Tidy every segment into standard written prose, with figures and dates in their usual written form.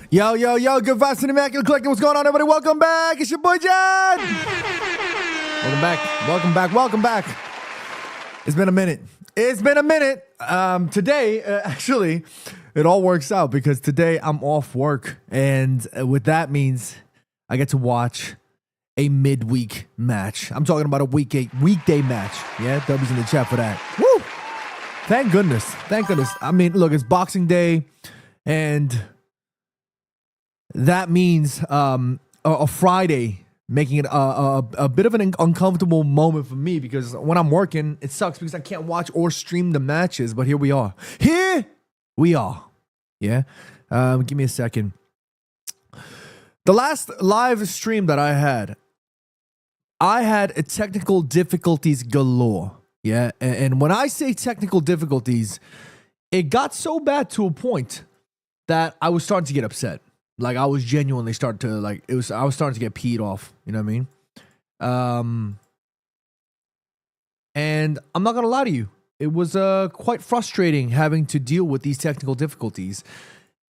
Yo, yo, yo, good vibes to the Immaculate Collective. What's going on, everybody? Welcome back. It's your boy, Jed. Welcome back. Welcome back. Welcome back. It's been a minute. Today, actually, it all works out because today I'm off work. And what that means, I get to watch a midweek match. I'm talking about a weekday match. Yeah, W's in the chat for that. Woo! Thank goodness. Thank goodness. I mean, look, it's Boxing Day, and that means a Friday, making it a bit of an uncomfortable moment for me because when I'm working, it sucks because I can't watch or stream the matches. But here we are. Here we are. Yeah. Give me a second. The last live stream that I had a technical difficulties galore. Yeah. And when I say technical difficulties, it got so bad to a point that I was starting to get upset. Like, I was genuinely starting to, I was starting to get peed off. You know what I mean? And I'm not going to lie to you. It was quite frustrating having to deal with these technical difficulties.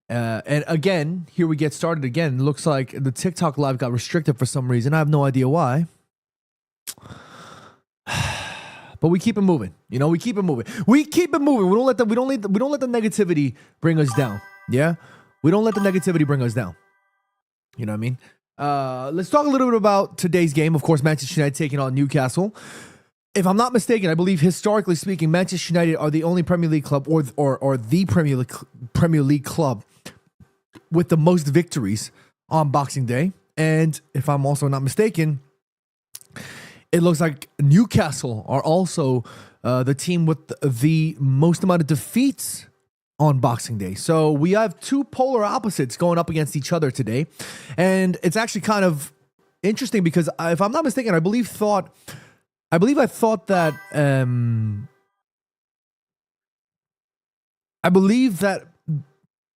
And again, here we get started again. It looks like the TikTok live got restricted for some reason. I have no idea why. But we keep it moving. You know, we keep it moving. We keep it moving. We don't let the negativity bring us down. Yeah? We don't let the negativity bring us down. You know what I mean? Let's talk a little bit about today's game. Of course, Manchester United taking on Newcastle. If I'm not mistaken, I believe historically speaking, Manchester United are the only Premier League club or the Premier League club with the most victories on Boxing Day. And if I'm also not mistaken, it looks like Newcastle are also the team with the most amount of defeats on Boxing Day. So we have two polar opposites going up against each other today. And it's actually kind of interesting because if I'm not mistaken, I believe I thought that in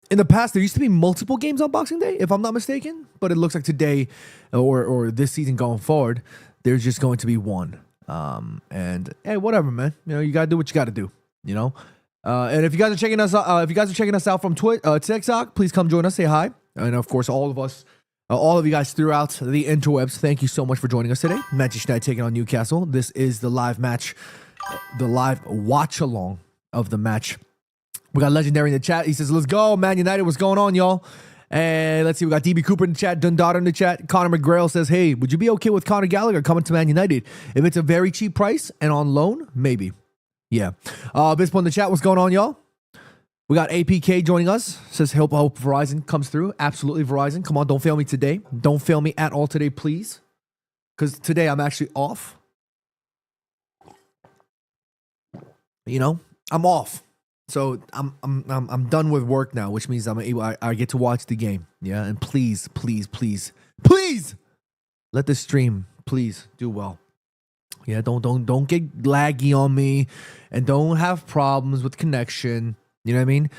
the past there used to be multiple games on Boxing Day, if I'm not mistaken. But it looks like today or this season going forward, there's just going to be one. And hey, whatever, man. You know, you gotta do what you gotta do, you know? And if you guys are checking us out, from TikTok, please come join us, say hi. And of course, all of you guys throughout the interwebs, thank you so much for joining us today. Manchester United taking on Newcastle. This is the live match, the live watch-along of the match. We got Legendary in the chat. He says, let's go, Man United. What's going on, y'all? And let's see, we got DB Cooper in the chat, Dundada in the chat. Connor McGrail says, hey, would you be okay with Conor Gallagher coming to Man United? If it's a very cheap price and on loan, maybe. Yeah. Bispo in the chat, what's going on, y'all? We got APK joining us. Says, hope Verizon comes through. Absolutely, Verizon. Come on, don't fail me today. Don't fail me at all today, please. Because today I'm actually off. You know, I'm off. So I'm done with work now, which means I get to watch the game. Yeah, and please let the stream please do well. Yeah, don't get laggy on me, and don't have problems with connection. You know what I mean?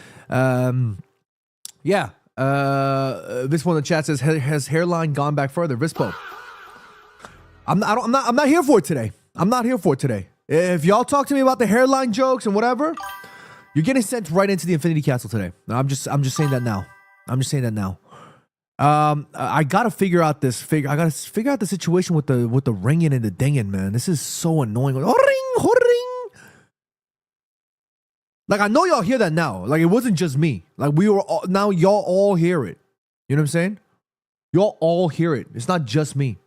Yeah. This one in the chat says, has hairline gone back further? Vispo. I'm not here for it today. I'm not here for it today. If y'all talk to me about the hairline jokes and whatever, you're getting sent right into the Infinity Castle today. I'm just saying that now. I gotta figure out the situation with the ringing and the dinging, man. This is so annoying. Ring. Like, I know y'all hear that now. Like, it wasn't just me. Like, now y'all all hear it. You know what I'm saying? Y'all all hear it. It's not just me.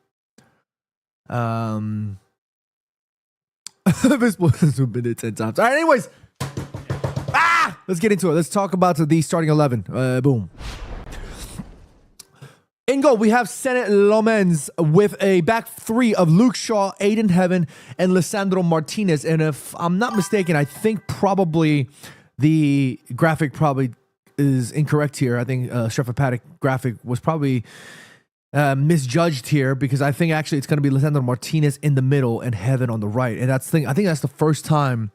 This was been it 10 times. All right, anyways. Let's get into it. Let's talk about the starting 11. Boom. In goal, we have Senate Lomens with a back three of Luke Shaw, Aiden Heaven, and Lisandro Martinez. And if I'm not mistaken, I think probably the graphic probably is incorrect here. I think Sheffield Paddock graphic was probably misjudged here, because I think actually it's going to be Lisandro Martinez in the middle and Heaven on the right. And I think that's the first time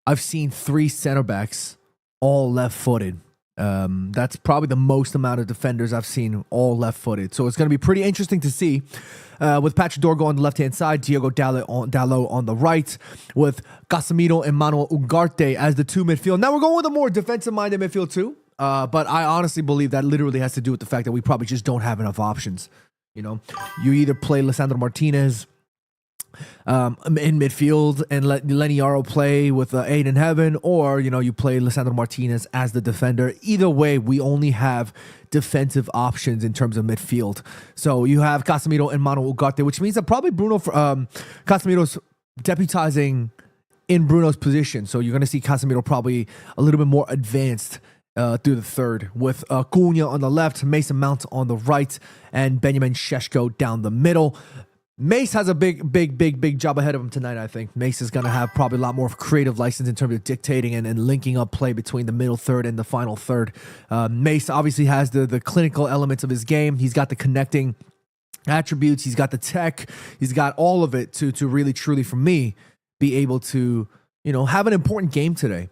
I've seen three center backs all left-footed. That's probably the most amount of defenders I've seen all left-footed. So it's going to be pretty interesting to see. With Patrick Dorgo on the left-hand side, Diogo Dalot on the right, with Casemiro and Manuel Ugarte as the two midfield. Now we're going with a more defensive-minded midfield too. But I honestly believe that literally has to do with the fact that we probably just don't have enough options. You know, you either play Lisandro Martinez in midfield and let Leniaro play with Aid in Heaven, or you play Lisandro Martinez as the defender. Either way, we only have defensive options in terms of midfield. So you have Casemiro and Manu Ugarte, which means that probably Casemiro's deputizing in Bruno's position. So you're going to see Casemiro probably a little bit more advanced through the third, with Cunha on the left, Mason Mount on the right, and Benjamin Šeško down the middle. Mace has a big job ahead of him tonight, I think. Mace is going to have probably a lot more creative license in terms of dictating and linking up play between the middle third and the final third. Mace obviously has the clinical elements of his game. He's got the connecting attributes. He's got the tech. He's got all of it to really, truly, for me, be able to, have an important game today,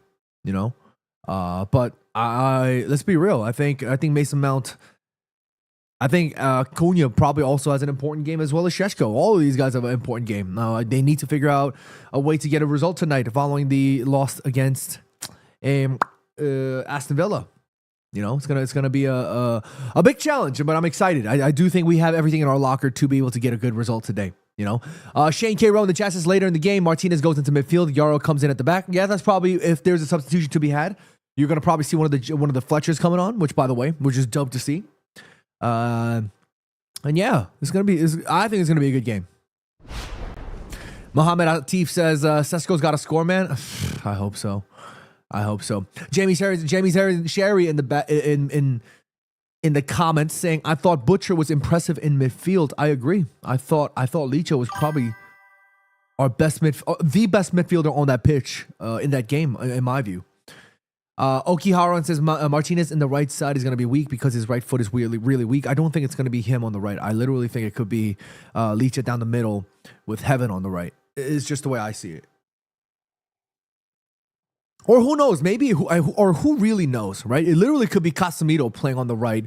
But let's be real. I think Mason Mount... I think Cunha probably also has an important game, as well as Šeško. All of these guys have an important game. They need to figure out a way to get a result tonight following the loss against Aston Villa. It's gonna be a big challenge, but I'm excited. I do think we have everything in our locker to be able to get a good result today. Shane K. Rowe in the chat says later in the game, Martinez goes into midfield. Yarrow comes in at the back. Yeah, that's probably, if there's a substitution to be had, you're gonna probably see one of the Fletchers coming on, which, by the way, which is dope to see. And yeah, I think it's gonna be a good game. Mohammed Atif says Sesko's got a score, man. I hope so. Jamie Sherry in the comments saying, I thought Butcher was impressive in midfield. I agree. I thought Licha was probably the best midfielder on that pitch in that game, in my view. Okiharan says Martinez in the right side is going to be weak because his right foot is really, really weak. I don't think it's going to be him on the right. I literally think it could be Licha down the middle with Heaven on the right. It's just the way I see it. Or who knows? Maybe who really knows, right? It literally could be Casemiro playing on the right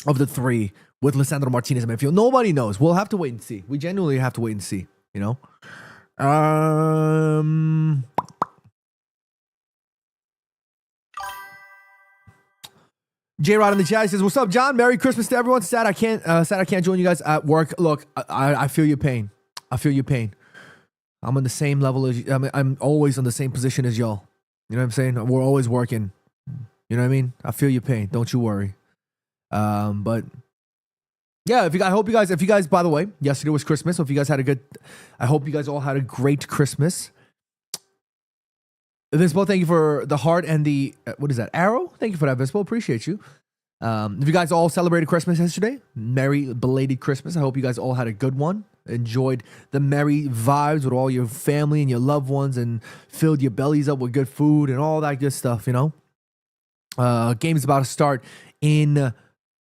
of the three with Lisandro Martinez in midfield. Nobody knows. We'll have to wait and see. We genuinely have to wait and see, J Rod in the chat says, "What's up, John? Merry Christmas to everyone. Sad I can't join you guys at work. Look, I feel your pain. I'm on the same level as you. I'm always on the same position as y'all. You know what I'm saying? We're always working. You know what I mean? I feel your pain. Don't you worry. But yeah, if you guys, by the way, yesterday was Christmas. So if you guys I hope you guys all had a great Christmas. Vispo, thank you for the heart and the, what is that, arrow? Thank you for that, Vispo. Appreciate you. If you guys all celebrated Christmas yesterday, merry belated Christmas. I hope you guys all had a good one. Enjoyed the merry vibes with all your family and your loved ones and filled your bellies up with good food and all that good stuff, Game's about to start in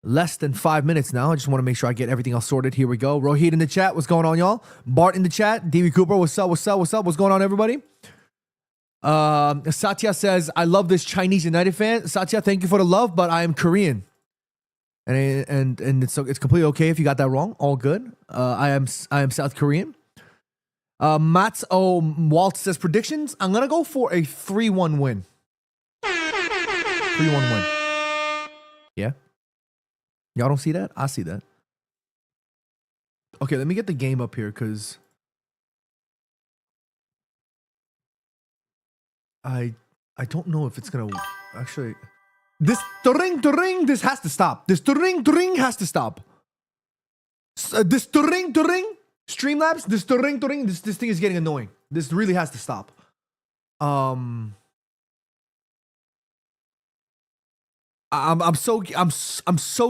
less than 5 minutes now. I just want to make sure I get everything else sorted. Here we go. Rohit in the chat. What's going on, y'all? Bart in the chat. DB Cooper. What's up? What's going on, everybody? Satya says, I love this Chinese United fan. Satya, thank you for the love, but I am Korean. And it's completely okay if you got that wrong. All good. I am South Korean. Mats Walt says predictions. I'm gonna go for a 3-1 win. 3-1 win. Yeah. Y'all don't see that? I see that. Okay, let me get the game up here because I don't know if it's gonna actually. This ring, this has to stop. This ring has to stop. This ring, Streamlabs, this ring, this thing is getting annoying. This really has to stop. I'm so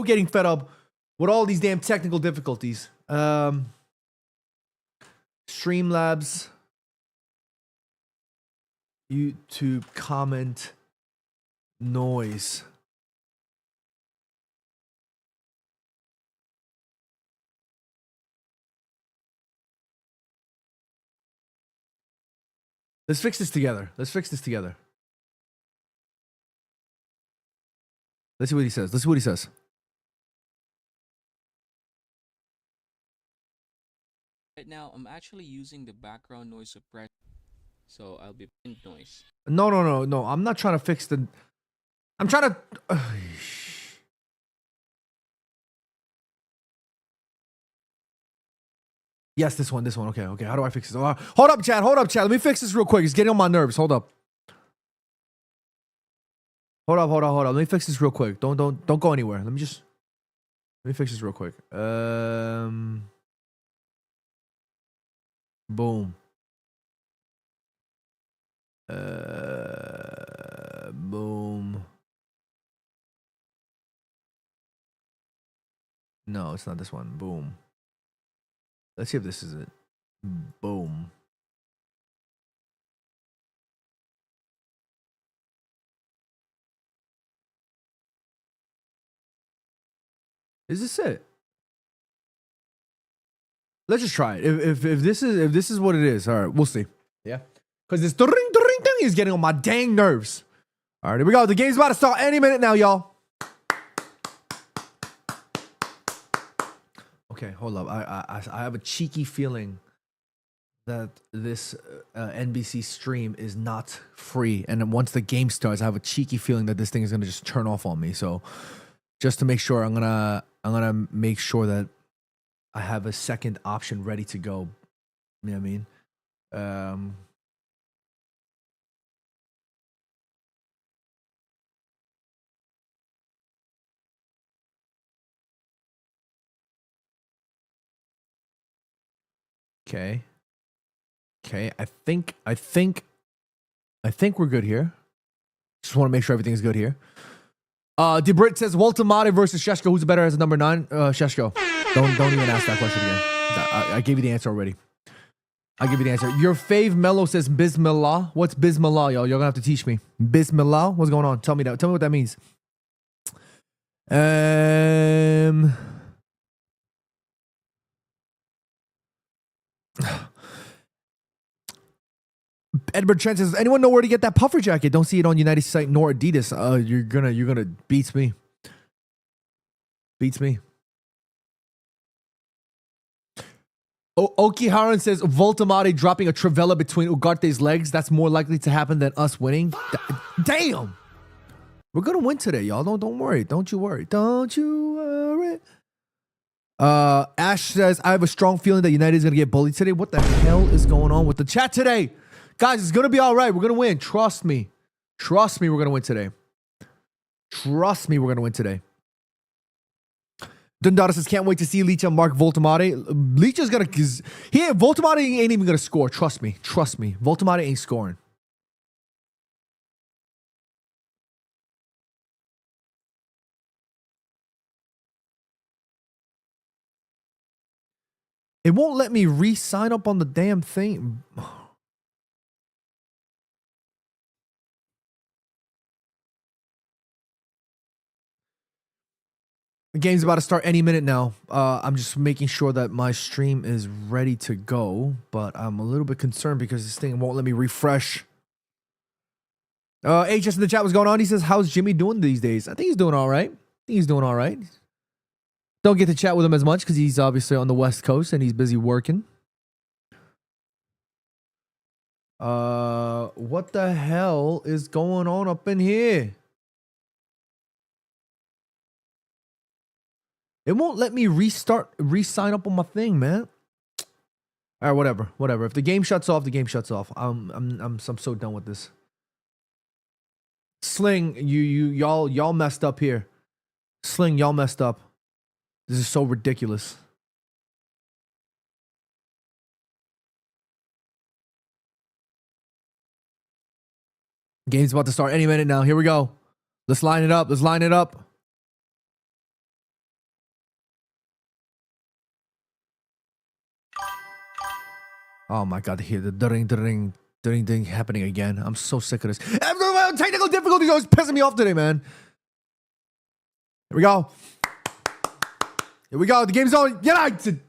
getting fed up with all these damn technical difficulties. Streamlabs, YouTube comment noise. Let's fix this together. Let's see what he says. Right now, I'm actually using the background noise suppression, so I'll be in noise. No. I'm not trying to fix the. I'm trying to. Yes, this one. Okay. How do I fix this? Hold up, Chad. Let me fix this real quick. It's getting on my nerves. Hold up. Hold up. Let me fix this real quick. Don't go anywhere. Let me fix this real quick. Boom. Boom. No, it's not this one. Boom. Let's see if this is it. Boom. Is this it? Let's just try it. If this is what it is, all right, we'll see. Yeah, because this ring thing is getting on my dang nerves. All right, here we go. The game's about to start any minute now, y'all. Okay, hold up. I have a cheeky feeling that this NBC stream is not free, and then once the game starts, I have a cheeky feeling that this thing is gonna just turn off on me. So, just to make sure, I'm gonna make sure that I have a second option ready to go. You know what I mean? Okay. I think we're good here. Just want to make sure everything's good here. DeBrit says Walter Mate versus Sheshko. Who's better as a number 9? Sheshko. Don't even ask that question again. I gave you the answer already. I'll give you the answer. Your fave Mellow says Bismillah. What's Bismillah, y'all? You're gonna have to teach me. Bismillah? What's going on? Tell me that. Tell me what that means. Edward Trent says, anyone know where to get that puffer jacket? Don't see it on United site nor Adidas. You're gonna beats me. Oki Haran says Voltamade dropping a Trivella between Ugarte's legs. That's more likely to happen than us winning. Damn. We're gonna win today, y'all. Don't worry. Don't you worry. Ash says, I have a strong feeling that United is gonna get bullied today. What the hell is going on with the chat today? Guys, it's gonna be all right. We're gonna win. Trust me, we're gonna win today. Dundada says, can't wait to see Leach and Mark Voltamade. Leach is gonna, Voltamade ain't even gonna score. Trust me. Voltamade ain't scoring. It won't let me re-sign up on the damn thing. The game's about to start any minute now. I'm just making sure that my stream is ready to go, but I'm a little bit concerned because this thing won't let me refresh. HS in the chat, what's going on? He says, how's Jimmy doing these days? I think he's doing all right. Don't get to chat with him as much because he's obviously on the West Coast and he's busy working. What the hell is going on up in here? It won't let me re-sign up on my thing, man. All right, whatever. If the game shuts off, the game shuts off. I'm so done with this. Sling, y'all messed up here. Sling, y'all messed up. This is so ridiculous. Game's about to start any minute now. Here we go. Let's line it up. Oh my God, hear the ding happening again. I'm so sick of this. Technical difficulties always pissing me off today, man. Here we go. The game's on. United.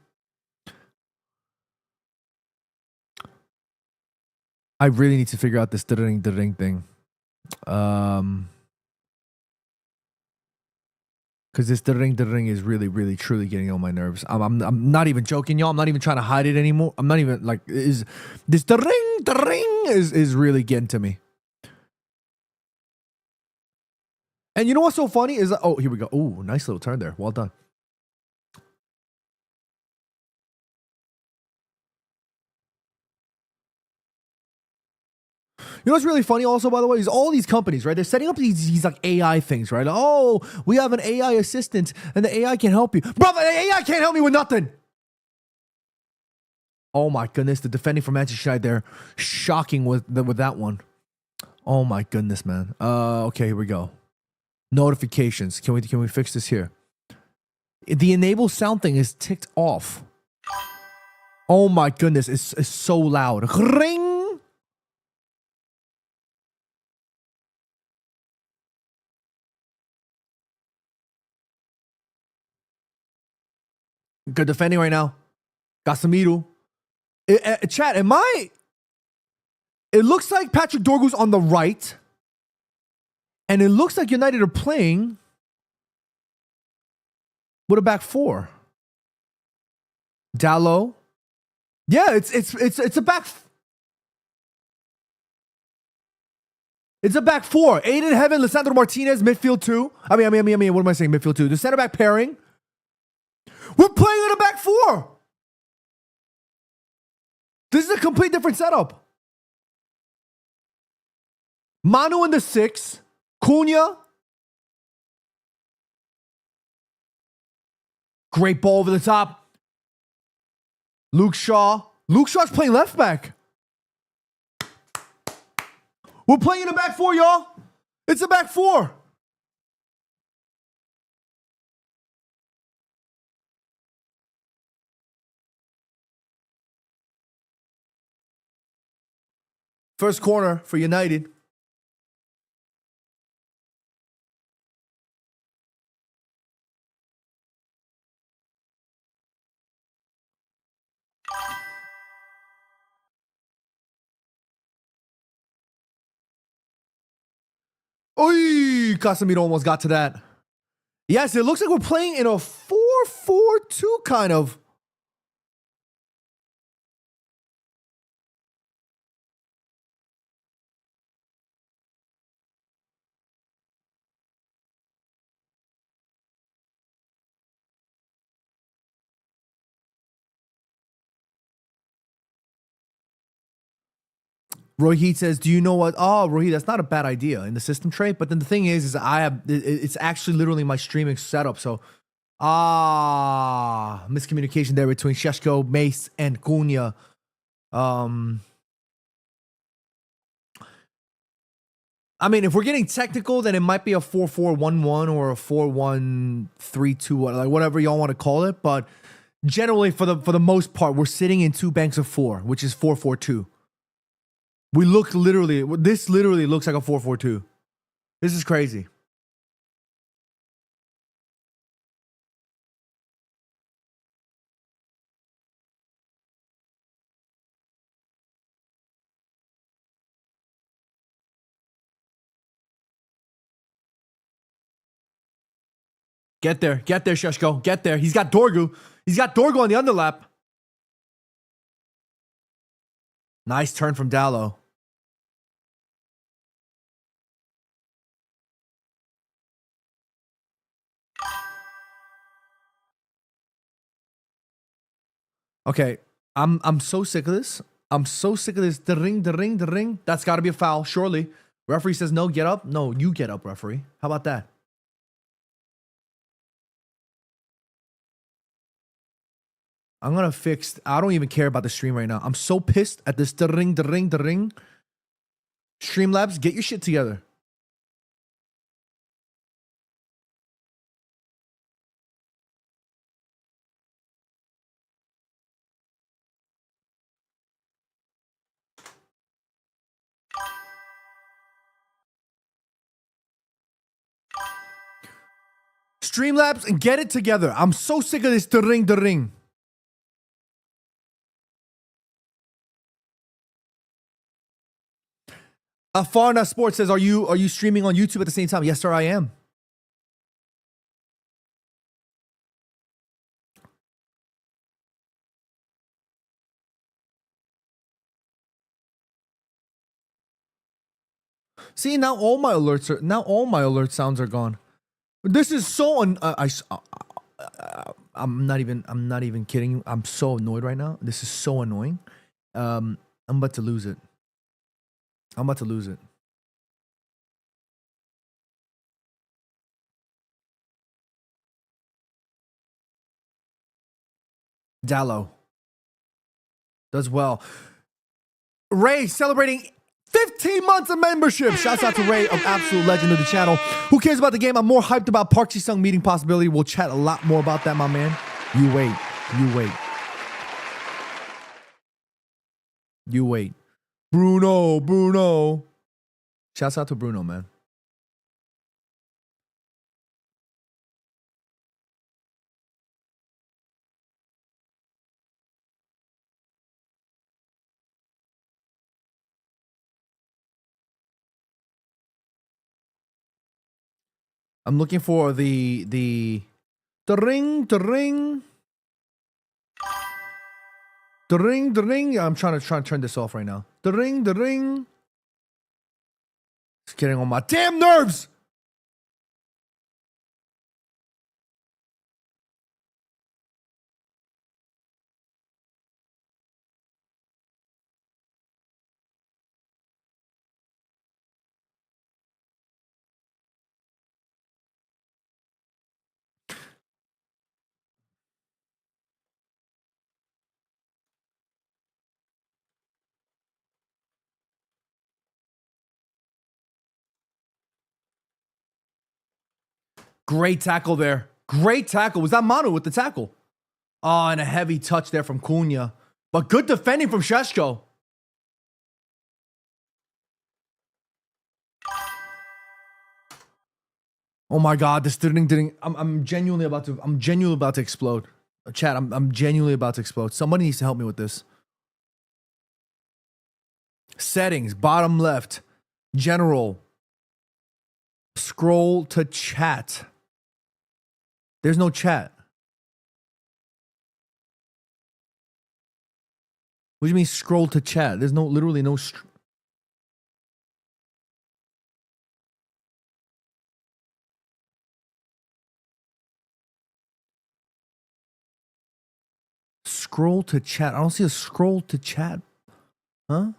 I really need to figure out this ding thing. Because this ding is really truly getting on my nerves. I'm not even joking, y'all. I'm not even trying to hide it anymore. I'm not even like, this ding is really getting to me. And you know what's so funny is, oh, here we go. Oh, nice little turn there. Well done. You know what's really funny also, by the way, is all these companies, right? They're setting up these like AI things, right? Oh, we have an AI assistant and the AI can help you. Bro, the AI can't help me with nothing. Oh my goodness, the defending from Manchester United there. Shocking with that one. Oh my goodness, man. Okay, here we go. Notifications. Can we fix this here? The enable sound thing is ticked off. Oh my goodness, it's so loud. Ring. Good defending right now. Casemiro. Chat, am I? It looks like Patrick Dorgu's on the right. And it looks like United are playing with a back four. Dallo. Yeah, it's a back. It's a back four. Aiden Heaven, Lisandro Martinez, midfield two. I mean, what am I saying? Midfield two. The center back pairing. We're playing in a back four. This is a complete different setup. Manu in the 6. Cunha. Great ball over the top. Luke Shaw. Luke Shaw's playing left back. We're playing in a back four, y'all. It's a back four. First corner for United. Oy, Casemiro almost got to that. Yes, it looks like we're playing in a 4-4-2 kind of. Rohit says, "Do you know what? Oh, Rohit, that's not a bad idea in the system tray. But then the thing is I have it's actually literally my streaming setup. So, miscommunication there between Sheshko, Mace, and Cunha. I mean, if we're getting technical, then it might be a 4-4-1-1 or a 4-1-3-2, like whatever y'all want to call it. But generally, for the most part, we're sitting in two banks of four, which is 4-4-2. This literally looks like a 4-4-2. This is crazy. Get there, Sheshko, get there. He's got Dorgu on the underlap. Nice turn from Dallo. Okay, I'm so sick of this. The ring. That's got to be a foul, surely. Referee says no, get up. No, you get up, referee. How about that? I'm gonna fix. I don't even care about the stream right now. I'm so pissed at this. The ring. Streamlabs, get your shit together. Streamlabs and get it together. I'm so sick of this. The ring. Farna Sports says, "Are you streaming on YouTube at the same time?" Yes, sir, I am. See, now all my alert sounds are gone. This is so I'm not even kidding you. I'm so annoyed right now. This is so annoying. I'm about to lose it. Dallo does well. Ray celebrating 15 months of membership. Shouts out to Ray, an absolute legend of the channel. Who cares about the game? I'm more hyped about Park Ji-sung meeting possibility. We'll chat a lot more about that, my man. You wait. Bruno. Shouts out to Bruno, man. I'm looking for the ring. I'm trying to turn this off right now. The ring. It's getting on my damn nerves. Great tackle there. Great tackle. Was that Manu with the tackle? Oh, and a heavy touch there from Cunha. But good defending from Sheshko. Oh my God, this didn't. I'm genuinely about to explode. Chat, I'm genuinely about to explode. Somebody needs to help me with this. Settings, bottom left, general. Scroll to chat. There's no chat. What do you mean scroll to chat? There's literally no. Scroll to chat. I don't see a scroll to chat. Huh?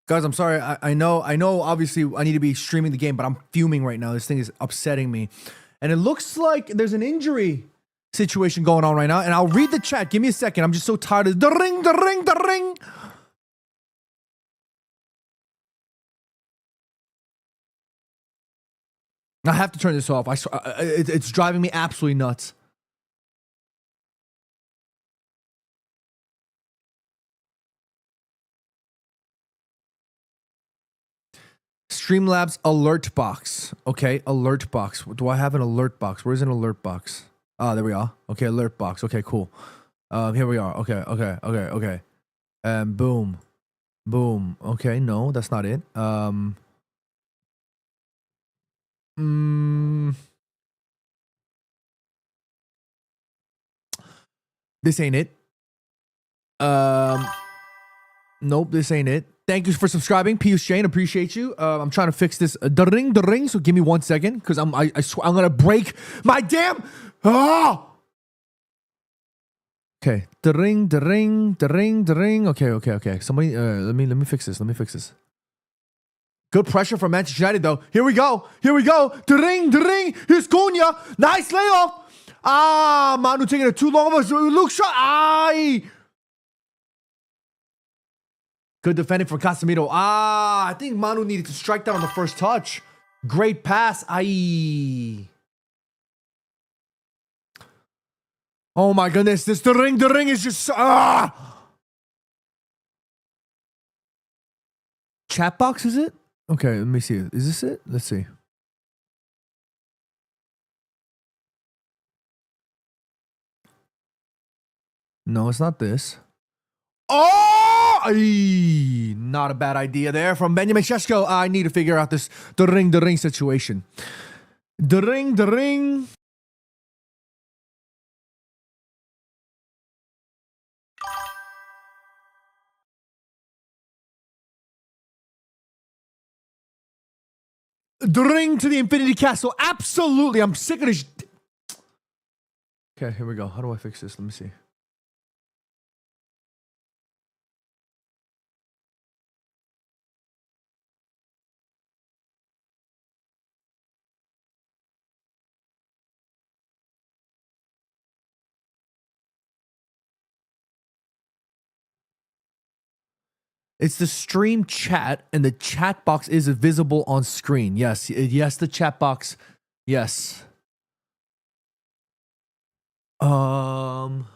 Guys, I'm sorry. I know. Obviously, I need to be streaming the game, but I'm fuming right now. This thing is upsetting me, and it looks like there's an injury situation going on right now. And I'll read the chat. Give me a second. I'm just so tired of the ring. I have to turn this off. It's driving me absolutely nuts. Streamlabs alert box. Okay, alert box. Do I have an alert box? Where's an alert box? Ah, there we are. Okay, alert box. Okay, cool. Here we are. Okay. Boom. Okay, no, that's not it. This ain't it. Nope, this ain't it. Thank you for subscribing, Pius Jane. Appreciate you. I'm trying to fix this. The ring. So give me 1 second, because I swear I'm gonna break my damn. Ah. Okay. The ring. Okay. Somebody, let me fix this. Good pressure from Manchester United, though. Here we go. The ring. Here's Cunha. Nice layoff. Ah, Manu taking it too long of a look shot. Aye. Good defending from Casemiro. Ah, I think Manu needed to strike that on the first touch. Great pass. Aye. Oh my goodness. The ring is just. Chat box, is it? Okay, let me see. Is this it? Let's see. No, it's not this. Oh, not a bad idea there from Benjamin Sheshko. I need to figure out this the ring situation. The ring. The ring to the Infinity Castle. Absolutely. I'm sick of this. Okay, here we go. How do I fix this? Let me see. It's the stream chat, and the chat box is visible on screen. Yes, the chat box. Yes. Um.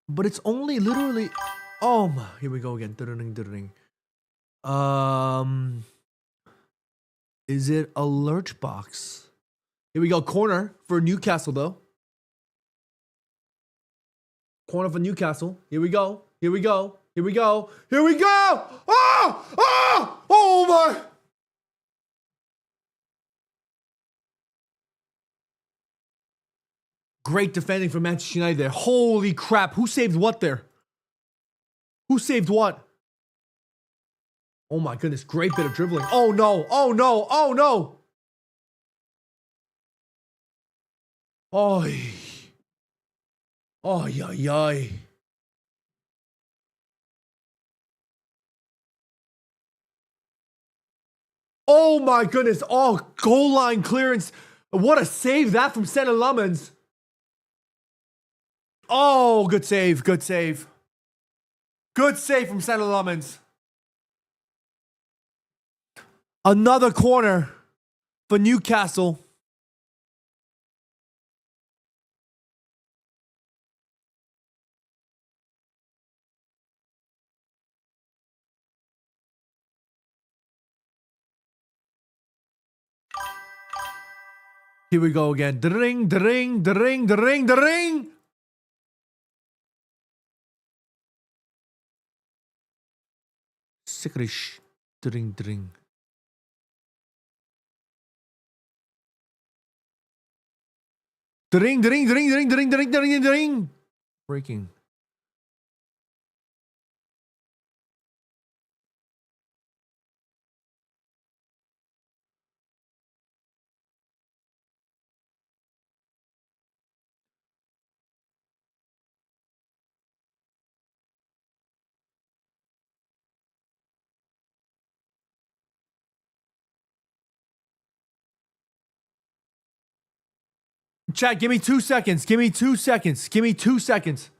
But it's only literally. Oh my! Here we go again. Ding. Is it a lurch box? Here we go. Corner for Newcastle though. Corner for Newcastle. Here we go. Here we go. Oh my! Great defending from Manchester United there. Holy crap! Who saved what there? Who saved what? Oh my goodness! Great bit of dribbling. Oh no! Oh no! Oy. Ay. Oh my goodness. Oh, goal line clearance. What a save that from Senna Lummens. Oh, good save. Good save from Senna Lummens. Another corner for Newcastle. Here we go again. The ring. Sick of this. The ring. The ring. Breaking. Chat, give me 2 seconds. 2 seconds. 2 seconds.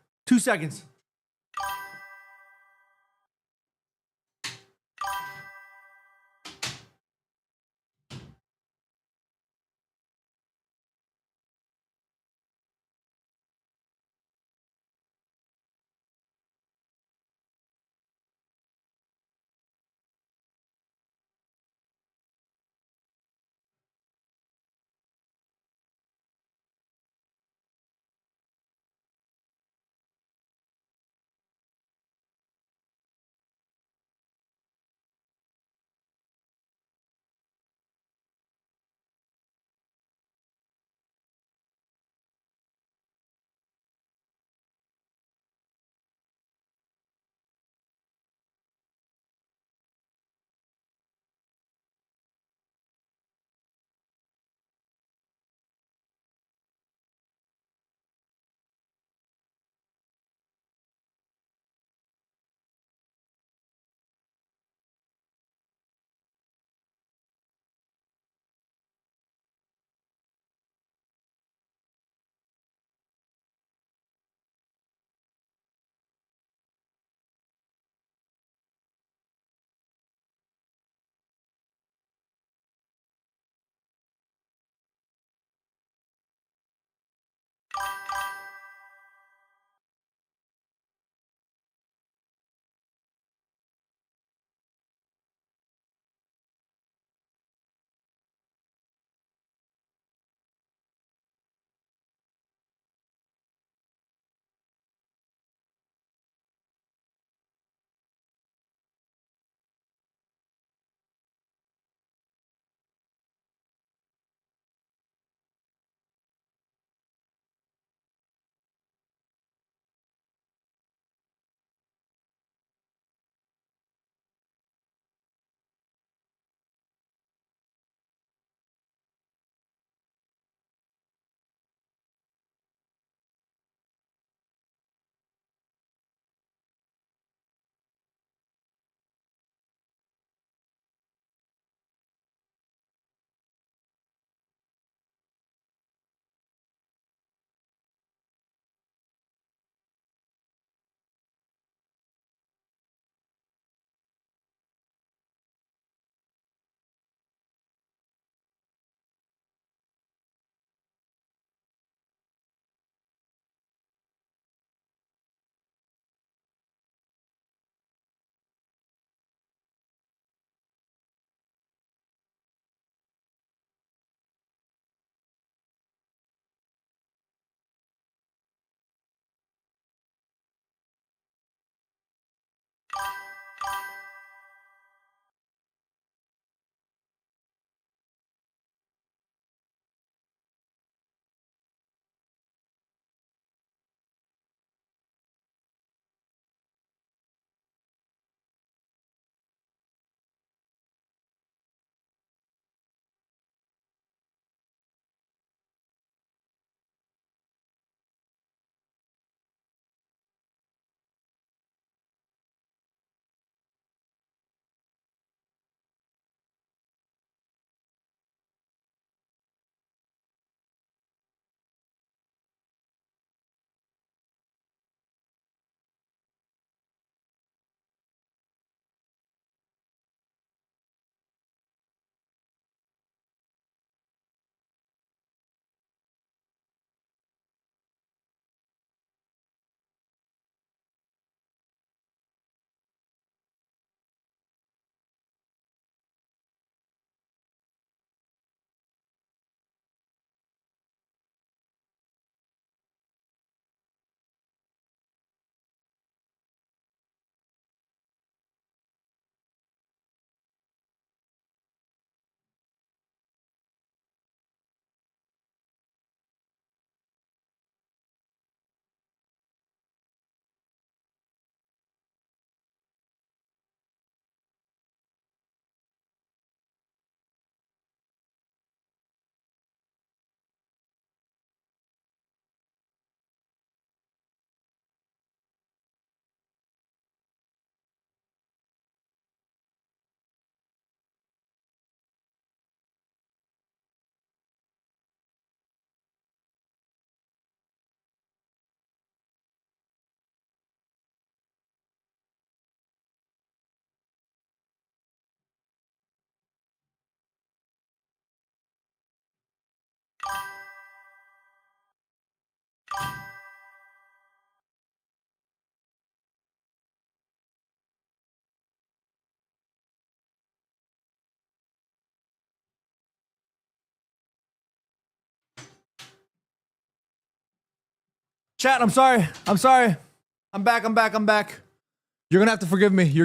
Chat, I'm sorry. I'm sorry. I'm back. You're gonna have to forgive me. Yo,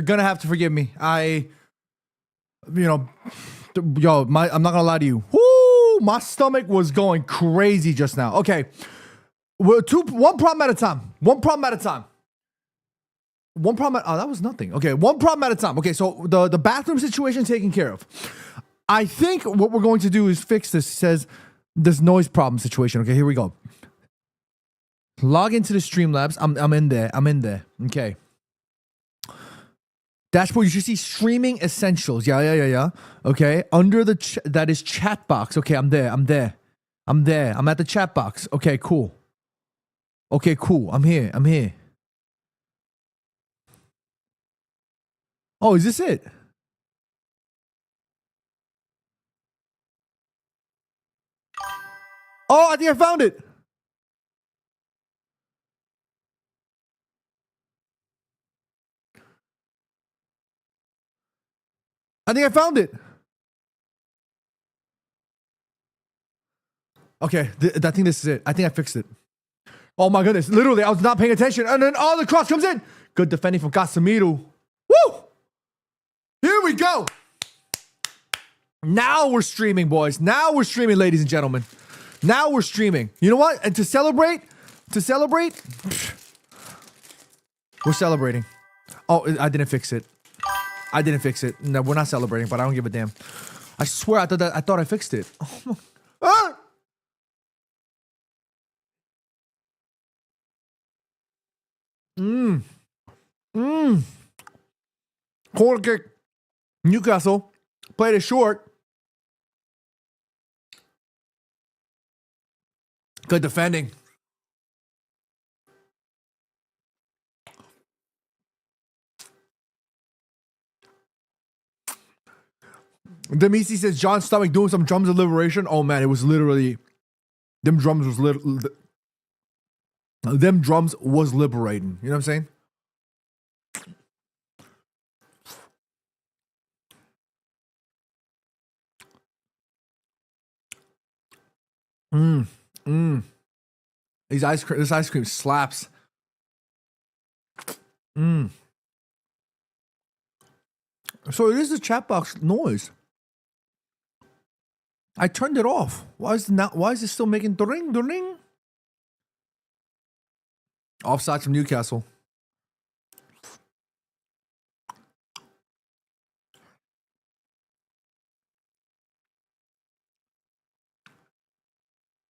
I'm not gonna lie to you. Woo, my stomach was going crazy just now. Okay, one problem at a time. Oh, that was nothing. Okay, one problem at a time. Okay, so the bathroom situation taken care of. I think what we're going to do is fix this. It says this noise problem situation. Okay, here we go. Log into the Streamlabs. I'm in there. Okay. Dashboard, you should see streaming essentials. Yeah. Okay. Under that is chat box. Okay, I'm there. I'm at the chat box. Okay, cool. I'm here. Oh, is this it? Oh, I think I found it. Okay, I think this is it. I think I fixed it. Oh my goodness. Literally, I was not paying attention. And then the cross comes in. Good defending from Casemiro. Woo! Here we go. Now we're streaming, boys. Now we're streaming, ladies and gentlemen. Now we're streaming. You know what? And to celebrate, we're celebrating. Oh, I didn't fix it. No, we're not celebrating, but I don't give a damn. I swear I thought I fixed it. Oh my. Corner kick. Newcastle played it short. Good defending. Demisi says John's stomach doing some drums of liberation. Oh man, it was literally them drums was liberating. You know what I'm saying? This ice cream slaps. So it is the chat box noise. I turned it off. Why is it still making ding? Offside from Newcastle.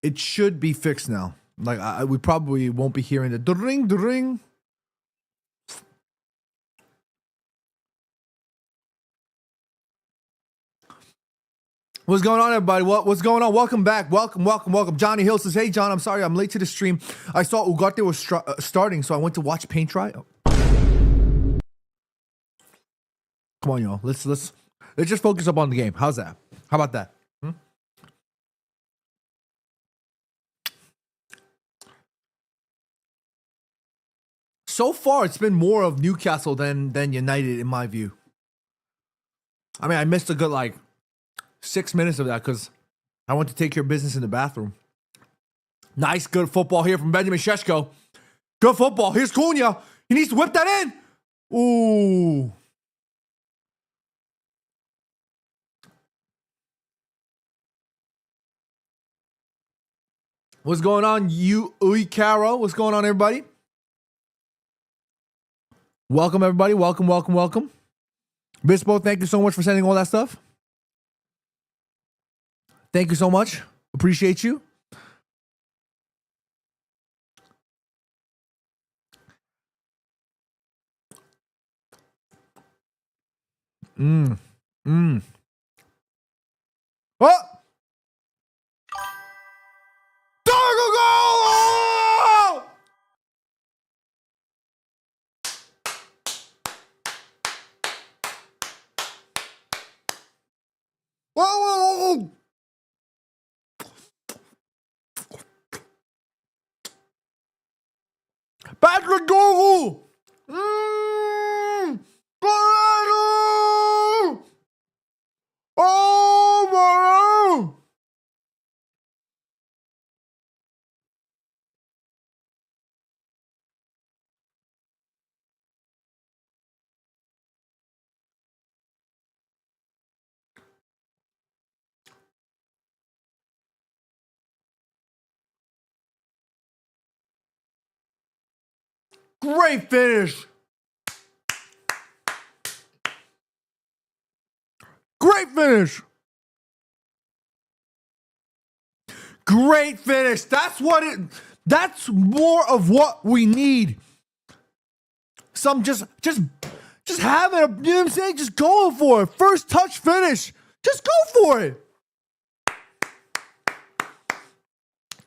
It should be fixed now. Like we probably won't be hearing the ding. What's going on, everybody? What's going on? Welcome back. Welcome. Johnny Hill says, "Hey, John, I'm sorry I'm late to the stream. I saw Ugarte was starting, so I went to watch paint dry." Oh. Come on, y'all. Let's just focus up on the game. How's that? How about that? So far, it's been more of Newcastle than United, in my view. I mean, I missed a good 6 minutes of that because I went to take care of business in the bathroom. Nice, good football here from Benjamin Sheshko. Good football. Here's Cunha. He needs to whip that in. Ooh. What's going on, Caro? What's going on, everybody? Welcome, everybody. Welcome. Bispo, thank you so much for sending all that stuff. Thank you so much. Appreciate you. What? Goal! Whoa! Patrick Dogle! Oh my! Great finish. Great finish. Great finish. That's more of what we need. Some just having a, you know what I'm saying? Just going for it. First touch finish. Just go for it.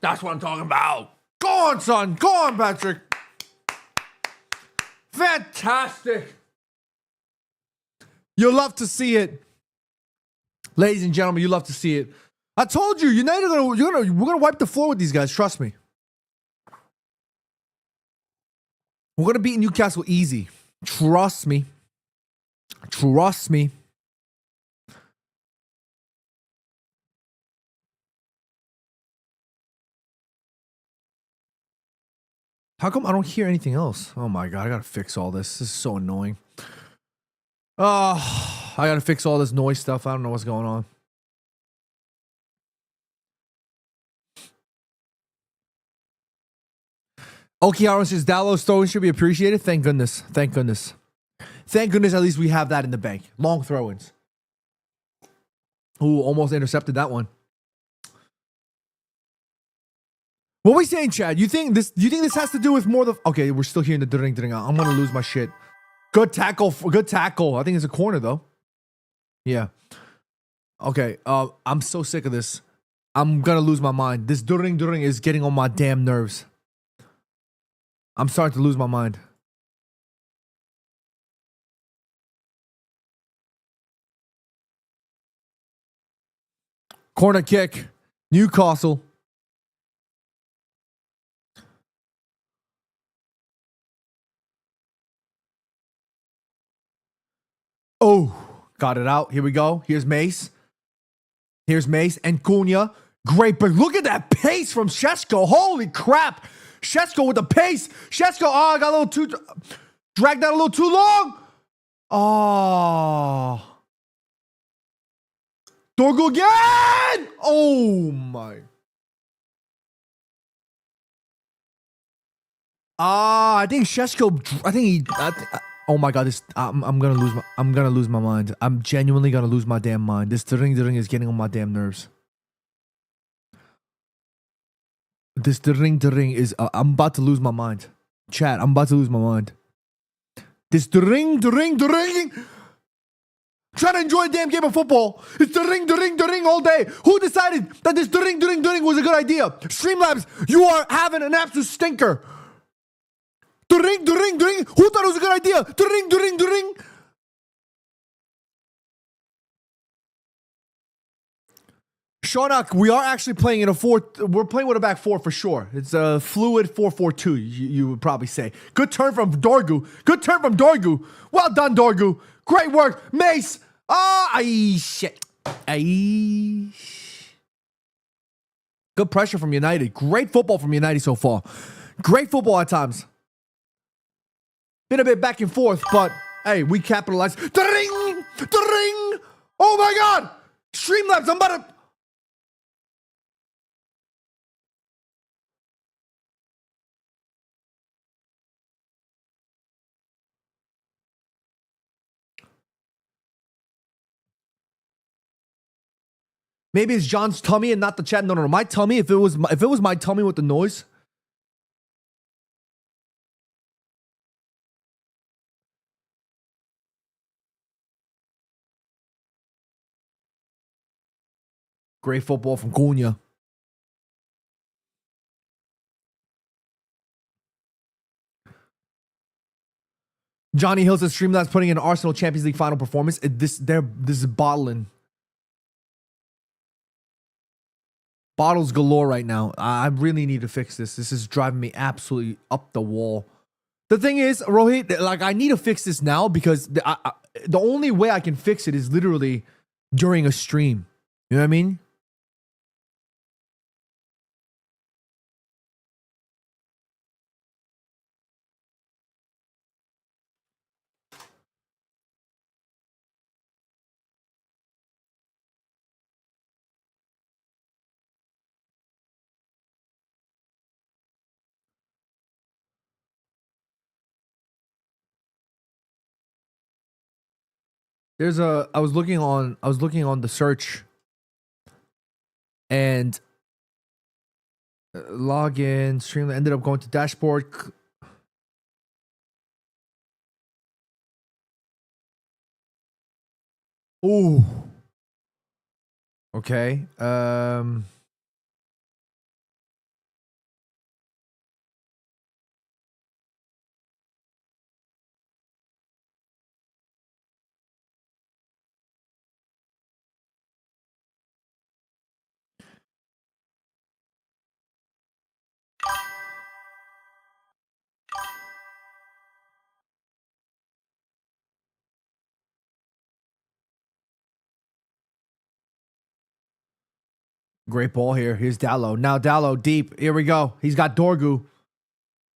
That's what I'm talking about. Go on, son. Go on, Patrick. Fantastic. You'll love to see it. Ladies and gentlemen, you love to see it. I told you, United we're gonna wipe the floor with these guys. Trust me. We're gonna beat Newcastle easy. Trust me. Trust me. How come I don't hear anything else? Oh my god, I gotta fix all this. This is so annoying. I gotta fix all this noise stuff. I don't know what's going on. Okiara says Dallo's throwing should be appreciated. Thank goodness. Thank goodness. Thank goodness at least we have that in the bank. Long throw-ins. Ooh, almost intercepted that one. What are we saying, Chad? You think this has to do with more the okay, we're still hearing the dring. I'm gonna lose my shit. Good tackle. Good tackle. I think it's a corner though. Yeah. Okay. I'm so sick of this. I'm gonna lose my mind. This dring is getting on my damn nerves. I'm starting to lose my mind. Corner kick. Newcastle. Oh, got it out. Here we go. Here's Mace. Here's Mace and Cunha. Great, but look at that pace from Šeško. Holy crap. Šeško with the pace. Šeško, I got a little too... Dragged out a little too long. Oh. Dorgu again. Oh, my. I think Šeško... oh my god, I'm gonna lose my mind. I'm genuinely gonna lose my damn mind. This dring is getting on my damn nerves. This dring is I'm about to lose my mind. Chat, I'm about to lose my mind. This dring. Trying to enjoy a damn game of football. It's dring all day. Who decided that this dring was a good idea? Streamlabs, you are having an absolute stinker. Dring. Who thought it was a good idea? Dring. Shaunak, we are actually playing in a 4. We're playing with a back 4 for sure. It's a fluid 4-4-2, you would probably say. Good turn from Dorgu. Well done, Dorgu. Great work. Mace. Shit. Good pressure from United. Great football from United so far. Great football at times. Been a bit back and forth, but hey, we capitalized. Dring. Oh my god. Streamlabs, I'm about to... Maybe it's John's tummy and not the chat. No, my tummy. If it was my tummy with the noise. Great football from Cunha. Johnny Hill says Streamlabs putting in Arsenal Champions League final performance. This is bottling. Bottles galore right now. I really need to fix this. This is driving me absolutely up the wall. The thing is, Rohit, like I need to fix this now because the only way I can fix it is literally during a stream. You know what I mean? There's a. I was looking on the search and login stream. Ended up going to dashboard. Ooh. Okay. Great ball here. Here's Dallo. Now Dallo deep. Here we go. He's got Dorgu.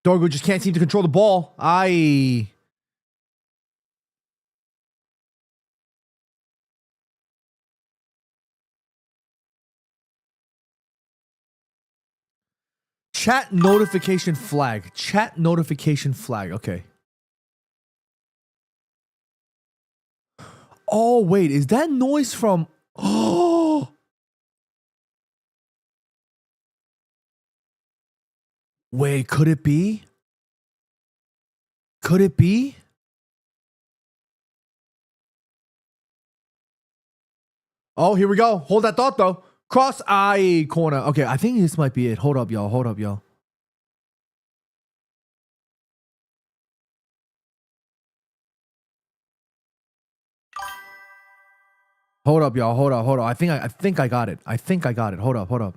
Dorgu just can't seem to control the ball. Chat notification flag. Chat notification flag. Okay. Oh, wait. Is that noise from... Oh! Wait, could it be? Could it be? Oh, here we go. Hold that thought, though. Cross eye corner. Okay, I think this might be it. Hold up, y'all. Hold up, y'all. Hold up, y'all. Hold up, hold up. I think I got it. I think I got it. Hold up, hold up.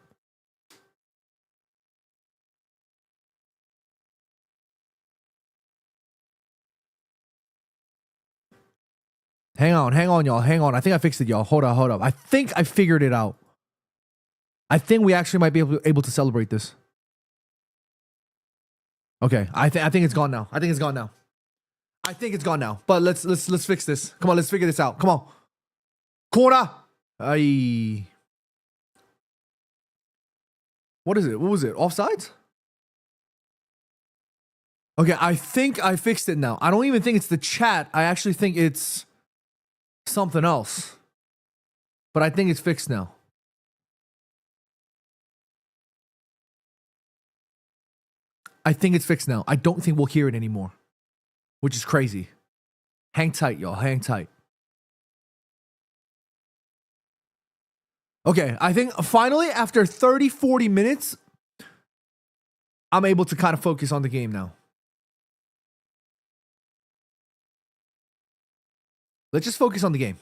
Hang on, y'all. Hang on. I think I fixed it, y'all. Hold up, hold up. I think I figured it out. I think we actually might be able to celebrate this. Okay, I think it's gone now. I think it's gone now. I think it's gone now. But let's fix this. Come on, let's figure this out. Come on. Corner. Aye. What is it? What was it? Offsides? Okay, I think I fixed it now. I don't even think it's the chat. I actually think it's something else. But I think it's fixed now. I think it's fixed now. I don't think we'll hear it anymore. Which is crazy. Hang tight, y'all. Hang tight. Okay, I think finally, after 30, 40 minutes, I'm able to kind of focus on the game now. Let's just focus on the game.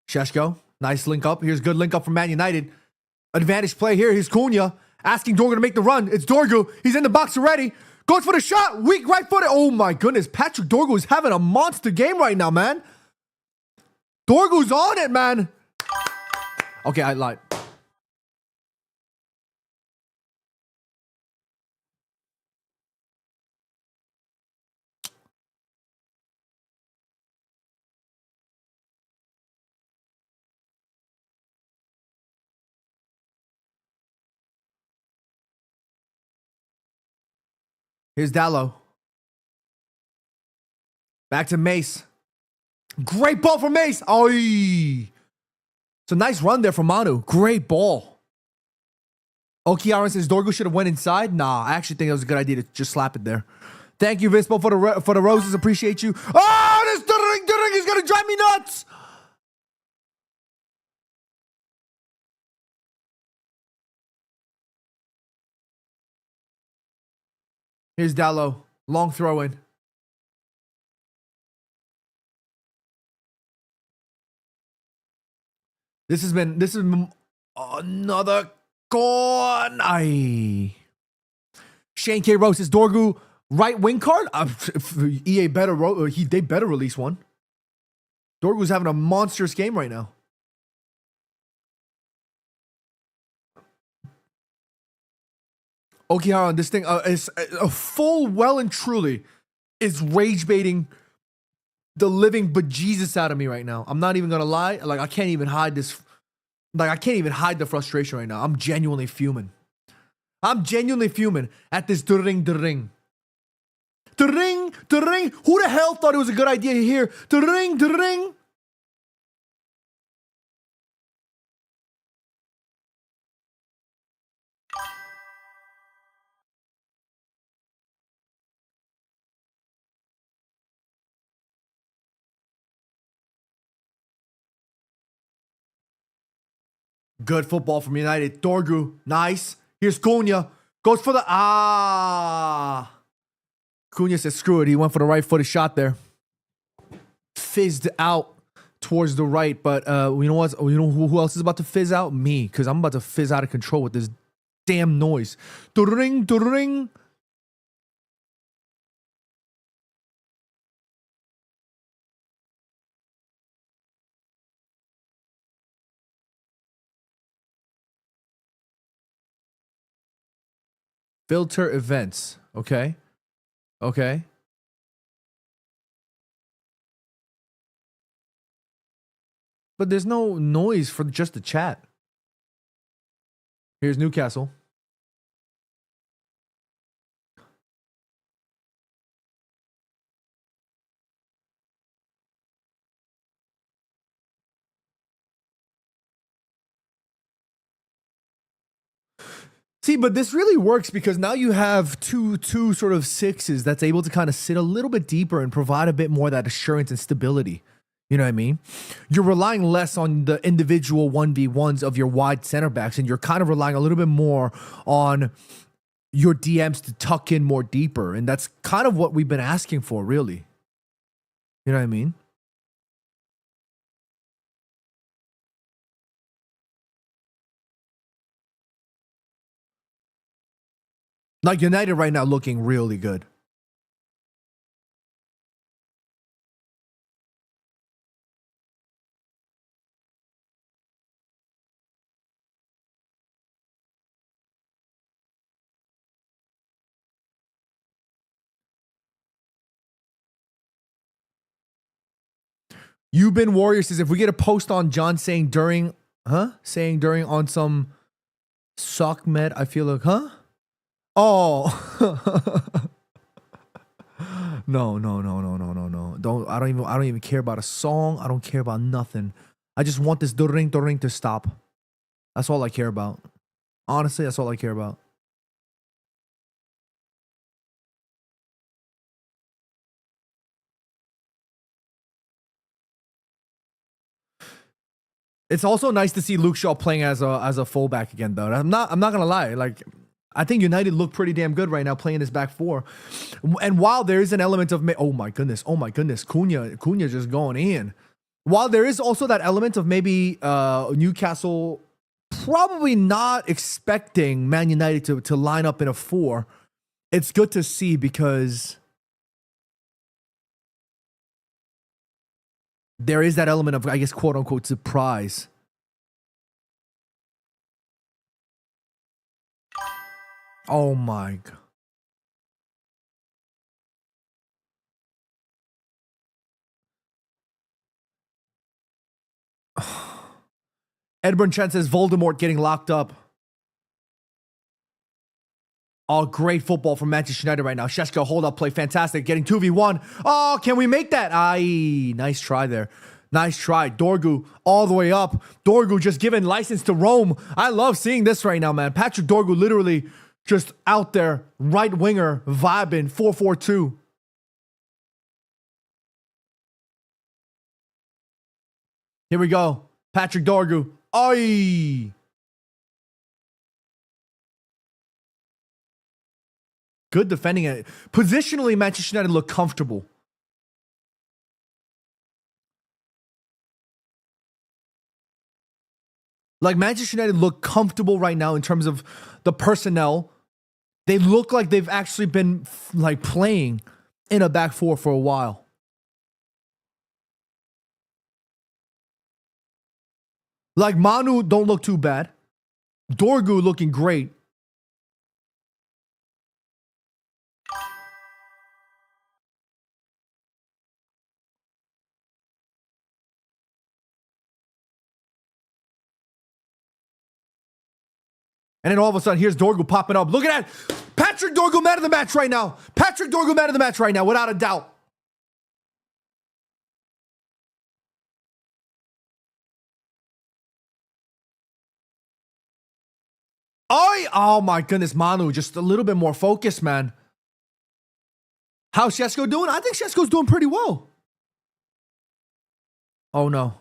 Sheshko, nice link up. Here's good link up from Man United. Advantage play here. Here's Cunha asking Dorgu to make the run. It's Dorgu. He's in the box already. Goes for the shot. Weak right footed. Oh my goodness. Patrick Dorgu is having a monster game right now, man. Dorgu's on it, man. Okay, I lied. Here's Dallo. Back to Mace. Great ball from Mace. Oh, it's a nice run there from Manu. Great ball. Okiaran says Dorgu should have went inside. Nah, I actually think it was a good idea to just slap it there. Thank you, Vispo, for the roses. Appreciate you. Oh, this During is gonna drive me nuts. Here's Dallo. Long throw in. This has been another corner. Shane K. Rose says Dorgu right wing card. EA better they better release one. Dorgu's having a monstrous game right now. Okihara, this thing is full well and truly is rage baiting the living bejesus out of me right now. I'm not even gonna lie. Like, I can't even hide this. Like, I can't even hide the frustration right now. I'm genuinely fuming. I'm genuinely fuming at this ring, ring. Ring, ring. Who the hell thought it was a good idea here? Ring, ring. Good football from United. Dorgu, nice. Here's Cunha. Goes for the Cunha says screw it. He went for the right-footed shot there. Fizzed out towards the right, but you know what? You know who else is about to fizz out? Me, because I'm about to fizz out of control with this damn noise. Ring, ring. Filter events. Okay. Okay. But there's no noise for just the chat. Here's Newcastle. See, but this really works because now you have two sort of sixes that's able to kind of sit a little bit deeper and provide a bit more of that assurance and stability. You know what I mean? You're relying less on the individual 1v1s of your wide center backs, and you're kind of relying a little bit more on your DMs to tuck in more deeper. And that's kind of what we've been asking for, really. You know what I mean? Like United right now looking really good. You've been Warrior says if we get a post on John saying during on some sock med, I feel like, huh? Oh. No. I don't even care about a song. I don't care about nothing. I just want this ring to stop. That's all I care about. Honestly, that's all I care about. It's also nice to see Luke Shaw playing as a fullback again, though. I'm not gonna lie. Like, I think United look pretty damn good right now playing this back four. And while there is an element of oh my goodness, Cunha just going in. While there is also that element of maybe Newcastle probably not expecting Man United to line up in a four, it's good to see because there is that element of, I guess, quote unquote, surprise. Oh my God. Edburn Chen says Voldemort getting locked up. Oh, great football from Manchester United right now. Sheshko, hold up play. Fantastic. Getting 2v1. Oh, can we make that? Aye, nice try there. Nice try. Dorgu all the way up. Dorgu just given license to roam. I love seeing this right now, man. Patrick Dorgu literally just out there, right winger, vibing, 4-4-2. Here we go. Patrick Dorgu. Aye. Good defending it. Positionally, Manchester United look comfortable. Like, Manchester United look comfortable right now in terms of the personnel. They look like they've actually been like playing in a back four for a while. Like, Manu don't look too bad. Dorgu looking great. And then all of a sudden, here's Dorgu popping up. Look at that. Patrick Dorgu man of the match right now. Patrick Dorgu man of the match right now, without a doubt. Oh my goodness, Manu, just a little bit more focused, man. How's Shesko doing? I think Shesko's doing pretty well. Oh no.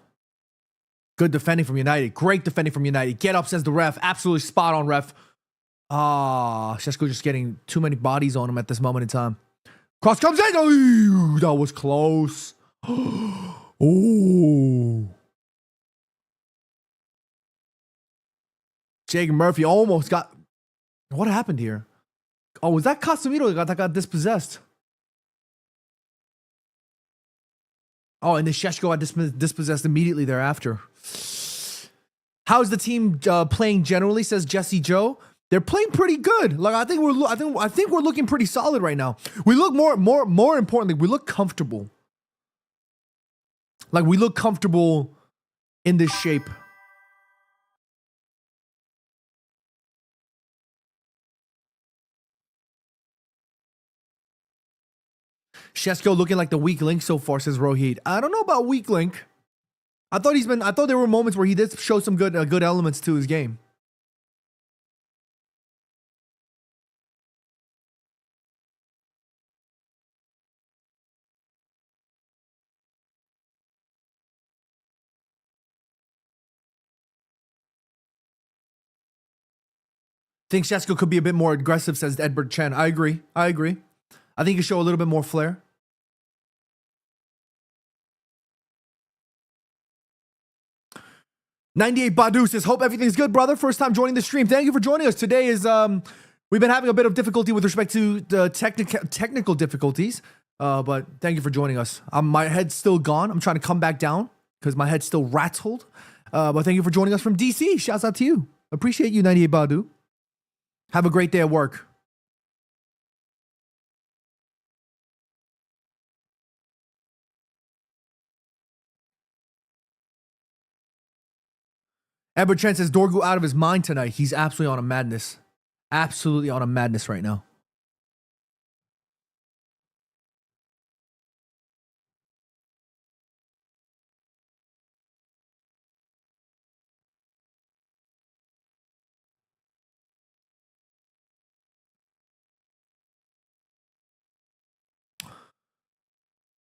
Good defending from United. Great defending from United. Get up, says the ref. Absolutely spot on, ref. Shesko just getting too many bodies on him at this moment in time. Cross comes in. Oh, that was close. Oh. Jake Murphy almost got... What happened here? Oh, was that Casemiro that got dispossessed? Oh, and then Sheshko got dispossessed immediately thereafter. How's the team playing generally? Says Jesse Joe. They're playing pretty good. Like I think we're looking pretty solid right now. We look more importantly, we look comfortable. Like we look comfortable in this shape. Shesko looking like the weak link so far, says Rohit. I don't know about weak link. I thought there were moments where he did show some good elements to his game. Think Shesko could be a bit more aggressive, says Edward Chen. I agree. I think he could show a little bit more flair. $98 Badu says, hope everything's good, brother. First time joining the stream. Thank you for joining us. Today is, we've been having a bit of difficulty with respect to the technical difficulties, but thank you for joining us. My head's still gone. I'm trying to come back down because my head's still rattled. But thank you for joining us from DC. Shouts out to you. Appreciate you, 98 Badu. Have a great day at work. Edward Trent says Dorgu out of his mind tonight. He's absolutely on a madness. Absolutely on a madness right now.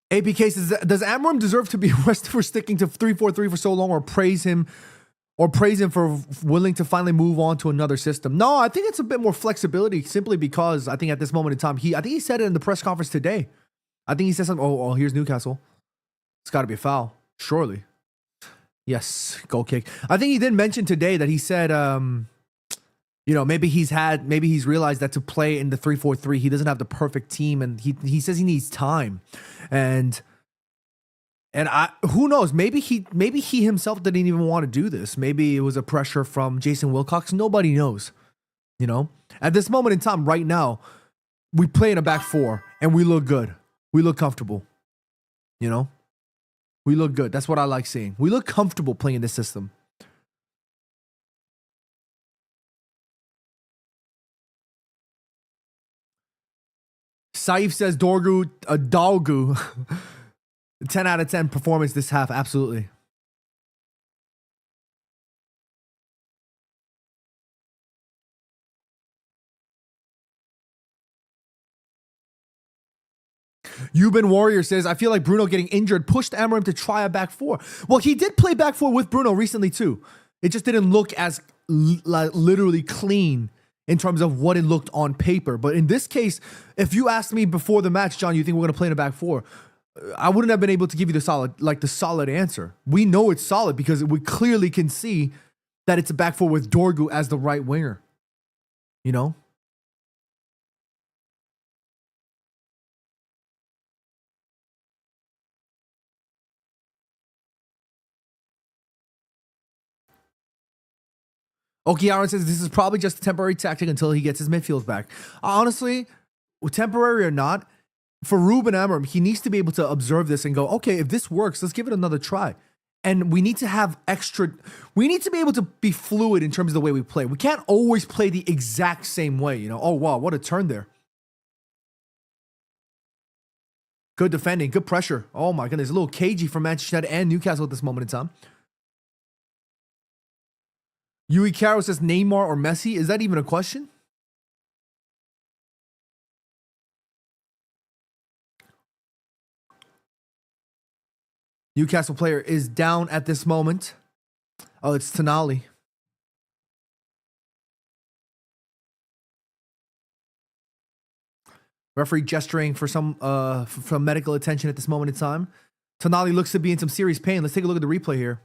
APK says, does Amram deserve to be arrested for sticking to 3-4-3 for so long, or praise him for willing to finally move on to another system? No, I think it's a bit more flexibility, simply because I think at this moment in time, I think he said it in the press conference today. I think he said something. Oh, here's Newcastle. It's got to be a foul, surely. Yes, goal kick. I think he did mention today that he said, maybe he's realized that to play in the 3-4-3, he doesn't have the perfect team, and he says he needs time, and who knows? Maybe he himself didn't even want to do this. Maybe it was a pressure from Jason Wilcox. Nobody knows. At this moment in time, right now, we play in a back four and we look good. We look comfortable. We look good. That's what I like seeing. We look comfortable playing in this system. Saif says Dorgu, a Dalgu. 10 out of 10 performance this half. Absolutely. Yuban Warrior says, I feel like Bruno getting injured pushed Amarim to try a back four. Well, he did play back four with Bruno recently too. It just didn't look as literally clean in terms of what it looked on paper. But in this case, if you asked me before the match, John, you think we're going to play in a back four? I wouldn't have been able to give you the solid answer. We know it's solid because we clearly can see that it's a back four with Dorgu as the right winger. Okiara says this is probably just a temporary tactic until he gets his midfield back. Honestly, temporary or not, for Ruben Amorim, he needs to be able to observe this and go, okay, if this works, let's give it another try. And we need to have extra, we need to be able to be fluid in terms of the way we play. We can't always play the exact same way, you know? Oh, wow, what a turn there. Good defending, good pressure. Oh my goodness, a little cagey for Manchester United and Newcastle at this moment in time. Yui Caro says Neymar or Messi. Is that even a question? Newcastle player is down at this moment. Oh, it's Tonali. Referee gesturing for some from medical attention at this moment in time. Tonali looks to be in some serious pain. Let's take a look at the replay here.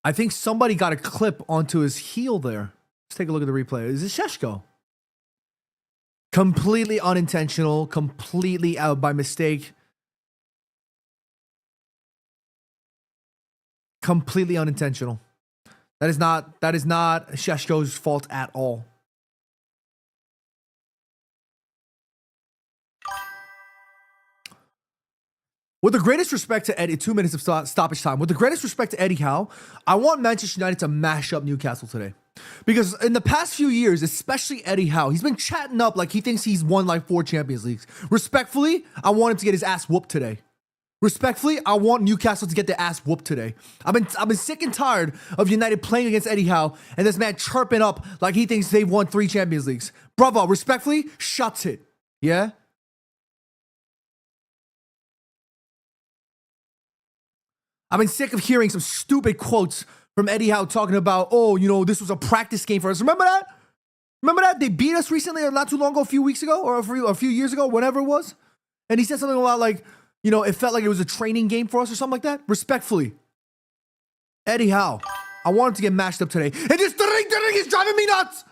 I think somebody got a clip onto his heel there. Let's take a look at the replay. Is it Sheshko? Completely unintentional, completely out by mistake. Completely unintentional. That is not Sheshko's fault at all. With the greatest respect to Eddie, 2 minutes of stoppage time. With the greatest respect to Eddie Howe, I want Manchester United to mash up Newcastle today. Because in the past few years, especially Eddie Howe, he's been chatting up like he thinks he's won like 4 Champions Leagues. Respectfully, I want him to get his ass whooped today. Respectfully, I want Newcastle to get their ass whooped today. I've been sick and tired of United playing against Eddie Howe and this man chirping up like he thinks they've won 3 Champions Leagues. Bravo, respectfully, shuts it. Yeah? I've been sick of hearing some stupid quotes from Eddie Howe talking about, oh, you know, this was a practice game for us. Remember that? Remember that? They beat us recently or not too long ago, a few weeks ago or a few years ago, whatever it was. And he said something about like, you know, it felt like it was a training game for us or something like that. Respectfully. Eddie Howe, I want him to get mashed up today. And this the ring is driving me nuts.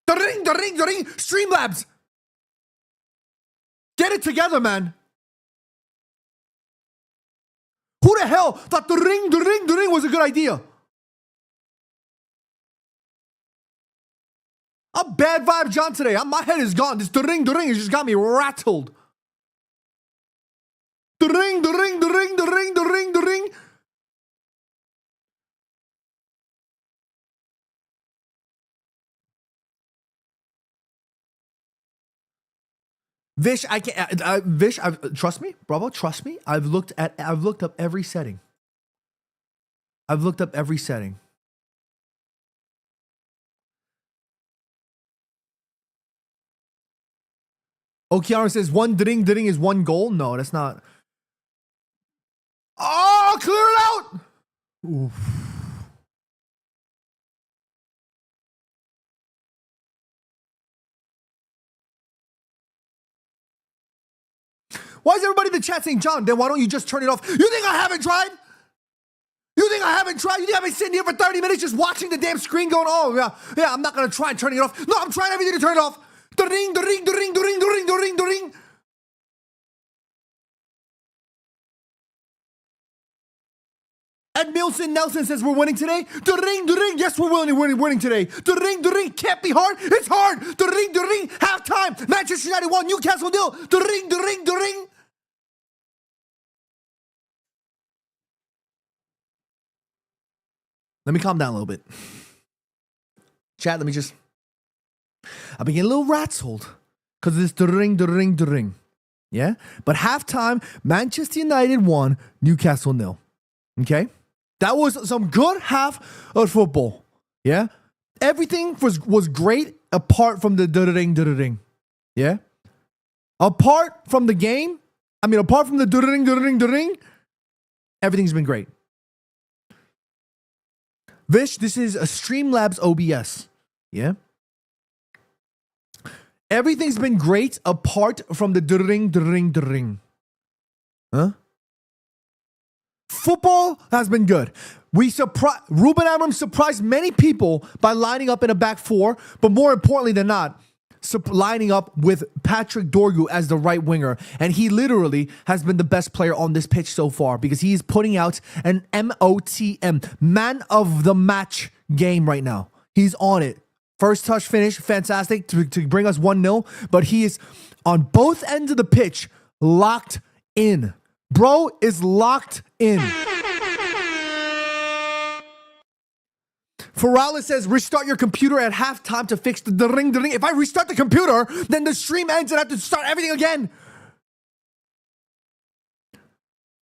The ring, Streamlabs. Get it together, man. Who the hell thought the ring was a good idea? I'm bad vibe John today. My head is gone. This the ring has just got me rattled. The ring. Vish, I can't. Vish, trust me, Bravo. Trust me. I've looked up every setting. Okiara says one ding is one goal. No, that's not. Oh, clear it out. Oof. Why is everybody in the chat saying, John, then why don't you just turn it off? You think I haven't tried? You think I've been sitting here for 30 minutes just watching the damn screen going, oh, yeah, I'm not going to try turning it off. No, I'm trying everything to turn it off. The ring. Ed Nelson says we're winning today. The ring. Yes, we're winning today. The ring can't be hard. It's hard. The ring. Halftime. Manchester United 1, Newcastle 0. The ring. Let me calm down a little bit. Chat, I've been getting a little rattled because it's the ring. Yeah? But halftime, Manchester United 1, Newcastle 0. Okay? That was some good half of football. Yeah? Everything was great apart from the ring. Yeah? Apart from the game, apart from the ring, everything's been great. Vish, this is a Streamlabs OBS. Yeah? Everything's been great apart from the ring. Huh? Football has been good. Ruben Amorim surprised many people by lining up in a back 4, but more importantly than not, lining up with Patrick Dorgu as the right winger, and he literally has been the best player on this pitch so far because he is putting out an MOTM, man of the match game right now. He's on it. First touch finish, fantastic to bring us 1-0, but he is on both ends of the pitch, locked in. Bro is locked in. Ferrales says, restart your computer at halftime to fix the ring. If I restart the computer, then the stream ends and I have to start everything again.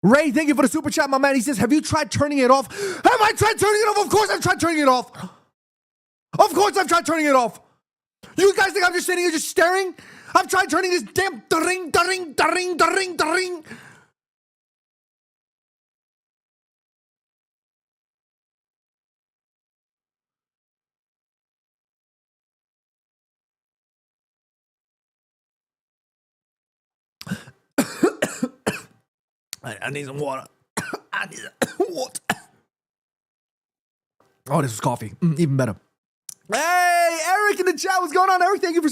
Ray, thank you for the super chat, my man. He says, have you tried turning it off? Have I tried turning it off? Of course I've tried turning it off. Of course I've tried turning it off. You guys think I'm just sitting here just staring? I've tried turning this damn ring. I need some water. I need some water. Oh, this is coffee. Even better. Hey, Eric in the chat. What's going on, Eric? Thank you for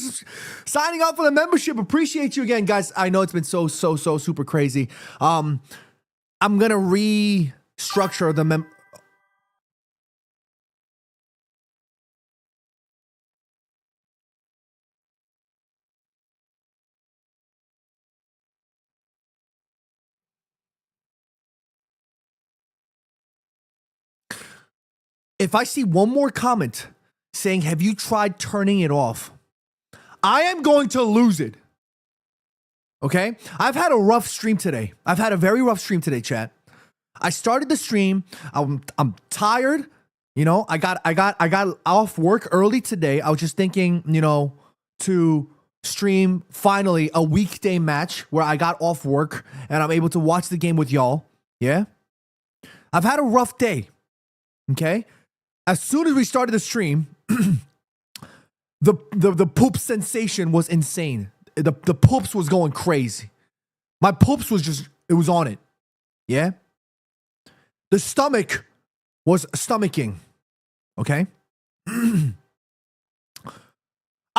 signing up for the membership. Appreciate you again, guys. I know it's been so super crazy. I'm going to restructure the If I see one more comment saying, have you tried turning it off? I am going to lose it. Okay? I've had a rough stream today. I've had a very rough stream today, chat. I started the stream. I'm tired. You know, I got off work early today. I was just thinking, you know, to stream finally a weekday match where I got off work and I'm able to watch the game with y'all. Yeah? I've had a rough day. Okay? As soon as we started the stream, the poop sensation was insane. The poops was going crazy. My poops was just, it was on it. Yeah? The stomach was stomaching. Okay? I'm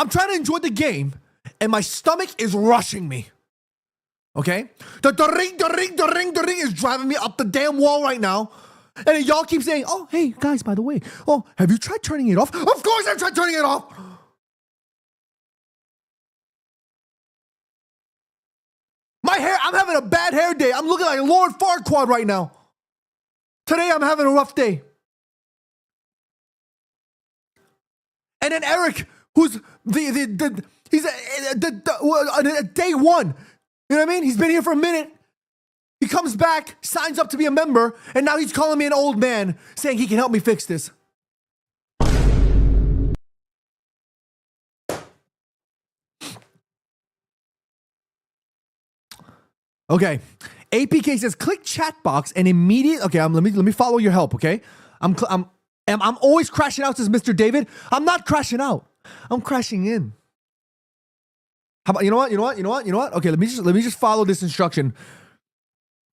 trying to enjoy the game, and my stomach is rushing me. Okay? The ring is driving me up the damn wall right now. And then y'all keep saying, oh, hey, guys, by the way, oh, have you tried turning it off? Of course I've tried turning it off. My hair, I'm having a bad hair day. I'm looking like Lord Farquaad right now. Today I'm having a rough day. And then Eric, who's he's day one. You know what I mean? He's been here for a minute. He comes back, signs up to be a member, and now he's calling me an old man, saying he can help me fix this. Okay. APK says, click chat box and immediate. Okay, let me follow your help, okay? I'm always crashing out, says Mr. David. I'm not crashing out. I'm crashing in. How about, you know what? Okay, let me just follow this instruction.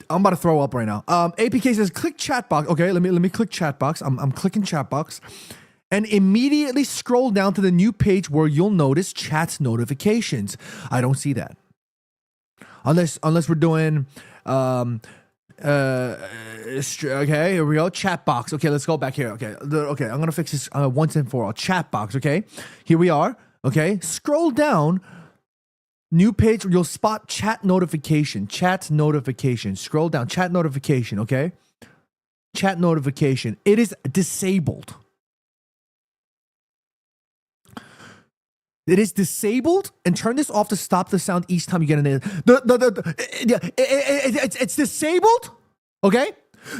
I'm about to throw up right now. APK says, click chat box. Okay, let me click chat box. I'm clicking chat box. And immediately scroll down to the new page where you'll notice chat notifications. I don't see that. Unless we're doing okay, here we go. Chat box. Okay, let's go back here. Okay, I'm gonna fix this once and for all. Chat box. Okay, here we are. Okay, scroll down. New page. You'll spot chat notification. Chat notification. Scroll down. Chat notification. Okay, chat notification. It is disabled. It is disabled, and turn this off to stop the sound each time you get an. It's disabled. Okay,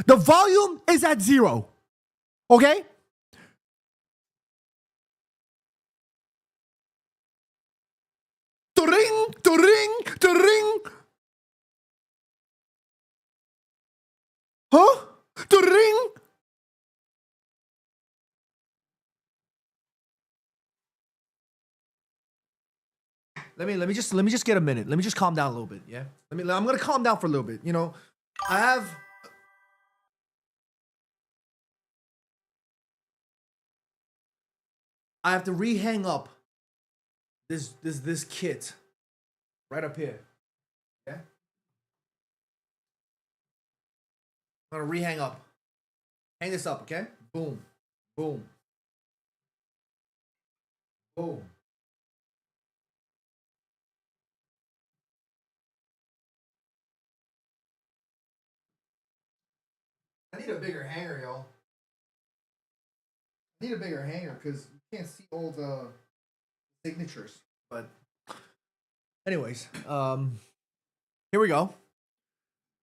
the volume is at 0. Okay. To ring. Huh? To ring. Let me just get a minute. Let me just calm down a little bit. Yeah. I'm gonna calm down for a little bit. You know, I have to re-hang up this kit right up here. Okay. I'm gonna rehang up. Hang this up, okay? Boom. Boom. Boom. I need a bigger hanger, y'all. I need a bigger hanger because you can't see all the signatures. But anyways, here we go.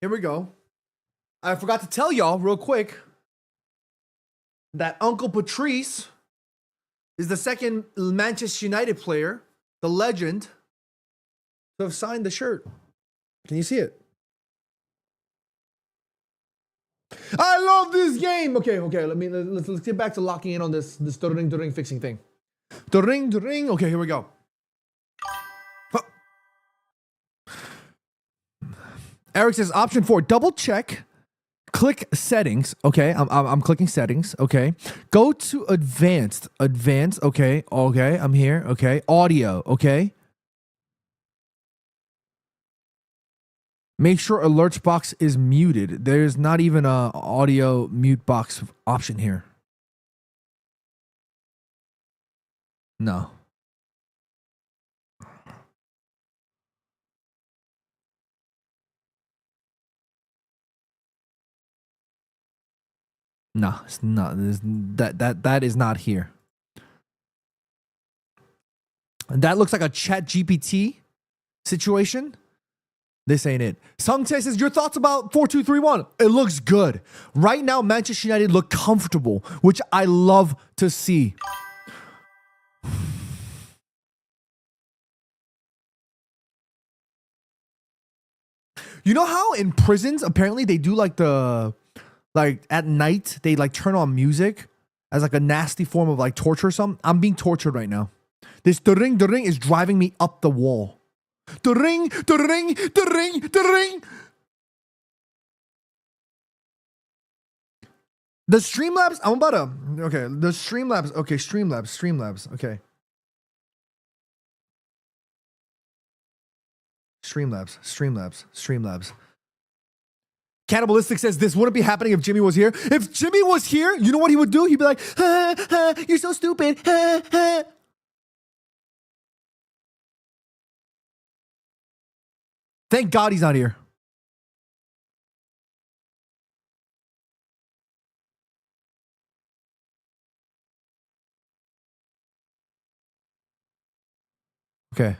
Here we go. I forgot to tell y'all real quick that Uncle Patrice is the second Manchester United player, the legend, to have signed the shirt. Can you see it? I love this game. Okay. Let's get back to locking in on this ring fixing thing. Ring. Okay, here we go. Eric says option 4, double check. Click settings. Okay, I'm clicking settings. Okay, go to advanced. Okay, I'm here. Okay, audio. Okay, make sure alerts box is muted. There's not even a audio mute box option here. No. No, it's not. That is not here. And that looks like a Chat GPT situation. This ain't it. Sung Tae says, your thoughts about 4-2-3-1? It looks good. Right now, Manchester United look comfortable, which I love to see. You know how in prisons, apparently they do like at night, they like turn on music as like a nasty form of like torture or something? I'm being tortured right now. This ring is driving me up the wall. The ring. The Streamlabs, I'm about to, okay, the Streamlabs, okay, Streamlabs, okay. Streamlabs. Cannibalistic says this wouldn't be happening if Jimmy was here. If Jimmy was here, you know what he would do? He'd be like, you're so stupid. Thank God he's not here. Okay.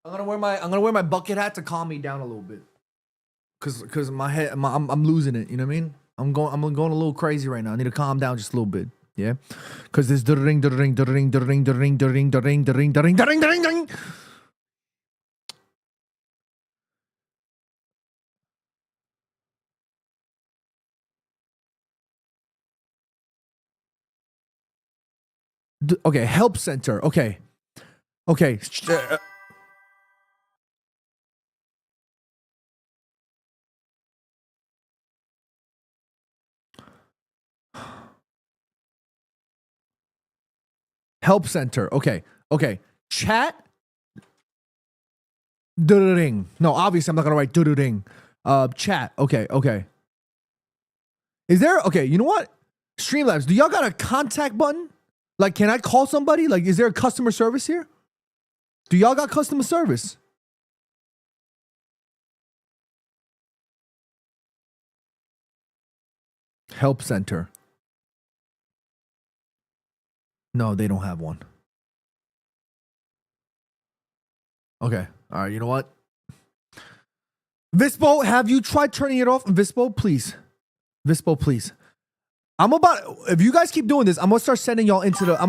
I'm gonna wear my bucket hat to calm me down a little bit. Cause my head, I'm losing it. You know what I mean? I'm going a little crazy right now. I need to calm down just a little bit. Yeah. Cause this ring. Okay, help center. Okay. Help center. Okay. Chat. Ring. No, obviously I'm not gonna write ring. Chat. Okay. Is there? Okay. You know what? Streamlabs. Do y'all got a contact button? Like, can I call somebody? Like, is there a customer service here? Do y'all got customer service? Help center. No, they don't have one. Okay. All right. You know what? Vispo, have you tried turning it off? Vispo, please. If you guys keep doing this, I'm gonna start sending y'all into the.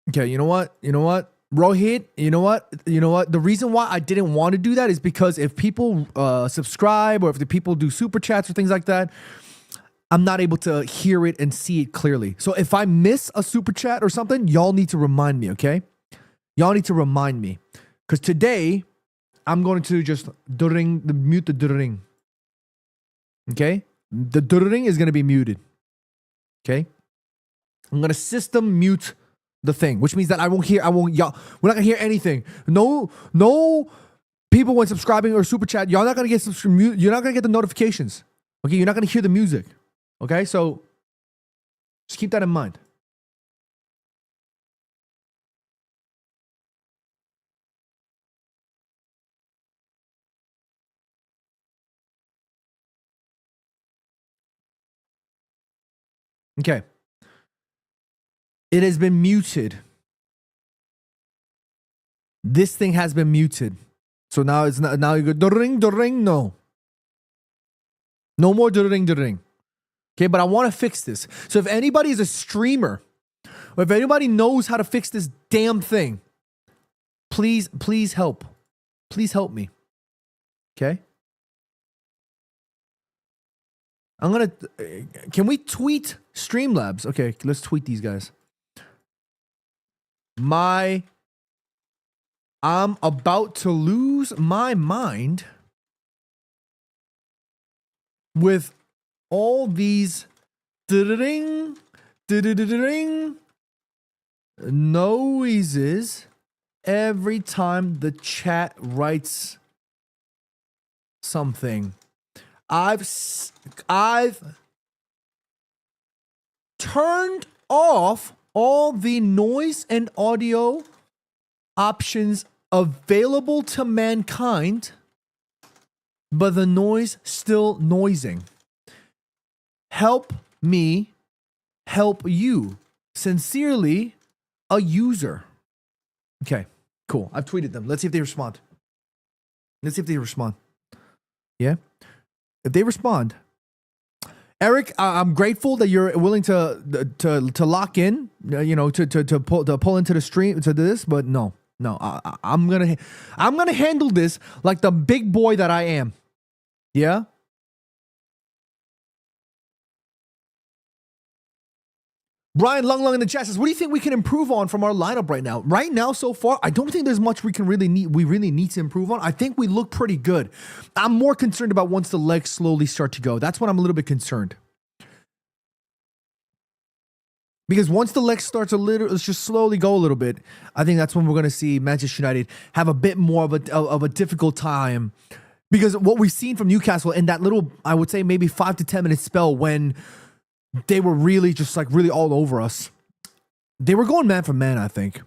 Okay. You know what? Rohit, you know what? You know what? The reason why I didn't want to do that is because if people subscribe or if the people do super chats or things like that, I'm not able to hear it and see it clearly. So if I miss a super chat or something, y'all need to remind me, okay? Y'all need to remind me. Because today, I'm going to just mute the during. Okay? The during is going to be muted. Okay? I'm going to system mute the thing, which means that y'all, we're not going to hear anything. No people when subscribing or super chat, y'all not going to get you're not going to get the notifications. Okay? You're not going to hear the music. Okay? So just keep that in mind. Okay. It has been muted. This thing has been muted. So now it's not, now you go ring, no. No more ring. Okay, but I want to fix this. So if anybody is a streamer, or if anybody knows how to fix this damn thing, please help. Please help me. Okay? Can we tweet Streamlabs? Okay, let's tweet these guys. I'm about to lose my mind with all these noises every time the chat writes something. I've turned off all the noise and audio options available to mankind, but the noise still noising. Help me help you. Sincerely, a user. Okay, cool. I've tweeted them. Let's see if they respond. Yeah? If they respond, Eric, I'm grateful that you're willing to lock in, to pull into the stream to this, but no, I'm gonna handle this like the big boy that I am. Yeah. Brian Lung in the chat says, "What do you think we can improve on from our lineup right now? Right now, so far, I don't think there's much we really need to improve on. I think we look pretty good. I'm more concerned about once the legs slowly start to go. That's when I'm a little bit concerned. Because once the legs start to let's just slowly go a little bit, I think that's when we're going to see Manchester United have a bit more of a difficult time. Because what we've seen from Newcastle in that little, I would say maybe 5 to 10 minute spell when they were really just like really all over us. They were going man for man, I think.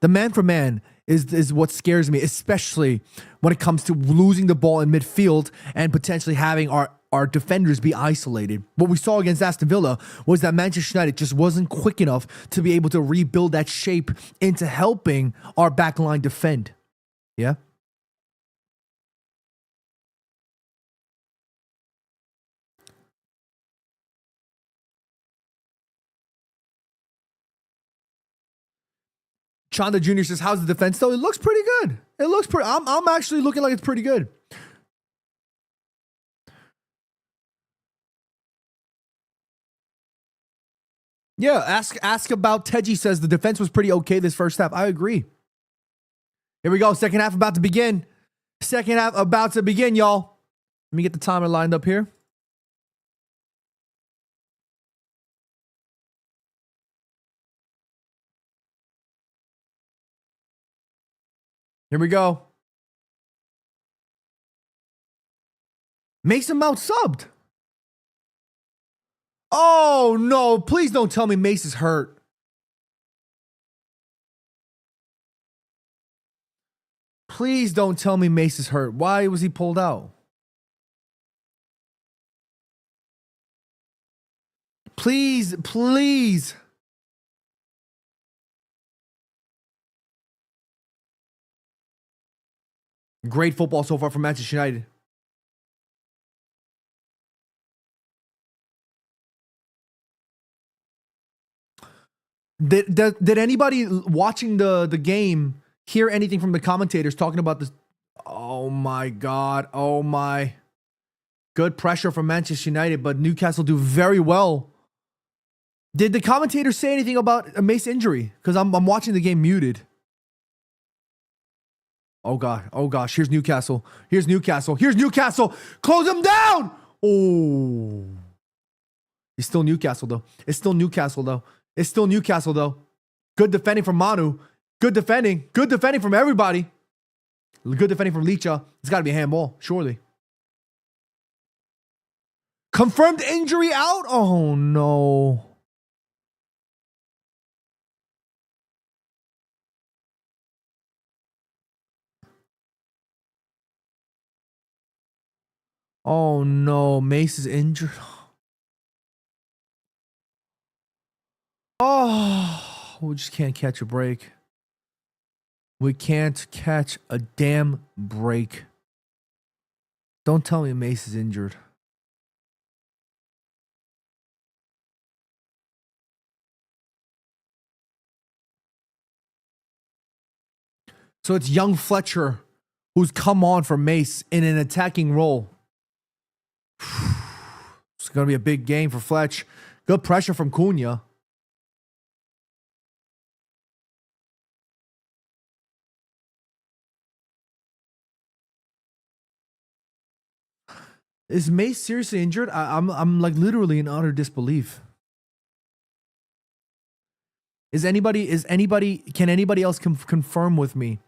The man for man is what scares me, especially when it comes to losing the ball in midfield and potentially having our defenders be isolated. What we saw against Aston Villa was that Manchester United just wasn't quick enough to be able to rebuild that shape into helping our backline defend. Yeah? Chanda Jr. says, how's the defense though? It looks pretty good. I'm actually looking like it's pretty good. Yeah, ask about Teji says the defense was pretty okay this first half. I agree. Here we go. Second half about to begin. Y'all. Let me get the timer lined up here. Here we go. Mason Mount subbed. Oh, no. Please don't tell me Mace is hurt. Please don't tell me Mace is hurt. Why was he pulled out? Please. Great football so far from Manchester United. Did anybody watching the game hear anything from the commentators talking about this. Oh my God. Oh my. Good pressure from Manchester United, but Newcastle do very well. Did the commentators say anything about a Mace injury? Because I'm watching the game muted. Oh God. Oh gosh. Here's Newcastle. Here's Newcastle. Here's Newcastle. Close him down. Oh. It's still Newcastle though. It's still Newcastle though. It's still Newcastle though. Good defending from Manu. Good defending. Good defending from everybody. Good defending from Licha. It's got to be a handball, surely. Confirmed injury out? Oh no. Oh no. Mace is injured. Oh, we just can't catch a break. We can't catch a damn break. Don't tell me Mace is injured. So it's young Fletcher who's come on for Mace in an attacking role. It's going to be a big game for Fletch. Good pressure from Cunha. Is Mace seriously injured? I'm like literally in utter disbelief. Can anybody else confirm with me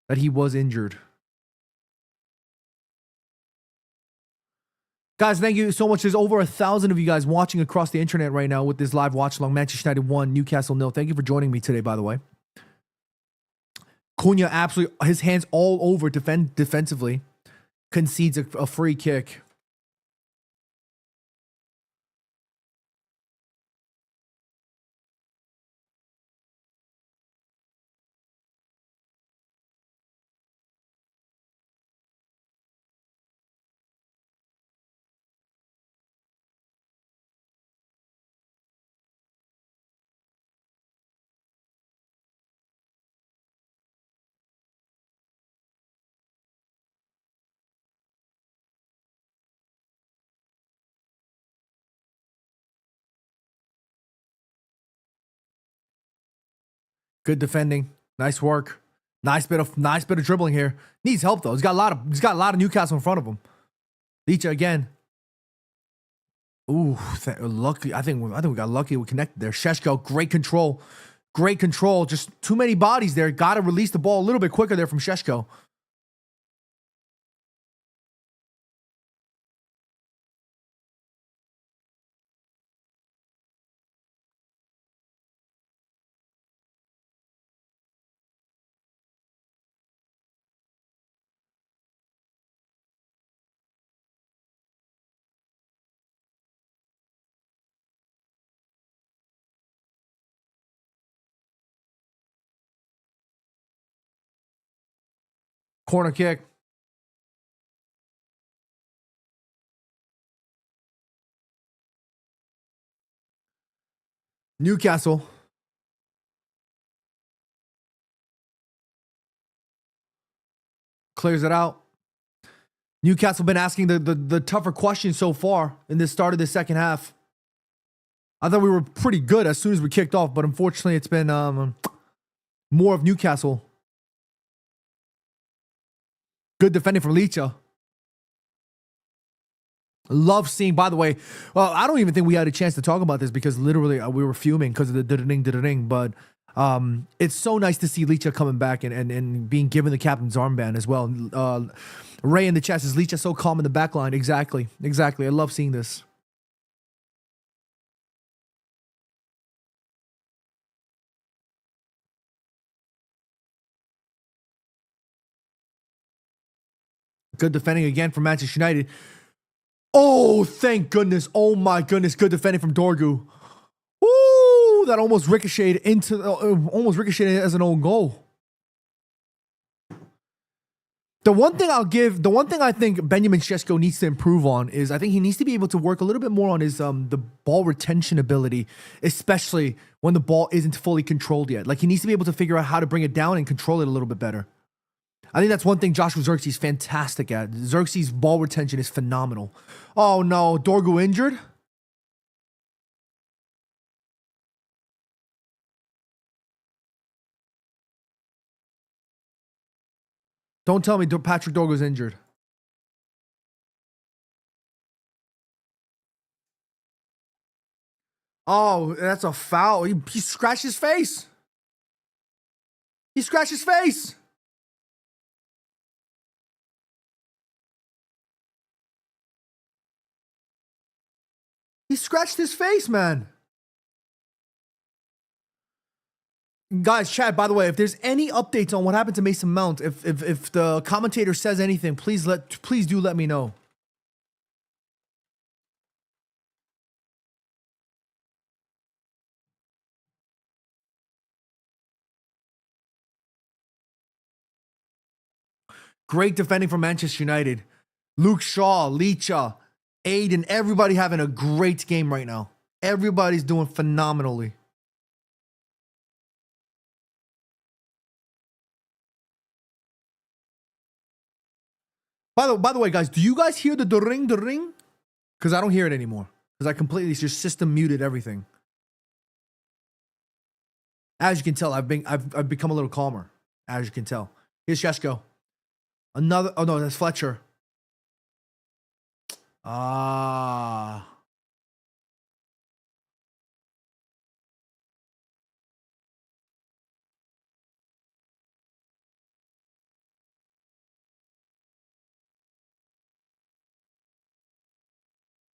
that he was injured? Guys, thank you so much. There's over 1,000 of you guys watching across the internet right now with this live watch along. Manchester United 1, Newcastle 0. Thank you for joining me today, by the way. Cunha absolutely, his hands all over defensively. Concedes a free kick. Good defending. Nice work. Nice bit of dribbling here. Needs help though. He's got a lot of Newcastle in front of him. Licha again. Ooh, lucky. I think we got lucky. We connected there. Sheshko, great control. Great control. Just too many bodies there. Got to release the ball a little bit quicker there from Sheshko. Corner kick. Newcastle. Clears it out. Newcastle been asking the tougher questions so far in this start of the second half. I thought we were pretty good as soon as we kicked off, but unfortunately it's been more of Newcastle. Good defending from Licha. Love seeing, by the way, well, I don't even think we had a chance to talk about this because literally we were fuming because of the ding, but it's so nice to see Licha coming back and being given the captain's armband as well. Ray in the chat says, Licha so calm in the back line. Exactly. I love seeing this. Good defending again from Manchester United. Oh, thank goodness. Oh my goodness. Good defending from Dorgu. Ooh, that almost ricocheted as an own goal. The one thing I think Benjamin Sesko needs to improve on is I think he needs to be able to work a little bit more on his the ball retention ability, especially when the ball isn't fully controlled yet. Like he needs to be able to figure out how to bring it down and control it a little bit better. I think that's one thing Joshua Xerxes fantastic at. Xerxes' ball retention is phenomenal. Oh no, Dorgu injured? Don't tell me Patrick Dorgu's injured. Oh, that's a foul. He scratched his face. He scratched his face. He scratched his face, man. Guys, chat, by the way, if there's any updates on what happened to Mason Mount, if the commentator says anything, please do let me know. Great defending from Manchester United. Luke Shaw, Licha, Aiden, everybody having a great game right now. Everybody's doing phenomenally. By the way, guys, do you guys hear the ring? Because I don't hear it anymore. Because I completely just system muted everything. As you can tell, I've become a little calmer. As you can tell. Here's Shesko. Another. Oh no, that's Fletcher. Ah.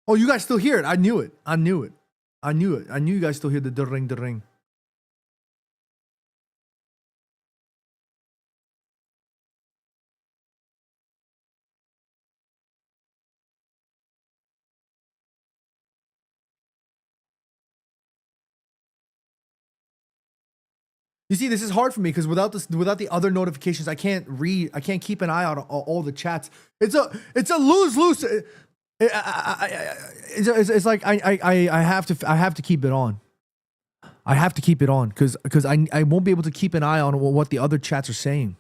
Oh, you guys still hear it? I knew it. I knew you guys still hear the ring. You see, this is hard for me because without the other notifications, I can't keep an eye on all the chats. It's a lose. It's like I have to keep it on. I have to keep it on because I won't be able to keep an eye on what the other chats are saying.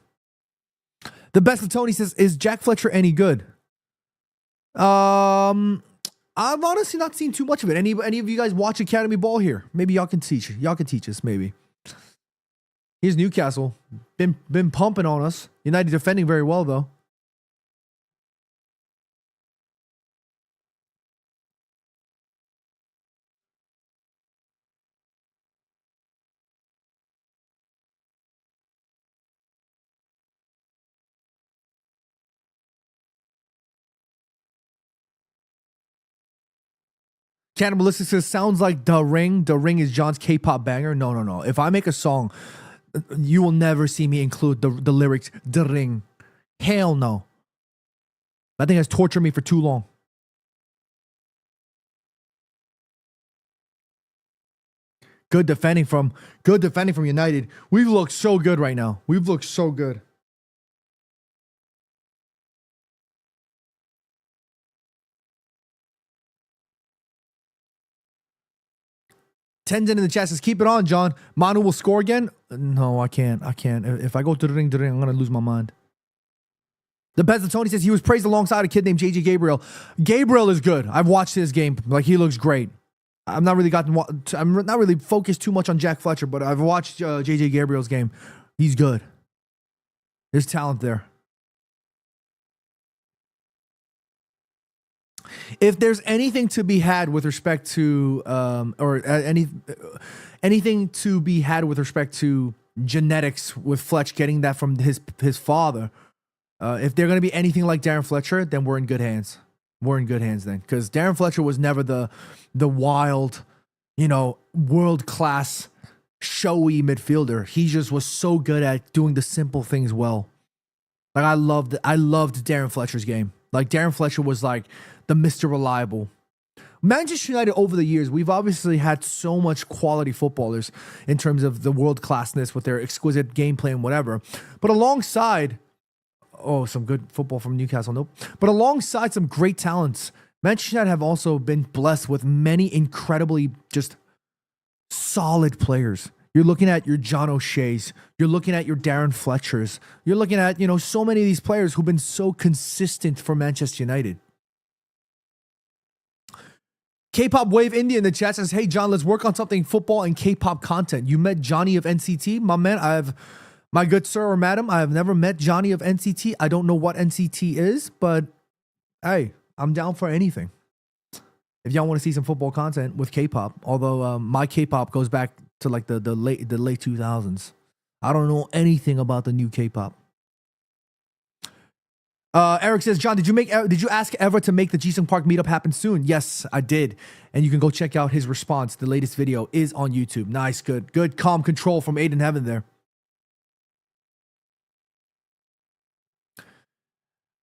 The best of Tony says, is Jack Fletcher any good? I've honestly not seen too much of it. Any of you guys watch Academy Ball here? Maybe y'all can teach us maybe. Here's Newcastle. Been pumping on us. United defending very well though. Cannibalistic says, sounds like The Ring. The Ring is John's K-pop banger. No. If I make a song, you will never see me include the lyrics, The Ring. Hell no. That thing has tortured me for too long. Good defending from United. We've looked so good right now. We've looked so good. Tenzin in the chat says, keep it on, John. Manu will score again? No, I can't. If I go to the ring, I'm going to lose my mind. The Peasant Tony says he was praised alongside a kid named JJ Gabriel. Gabriel is good. I've watched his game. Like, he looks great. I'm not really focused too much on Jack Fletcher, but I've watched JJ Gabriel's game. He's good. There's talent there. If there's anything to be had with respect to, anything to be had with respect to genetics with Fletch getting that from his father, if they're going to be anything like Darren Fletcher, then we're in good hands. We're in good hands then, because Darren Fletcher was never the wild, world class, showy midfielder. He just was so good at doing the simple things well. Like I loved Darren Fletcher's game. Like Darren Fletcher was like the Mr. Reliable. Manchester United over the years, we've obviously had so much quality footballers in terms of the world classness with their exquisite gameplay and whatever. But alongside some good football from Newcastle. Nope. But alongside some great talents, Manchester United have also been blessed with many incredibly just solid players. You're looking at your John O'Shea's. You're looking at your Darren Fletchers. You're looking at, so many of these players who've been so consistent for Manchester United. K-Pop Wave India in the chat says, hey, John, let's work on something football and K-pop content. You met Johnny of NCT? My man, my good sir or madam, I have never met Johnny of NCT. I don't know what NCT is, but hey, I'm down for anything. If y'all want to see some football content with K-pop, although my K-pop goes back to like the late 2000s. I don't know anything about the new K-pop. Eric says, John, did you ask Ever to make the Jisung Park meetup happen soon? Yes, I did. And you can go check out his response. The latest video is on YouTube. Nice, good calm control from Aiden Heaven there.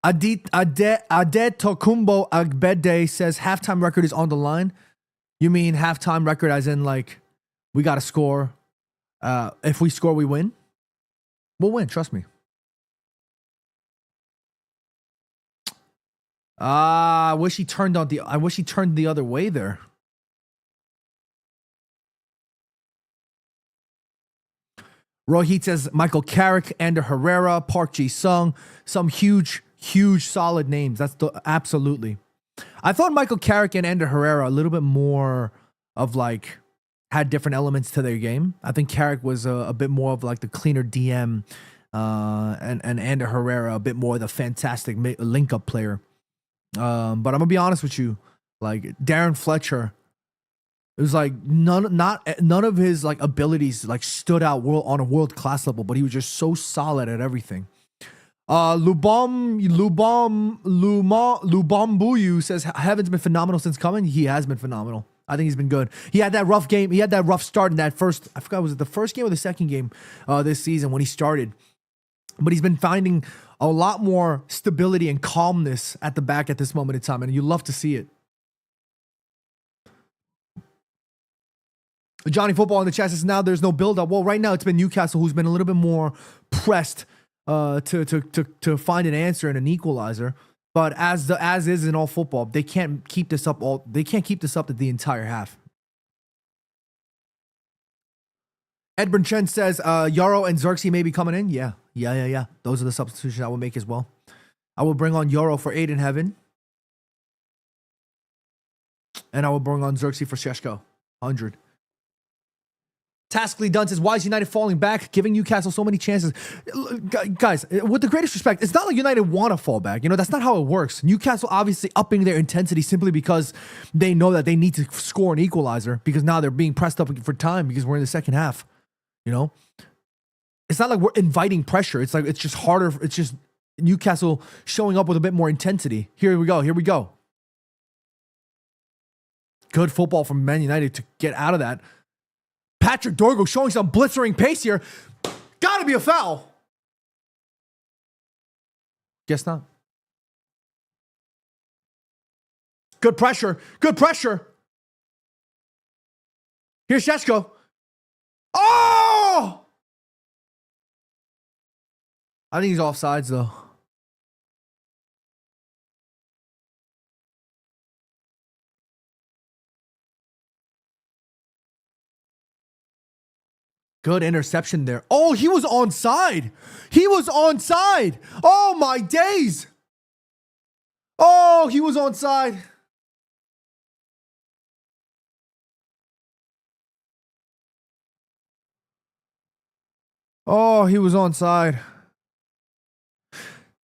Ade Tokumbo Agbede says halftime record is on the line. You mean halftime record as in like we got to score? If we score, we win. We'll win. Trust me. I wish he turned the other way there. Rohit says Michael Carrick, Ander Herrera, Park Ji-sung, some huge solid names. Absolutely. I thought Michael Carrick and Ander Herrera a little bit more of like had different elements to their game. I think Carrick was a bit more of like the cleaner DM, and Ander Herrera a bit more the fantastic link-up player. But I'm gonna be honest with you, like Darren Fletcher, it was like none of his like abilities like stood out on a world class level, but he was just so solid at everything. Lubombuyu says Heaven's been phenomenal since coming. He has been phenomenal. I think he's been good. He had that rough game. He had that rough start in that first. I forgot, was it the first game or the second game this season when he started? But he's been finding a lot more stability and calmness at the back at this moment in time, and you love to see it. Johnny Football in the chat says now there's no build-up. Well, right now it's been Newcastle who's been a little bit more pressed to find an answer and an equalizer. But as is in all football, they can't keep this up the entire half. Edwin Chen says Yarrow and Xerxes may be coming in. Yeah. Those are the substitutions I will make as well. I will bring on Yarrow for Aiden Heaven. And I will bring on Xerxes for Sheshko. 100. Taskly Dunn says, why is United falling back, giving Newcastle so many chances? Guys, with the greatest respect, it's not like United want to fall back. That's not how it works. Newcastle obviously upping their intensity simply because they know that they need to score an equalizer because now they're being pressed up for time because we're in the second half. It's not like we're inviting pressure. It's like it's just harder. It's just Newcastle showing up with a bit more intensity. Here we go. Good football from Man United to get out of that. Patrick Dorgo showing some blitzering pace here. Gotta be a foul. Guess not. Good pressure. Here's Sheshko. Oh! I think he's offsides though. Good interception there. Oh, he was onside. Oh, my days. Oh, he was onside. Oh, he was onside.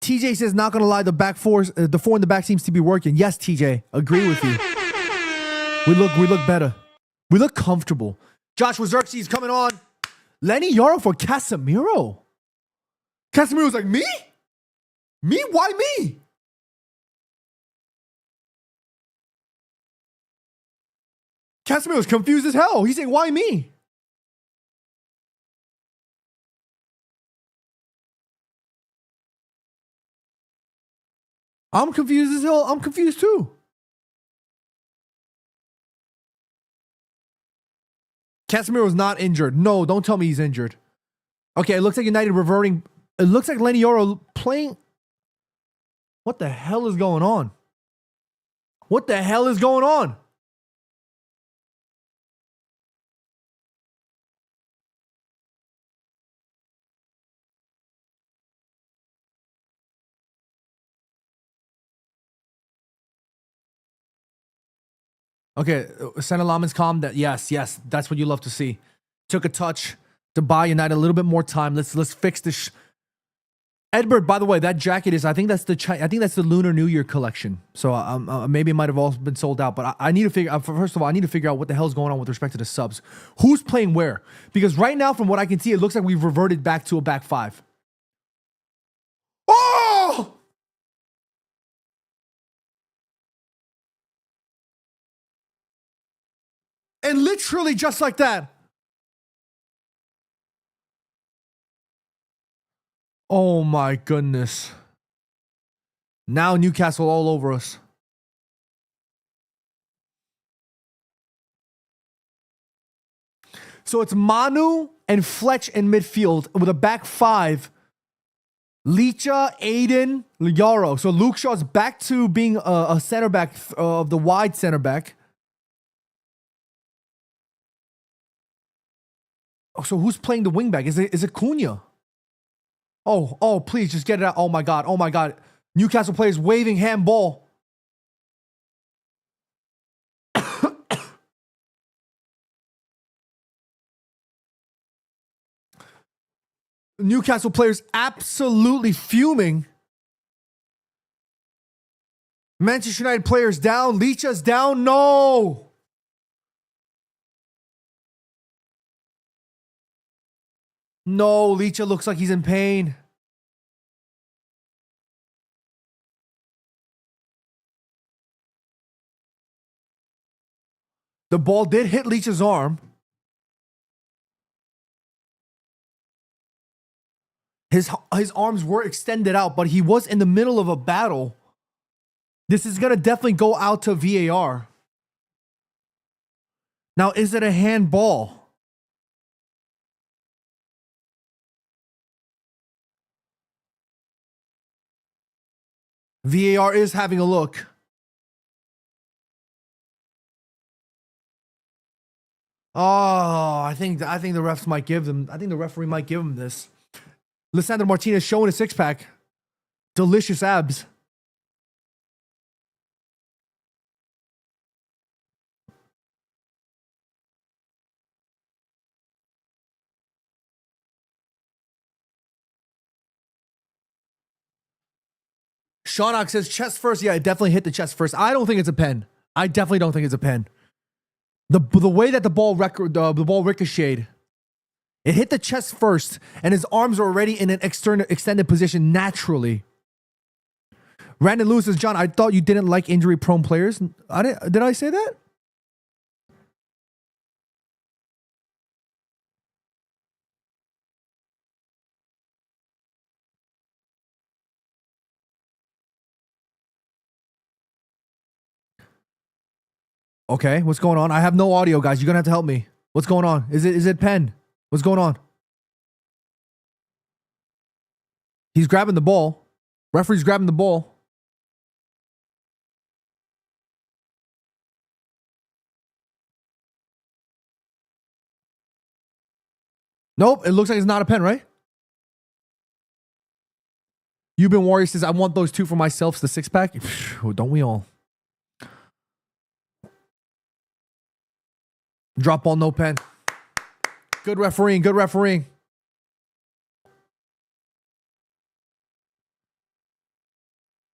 TJ says, not going to lie, the four in the back seems to be working. Yes, TJ, agree with you. We look better. We look comfortable. Joshua Xerxes coming on. Lenny Yarrow for Casemiro. Casemiro's like, me? Me? Why me? Casemiro's confused as hell. He's saying, why me? I'm confused as hell. I'm confused too. Casemiro's not injured. No, don't tell me he's injured. Okay, it looks like United reverting. It looks like Lenny Yoro playing. What the hell is going on? What the hell is going on? Okay, Senna Laman's calm. That yes, that's what you love to see. Took a touch to buy United a little bit more time. Let's fix this. Edward, by the way, that jacket is. I think that's the Lunar New Year collection. So maybe it might have all been sold out. But I need to figure. First of all, I need to figure out what the hell's going on with respect to the subs. Who's playing where? Because right now, from what I can see, it looks like we've reverted back to a back five. Oh! And literally just like that. Oh my goodness. Now Newcastle all over us. So it's Manu and Fletch in midfield with a back five. Licha, Aiden, Liaro. So Luke Shaw's back to being a center back of the wide center back. Oh, so who's playing the wing back? Is it Cunha? Oh, please just get it out. Oh my God. Newcastle players waving handball. Newcastle players absolutely fuming. Manchester United players down. Licha's down. No. No, Licha looks like he's in pain. The ball did hit Licha's arm. His arms were extended out, but he was in the middle of a battle. This is going to definitely go out to VAR. Now, is it a handball? VAR is having a look. Oh, I think the refs might give them. I think the referee might give him this. Lisandro Martinez showing a six-pack. Delicious abs. Shawnock says chest first. Yeah, it definitely hit the chest first. I don't think it's a pen. I definitely don't think it's a pen. The way that the ball ricocheted, it hit the chest first, and his arms are already in an extended position naturally. Brandon Lewis says, John, I thought you didn't like injury-prone players. Did I say that? Okay, what's going on? I have no audio, guys. You're gonna have to help me. What's going on? Is it pen? What's going on? He's grabbing the ball. Referee's grabbing the ball. Nope, it looks like it's not a pen, right? You've been Warrior says, I want those two for myself, the six-pack. Don't we all? Drop ball, no pen. Good refereeing, good refereeing.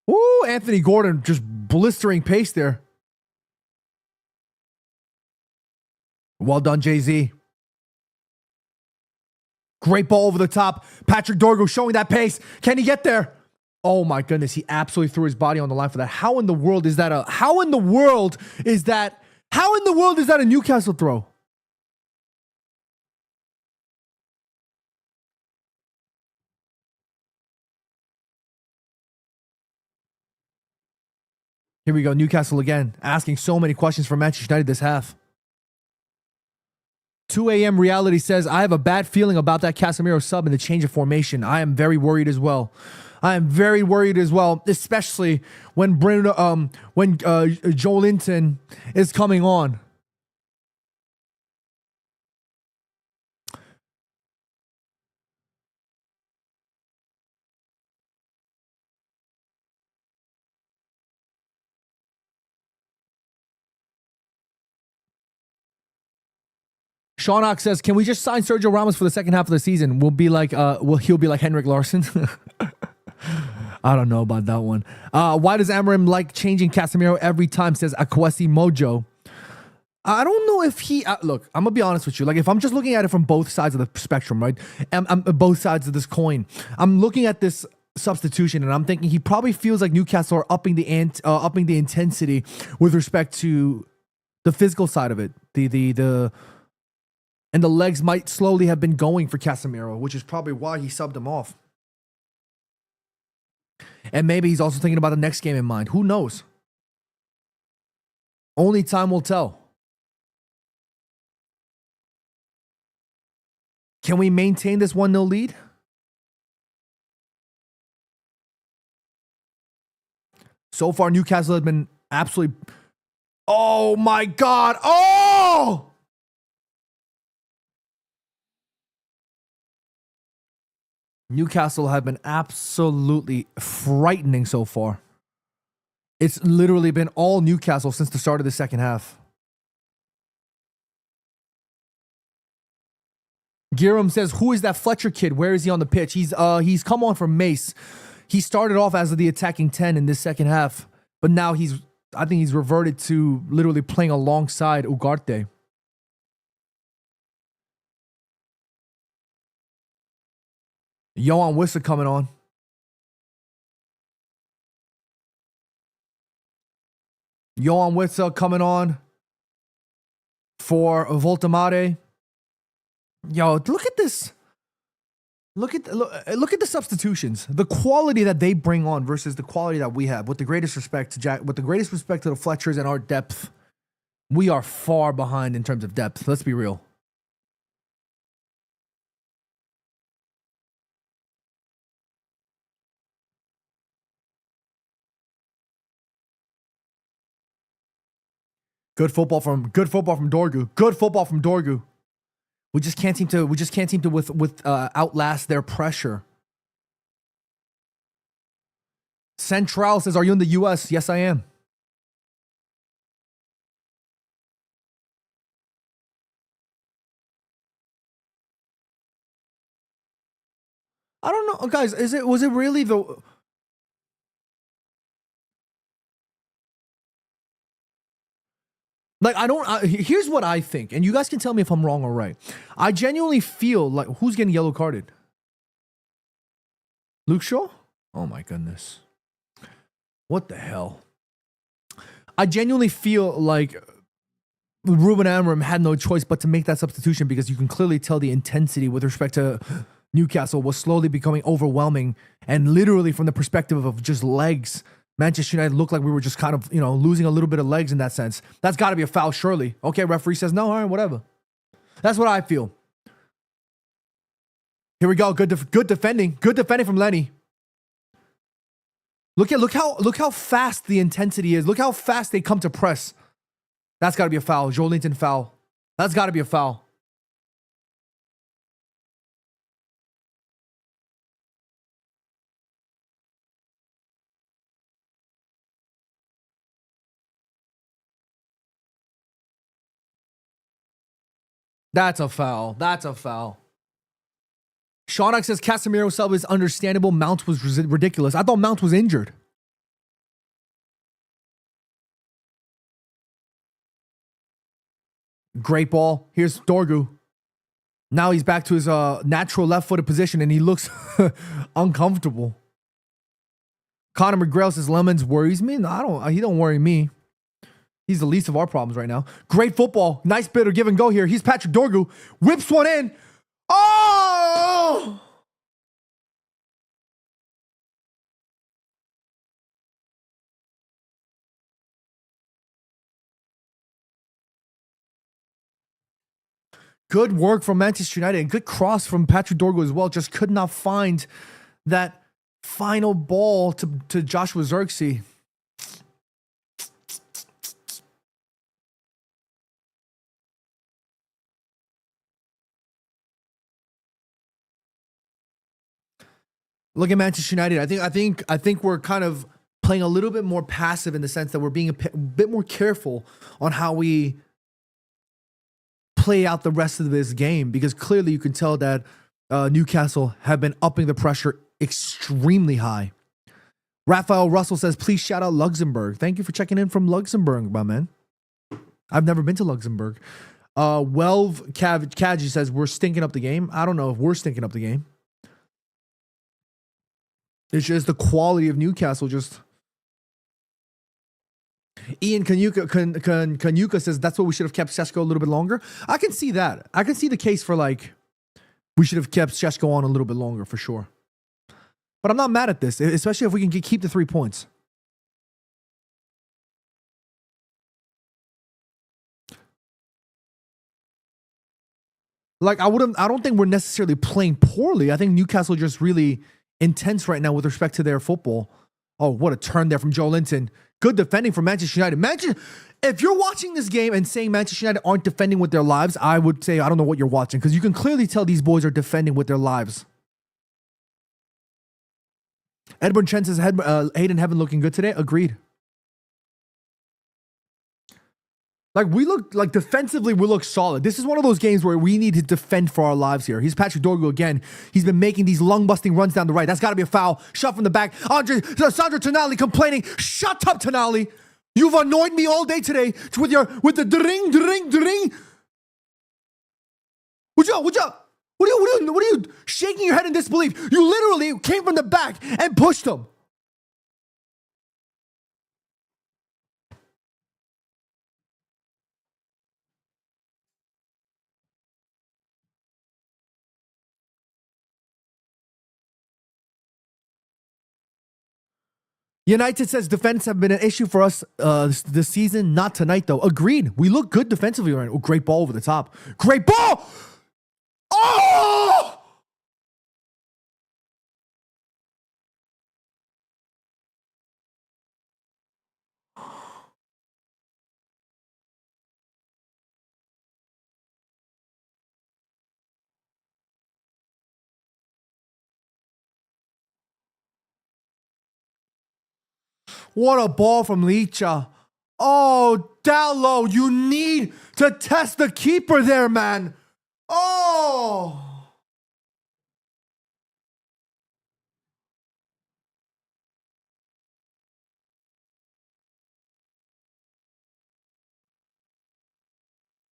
Woo, Anthony Gordon just blistering pace there. Well done, Jay-Z. Great ball over the top. Patrick Dorgo showing that pace. Can he get there? Oh my goodness, he absolutely threw his body on the line for that. How in the world is that a Newcastle throw? Here we go, Newcastle again, asking so many questions for Manchester United this half. 2 a.m. Reality says, I have a bad feeling about that Casemiro sub and the change of formation. I am very worried as well. I am very worried as well, especially when Joe Linton is coming on. Sean Ox says, "Can we just sign Sergio Ramos for the second half of the season? He'll be like Henrik Larsson." I don't know about that one. Why does Amorim like changing Casemiro every time? Says Akwesi Mojo. I don't know if he look. I'm gonna be honest with you. Like, if I'm just looking at it from both sides of the spectrum, right? Both sides of this coin. I'm looking at this substitution, and I'm thinking he probably feels like Newcastle are upping the intensity with respect to the physical side of it. And the legs might slowly have been going for Casemiro, which is probably why he subbed him off. And maybe he's also thinking about the next game in mind. Who knows? Only time will tell. Can we maintain this 1-0 lead? So far, Newcastle has been absolutely... Oh my God. Oh! Newcastle have been absolutely frightening so far. It's literally been all Newcastle since the start of the second half. Giram says, "Who is that Fletcher kid? Where is he on the pitch?" He's come on from Mace. He started off as the attacking 10 in this second half, but now I think he's reverted to literally playing alongside Ugarte. Johan Wissa coming on. Johan Wissa coming on for Voltemade. Yo, look at this. Look at the substitutions. The quality that they bring on versus the quality that we have. With the greatest respect to the Fletchers and our depth, we are far behind in terms of depth. Let's be real. Good football from Dorgu. Good football from Dorgu. We just can't seem to outlast their pressure. Central says, "Are you in the US?" Yes, I am. I don't know, guys. Was it really the... Like, here's what I think, and you guys can tell me if I'm wrong or right. I genuinely feel like, who's getting yellow carded? Luke Shaw? Oh my goodness. What the hell? I genuinely feel like Ruben Amorim had no choice but to make that substitution, because you can clearly tell the intensity with respect to Newcastle was slowly becoming overwhelming, and literally from the perspective of just legs, Manchester United looked like we were just kind of, losing a little bit of legs in that sense. That's got to be a foul, surely. Okay, referee says no. All right, whatever. That's what I feel. Here we go. Good defending. Good defending from Lenny. Look how fast the intensity is. Look how fast they come to press. That's got to be a foul. Joe Linton foul. That's got to be a foul. That's a foul. That's a foul. Shaunak says Casemiro sub is understandable. Mount was ridiculous. I thought Mount was injured. Great ball. Here's Dorgu. Now he's back to his natural left-footed position, and he looks uncomfortable. Conor McGrail says Lemons worries me. No, he don't worry me. He's the least of our problems right now. Great football. Nice bit of give and go here. He's Patrick Dorgu. Whips one in. Oh! Good work from Manchester United and good cross from Patrick Dorgu as well. Just could not find that Final ball to Joshua Zirkzee. Look at Manchester United. I think we're kind of playing a little bit more passive in the sense that we're being a bit more careful on how we play out the rest of this game, because clearly you can tell that Newcastle have been upping the pressure extremely high. Raphael Russell says, please shout out Luxembourg. Thank you for checking in from Luxembourg, my man. I've never been to Luxembourg. Welv Kaji says, we're stinking up the game. I don't know if we're stinking up the game. It's just the quality of Newcastle. Just Ian Kanyuka says that's what we should have kept Šeško a little bit longer. I can see that. I can see the case for like we should have kept Šeško on a little bit longer for sure. But I'm not mad at this, especially if we can keep the 3 points. Like I don't think we're necessarily playing poorly. I think Newcastle just really intense right now with respect to their football. Oh, what a turn there from Joe Linton. Good defending from Manchester United. If you're watching this game and saying Manchester United aren't defending with their lives, I would say I don't know what you're watching, because you can clearly tell these boys are defending with their lives. Edward Chen says, Hayden Heaven looking good today. Agreed. Like we look like defensively, we look solid. This is one of those games where we need to defend for our lives here. He's Patrick Dorgu again. He's been making these lung-busting runs down the right. That's got to be a foul. Shot from the back. Sandro Tonali complaining. Shut up, Tonali. You've annoyed me all day today with the dring. What's up? What are you shaking your head in disbelief? You literally came from the back and pushed him. United says defense have been an issue for us this season. Not tonight, though. Agreed. We look good defensively right now. Oh, great ball over the top. Great ball! Oh! What a ball from Licha. Oh, Dallo, you need to test the keeper there, man. Oh.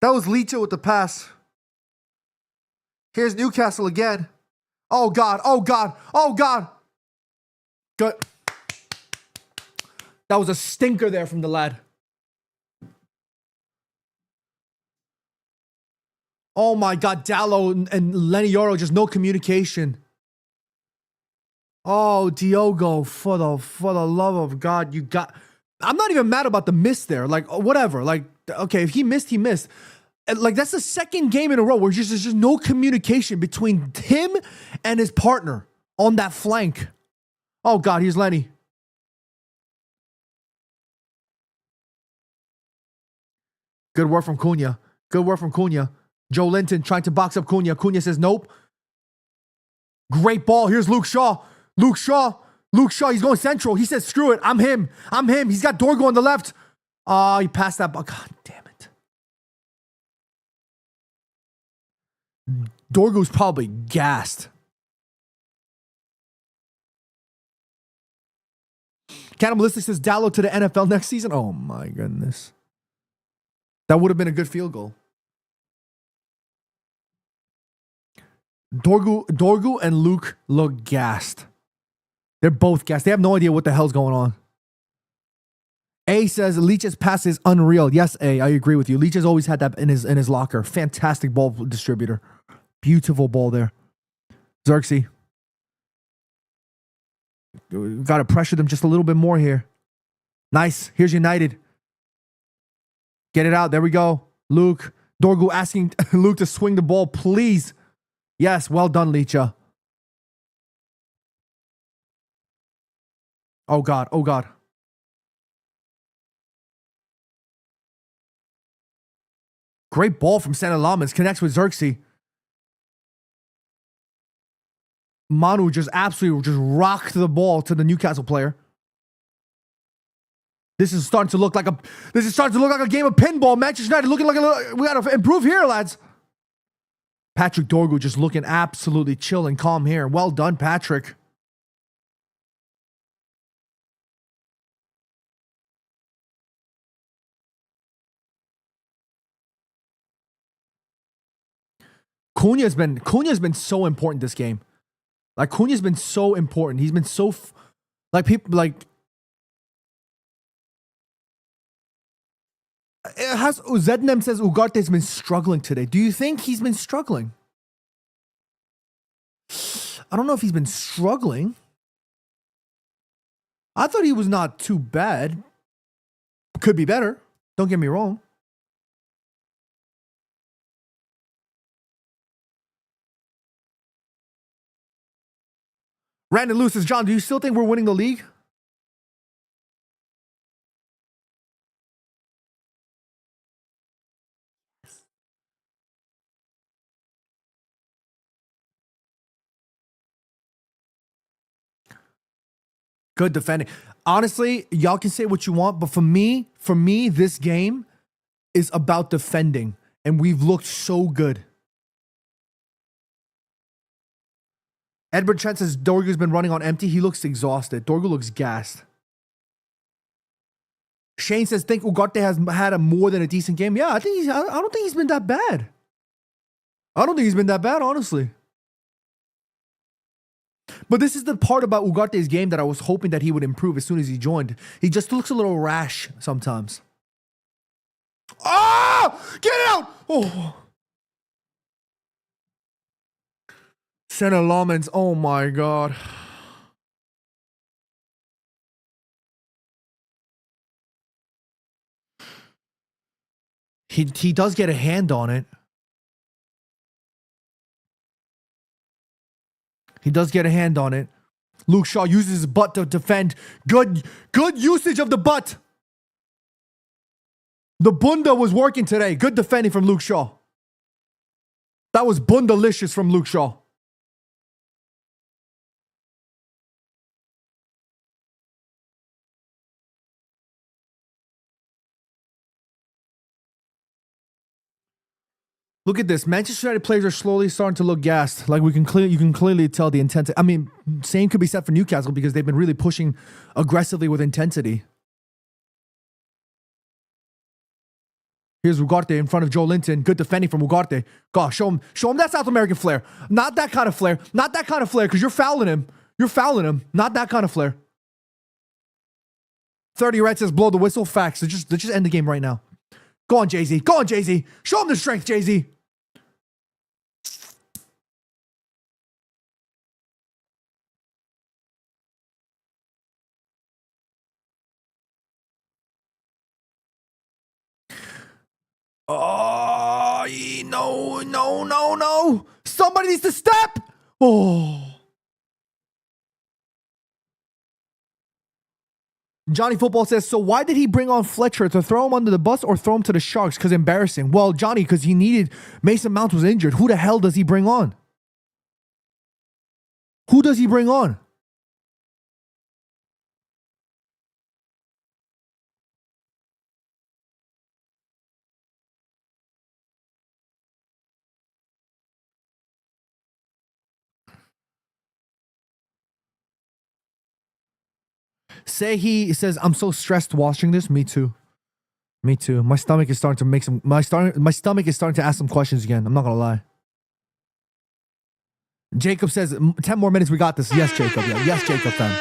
That was Licha with the pass. Here's Newcastle again. Oh, God. Good. That was a stinker there from the lad. Oh my God, Dallo and Lenny Yoro, just no communication. Oh, Diogo, for the love of God, you got... I'm not even mad about the miss there. Like, whatever. Like, okay, if he missed, he missed. Like, that's the second game in a row where there's just no communication between him and his partner on that flank. Oh, God, here's Lenny. Good work from Cunha. Joe Linton trying to box up Cunha. Cunha says nope. Great ball. Here's Luke Shaw. He's going central. He says, screw it. I'm him. He's got Dorgu on the left. Oh, he passed that ball. God damn it. Dorgu's probably gassed. Cannibalistic says Dallo to the NFL next season. Oh my goodness. That would have been a good field goal. Dorgu and Luke look gassed. They're both gassed. They have no idea what the hell's going on. A says Leach's pass is unreal. Yes, A, I agree with you. Leach has always had that in his locker. Fantastic ball distributor. Beautiful ball there. Zirkzee. Got to pressure them just a little bit more here. Nice. Here's United. Get it out. There we go. Luke. Dorgu asking Luke to swing the ball, please. Yes, well done, Licha. Oh, God. Oh, God. Great ball from Santa Lamans. Connects with Xerxes. Manu just absolutely just rocked the ball to the Newcastle player. This is starting to look like a game of pinball. Manchester United looking like we gotta improve here, lads. Patrick Dorgu just looking absolutely chill and calm here. Well done, Patrick. Cunha's been so important this game. Like Cunha's been so important. He's been so like people like it has Zednem says Ugarte's been struggling today. Do you think he's been struggling? I don't know if he's been struggling. I thought he was not too bad. Could be better. Don't get me wrong. Brandon Lewis says, John, do you still think we're winning the league? Good defending. Honestly, y'all can say what you want, but for me, this game is about defending, and we've looked so good. Edward Trent says Dorgu's been running on empty. He looks exhausted. Dorgu looks gassed. Shane says, think Ugarte has had a more than a decent game. Yeah, I don't think he's been that bad. I don't think he's been that bad, honestly. But this is the part about Ugarte's game that I was hoping that he would improve as soon as he joined. He just looks a little rash sometimes. Oh! Get out! Oh. Senna Lomans, oh my God. He does get a hand on it. He does get a hand on it. Luke Shaw uses his butt to defend. Good usage of the butt. The bunda was working today. Good defending from Luke Shaw. That was bundalicious from Luke Shaw. Look at this. Manchester United players are slowly starting to look gassed. Like you can clearly tell the intensity. I mean, same could be said for Newcastle because they've been really pushing aggressively with intensity. Here's Ugarte in front of Joe Linton. Good defending from Ugarte. Gosh, show him that South American flair. Not that kind of flair. Not that kind of flair because you're fouling him. You're fouling him. Not that kind of flair. 30 Red says blow the whistle. Facts. Let's just end the game right now. Go on, Jay-Z. Go on, Jay-Z. Show him the strength, Jay-Z. Oh, no. Somebody needs to step. Oh. Johnny Football says, so why did he bring on Fletcher? To throw him under the bus or throw him to the Sharks? Because embarrassing. Well, Johnny, because he needed... Mason Mount was injured. Who the hell does he bring on? Who does he bring on? He says, I'm so stressed watching this. Me too. My stomach is starting to make some... My stomach is starting to ask some questions again. I'm not going to lie. Jacob says, 10 more minutes, we got this. Yes, Jacob. Yeah. Yes, Jacob, fam.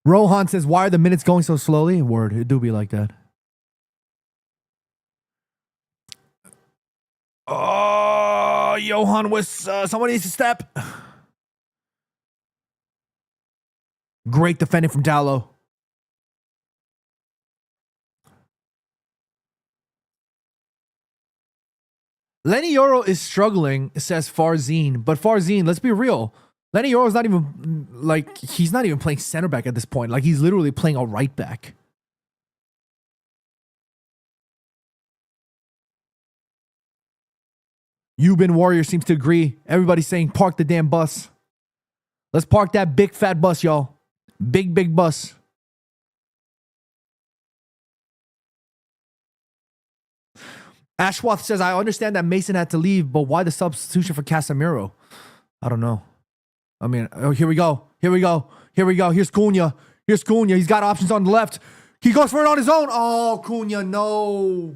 Rohan says, why are the minutes going so slowly? Word, it do be like that. Oh, Johan was... somebody needs to step. Great defending from Dallo. Lenny Yoro is struggling, says Farzine. But Farzine, let's be real. Lenny Yoro's not even, like, he's not even playing center back at this point. Like, he's literally playing a right back. Yuban Warrior seems to agree. Everybody's saying park the damn bus. Let's park that big fat bus, y'all. Big bus. Ashwath says, I understand that Mason had to leave, but why the substitution for Casemiro? I don't know. I mean, oh, here we go. Here's Cunha. He's got options on the left. He goes for it on his own. Oh, Cunha, no.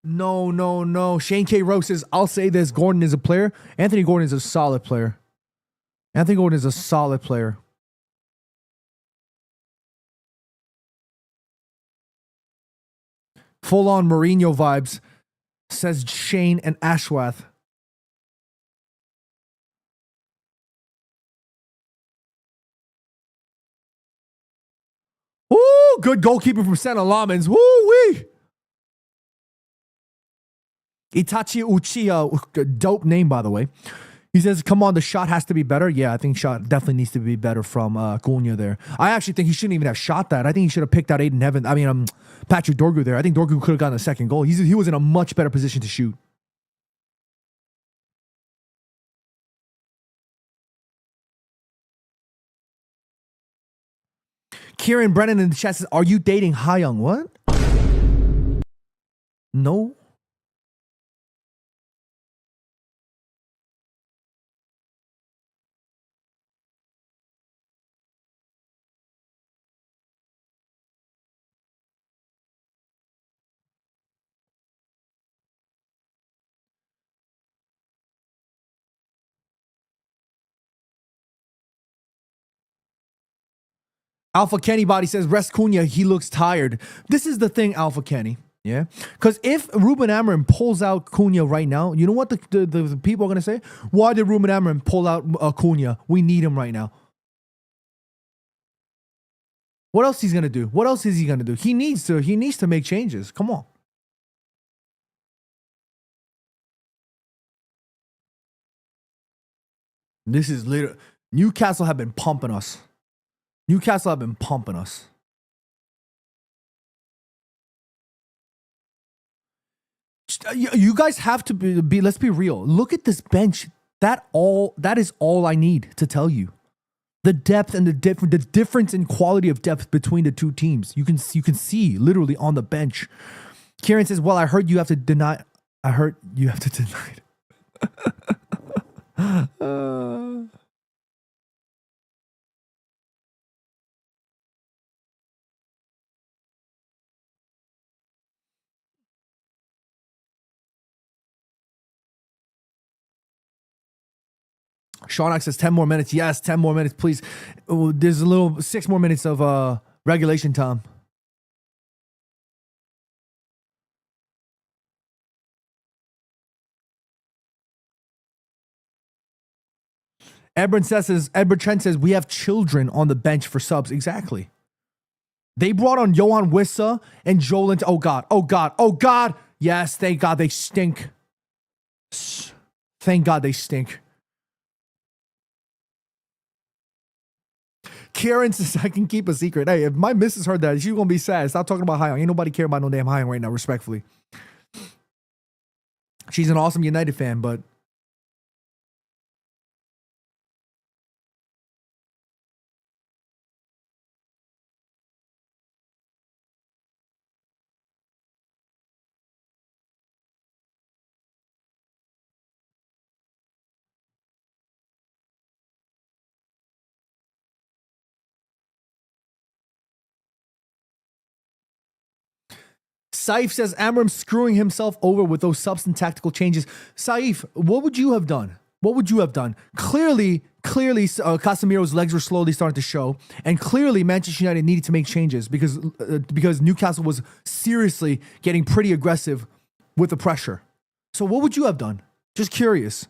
No. Shane K. Rose says, I'll say this. Gordon is a player. Anthony Gordon is a solid player. Full on Mourinho vibes, says Shane and Ashwath. Ooh, good goalkeeper from Santa Lamans. Woo-wee. Itachi Uchiha, dope name, by the way. He says, come on, the shot has to be better. Yeah, I think shot definitely needs to be better from Cunha there. I actually think he shouldn't even have shot that. I think he should have picked out Patrick Dorgu there. I think Dorgu could have gotten a second goal. He was in a much better position to shoot. Kieran Brennan in the chat says, are you dating Hyung? What? No. Alpha Kenny Body says, rest Cunha, he looks tired. This is the thing, Alpha Kenny. Yeah? Because if Ruben Amorim pulls out Cunha right now, you know what the people are going to say? Why did Ruben Amorim pull out Cunha? We need him right now. What else he's going to do? What else is he going to do? He needs to make changes. Come on. This is literally... Newcastle have been pumping us. You guys have to be, let's be real. Look at this bench. That is all I need to tell you. The depth and the difference in quality of depth between the two teams. You can see literally on the bench. Kieran says, well, I heard you have to deny it. Sean says 10 more minutes. Yes, 10 more minutes, please. There's a little 6 more minutes of regulation time. Edward Trent says, we have children on the bench for subs. Exactly. They brought on Johan Wissa and Joel. Oh God. Yes, thank God they stink. Karen says, I can keep a secret. Hey, if my missus heard that, she's going to be sad. Stop talking about Hyung. Ain't nobody care about no damn Hyung right now, respectfully. She's an awesome United fan, but... Saif says Amorim screwing himself over with those subs and tactical changes. Saif, what would you have done? Clearly, Casemiro's legs were slowly starting to show, and clearly Manchester United needed to make changes because Newcastle was seriously getting pretty aggressive with the pressure. So what would you have done? Just curious.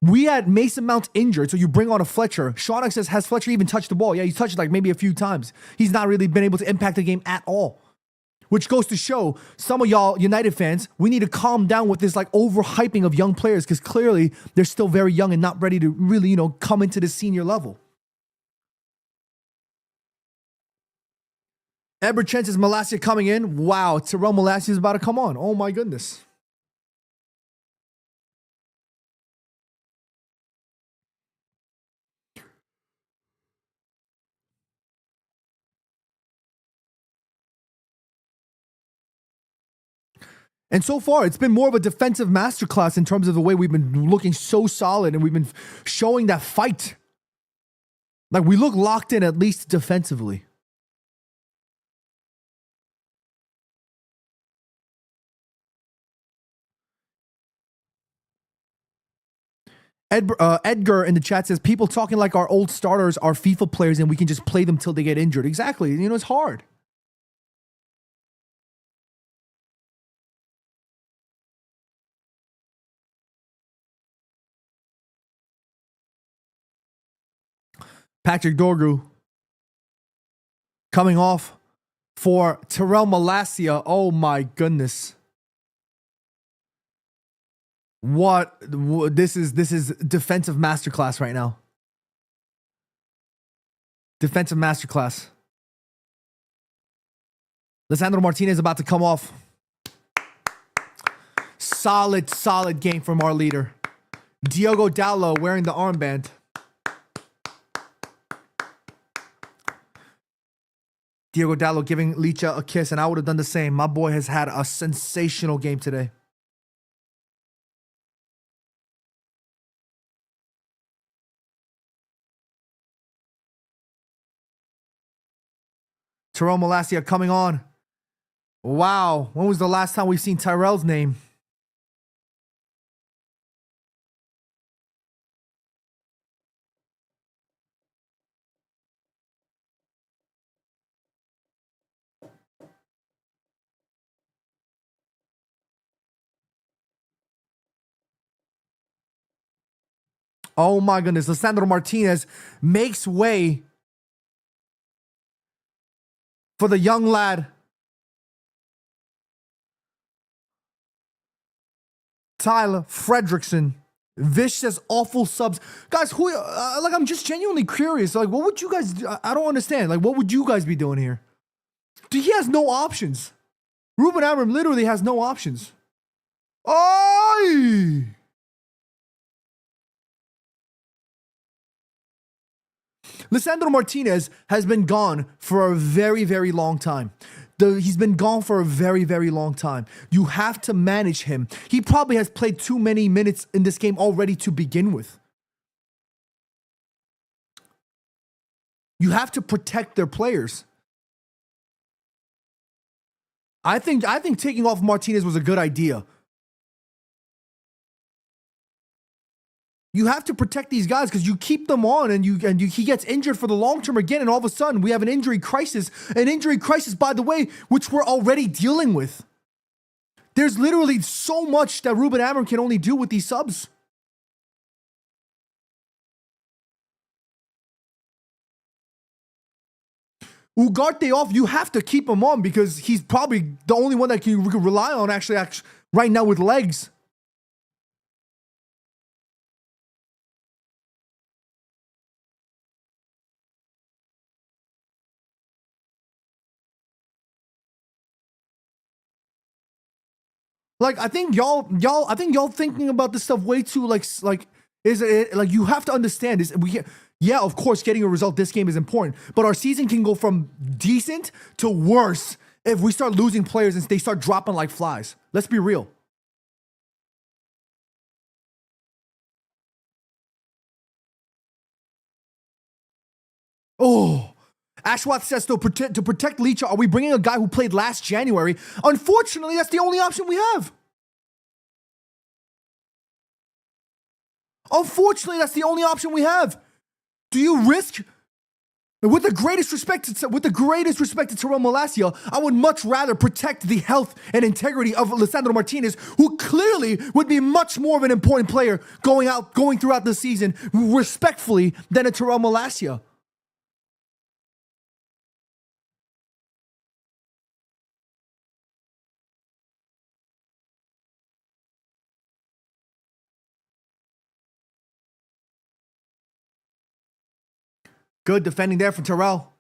We had Mason Mount injured, so you bring on a Fletcher. Shaunak says, has Fletcher even touched the ball? Yeah, he's touched it like maybe a few times. He's not really been able to impact the game at all. Which goes to show some of y'all United fans, we need to calm down with this like overhyping of young players because clearly they're still very young and not ready to really, come into the senior level. Edward Chen says Malacia coming in. Wow, Terrell Malacia is about to come on. Oh my goodness. And so far, it's been more of a defensive masterclass in terms of the way we've been looking so solid and we've been showing that fight. Like we look locked in at least defensively. Edgar in the chat says, people talking like our old starters are FIFA players and we can just play them till they get injured. Exactly. It's hard. Patrick Dorgu coming off for Terrell Malacia. Oh my goodness. What this is defensive masterclass right now. Defensive masterclass. Lisandro Martinez about to come off. Solid game from our leader. Diogo Dallo wearing the armband. Diogo Dallo giving Licha a kiss, and I would have done the same. My boy has had a sensational game today. Tyrell Malacia coming on. Wow. When was the last time we've seen Tyrell's name? Oh my goodness. Lisandro Martinez makes way for the young lad. Tyler Fredrickson. Vish says awful subs. Guys, I'm just genuinely curious. Like, what would you guys do? I don't understand. Like, what would you guys be doing here? He has no options. Ruben Amorim literally has no options. Oh! Lisandro Martinez has been gone for a very, very long time. He's been gone for a very, very long time. You have to manage him. He probably has played too many minutes in this game already to begin with. You have to protect their players. I think taking off Martinez was a good idea. You have to protect these guys because you keep them on and he gets injured for the long term again, and all of a sudden we have an injury crisis. An injury crisis, by the way, which we're already dealing with. There's literally so much that Ruben Amorim can only do with these subs. Ugarte off, you have to keep him on because he's probably the only one that we can rely on actually right now with legs. Like, I think y'all thinking about this stuff way too, is it, like, you have to understand this. Yeah, of course, getting a result this game is important, but our season can go from decent to worse if we start losing players and they start dropping like flies. Let's be real. Oh, Ashwath says to protect Licha, are we bringing a guy who played last January? Unfortunately, that's the only option we have. Unfortunately, that's the only option we have. Do you risk With the greatest respect to Terrell Malacia, I would much rather protect the health and integrity of Lisandro Martinez, who clearly would be much more of an important player going throughout the season, respectfully, than a Terrell Malacia. Good defending there from Terrell.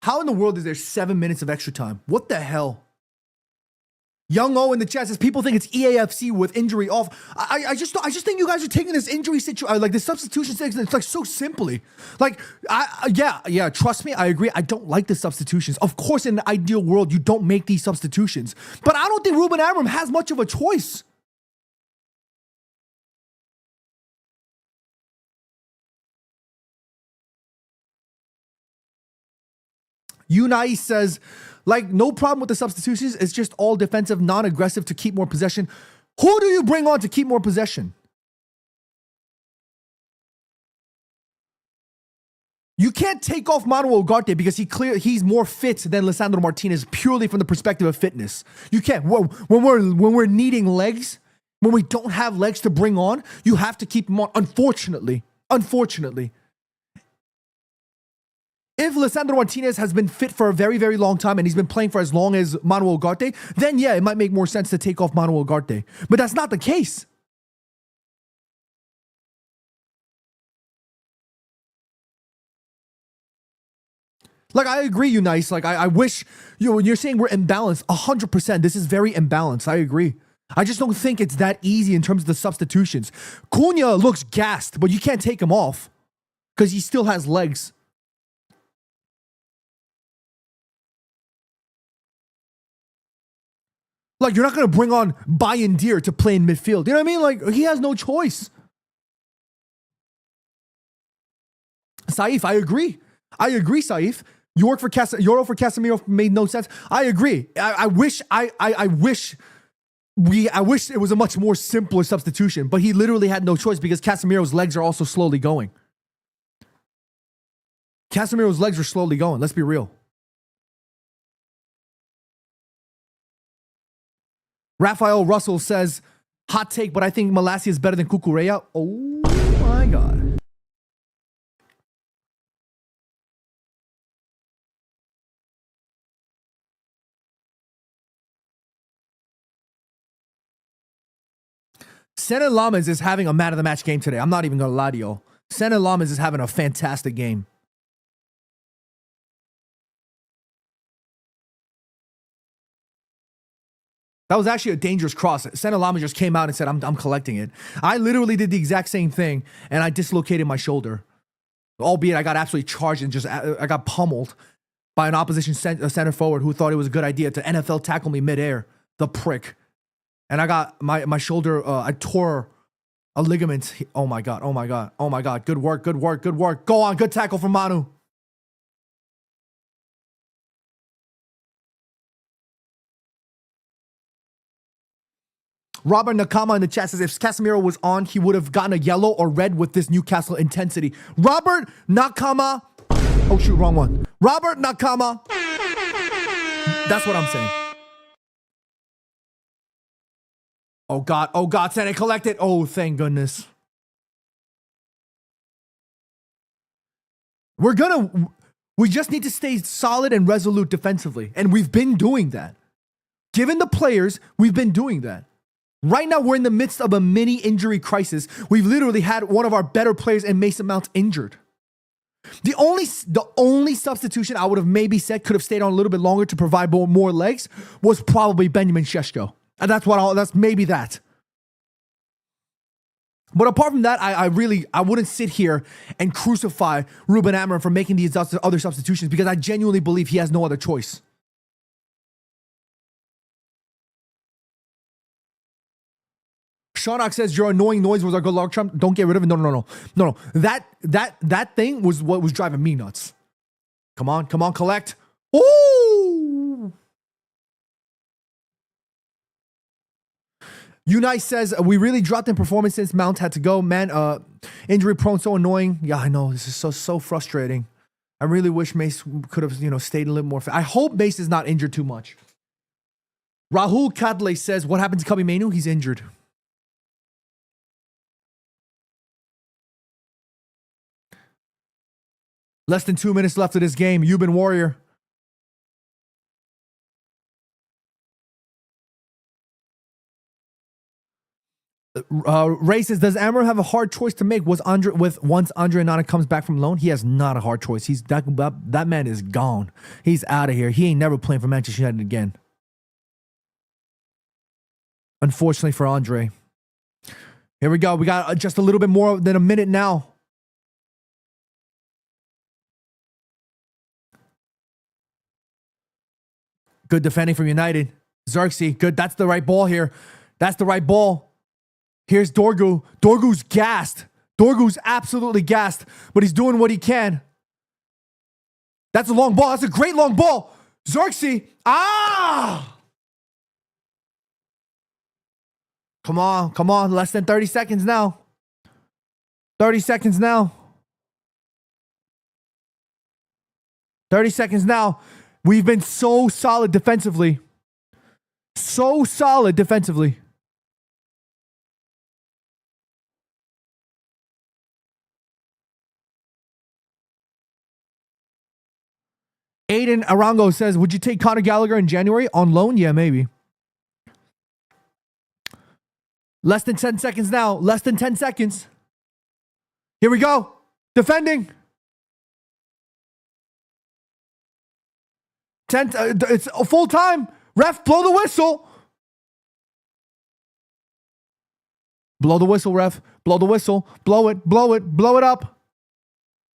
How in the world is there 7 minutes of extra time? What the hell? Young O in the chat says people think it's EAFC with injury off. I just think you guys are taking this injury situation, like the substitution thing, it's like so simply. Like, yeah, trust me, I agree. I don't like the substitutions. Of course, in the ideal world, you don't make these substitutions. But I don't think Ruben Amorim has much of a choice. Unai says, like, no problem with the substitutions. It's just all defensive, non-aggressive to keep more possession. Who do you bring on to keep more possession? You can't take off Manuel Ugarte because he's more fit than Lisandro Martinez purely from the perspective of fitness. You can't. When we're needing legs, when we don't have legs to bring on, you have to keep them on. Unfortunately. If Lisandro Martinez has been fit for a very, very long time and he's been playing for as long as Manuel Ugarte, then yeah, it might make more sense to take off Manuel Ugarte. But that's not the case. Like, I agree, you nice. Like, I wish, when you're saying we're imbalanced, 100%, this is very imbalanced. I agree. I just don't think it's that easy in terms of the substitutions. Cunha looks gassed, but you can't take him off because he still has legs. Like, you're not going to bring on Bayern Deer to play in midfield. You know what I mean? Like, he has no choice. Saif, I agree, Saif. Euro for Casemiro made no sense. I agree. I wish it was a much more simpler substitution, but he literally had no choice because Casemiro's legs are also slowly going. Casemiro's legs are slowly going. Let's be real. Rafael Russell says, hot take, but I think Malacia is better than Cucurella. Oh my God. Sene Lammens is having a man of the match game today. I'm not even going to lie to you. Sene Lammens is having a fantastic game. That was actually a dangerous cross. Sene Lammens just came out and said, I'm collecting it. I literally did the exact same thing, and I dislocated my shoulder. Albeit I got absolutely charged and I got pummeled by an opposition center forward who thought it was a good idea to NFL tackle me midair. The prick. And I got my shoulder, I tore a ligament. Oh my God. Good work. Go on, good tackle from Manu. Robert Nakama in the chat says, if Casemiro was on, he would have gotten a yellow or red with this Newcastle intensity. Robert Nakama. Oh, shoot, wrong one. Robert Nakama. That's what I'm saying. Oh, God, Sene, collect it. Oh, thank goodness. We just need to stay solid and resolute defensively. And we've been doing that. Given the players, we've been doing that. Right now, we're in the midst of a mini injury crisis. We've literally had one of our better players in Mason Mount injured. The only substitution I would have maybe said could have stayed on a little bit longer to provide more legs was probably Benjamin Šeško. And that's maybe that. But apart from that, I wouldn't sit here and crucify Ruben Amorim for making these other substitutions because I genuinely believe he has no other choice. Shaunak says your annoying noise was our good luck charm. Don't get rid of it. No. That thing was what was driving me nuts. Come on, collect. Ooh. Unite says we really dropped in performance since Mount had to go. Man, injury prone, so annoying. Yeah, I know. This is so frustrating. I really wish Mace could have, stayed a little more. I hope Mace is not injured too much. Rahul Kadle says, what happened to Kabi Menu? He's injured. Less than 2 minutes left of this game. Yuban Warrior. Ray says, does Amber have a hard choice to make? Once Andre Nana comes back from loan, he has not a hard choice. He's that man is gone. He's out of here. He ain't never playing for Manchester United again. Unfortunately for Andre. Here we go. We got just a little bit more than a minute now. Good defending from United. Xerxes, good. That's the right ball here. That's the right ball. Here's Dorgu. Dorgu's gassed. Dorgu's absolutely gassed, but he's doing what he can. That's a long ball. That's a great long ball. Xerxes. Ah! Come on. Come on. Less than 30 seconds now. 30 seconds now. 30 seconds now. We've been so solid defensively. So solid defensively. Aiden Arango says, would you take Conor Gallagher in January on loan? Yeah, maybe. Less than 10 seconds now. Less than 10 seconds. Here we go. Defending. It's a full time. Ref, blow the whistle. Blow the whistle, ref. Blow the whistle. Blow it. Blow it. Blow it up.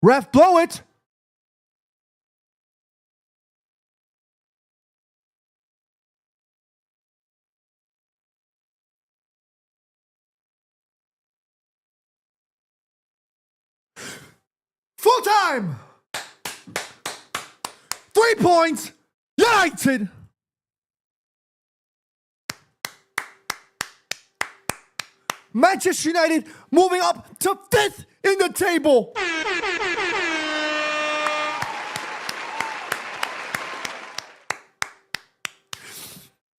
Ref, blow it. Full time. 3 points. United. Manchester United moving up to 5th in the table.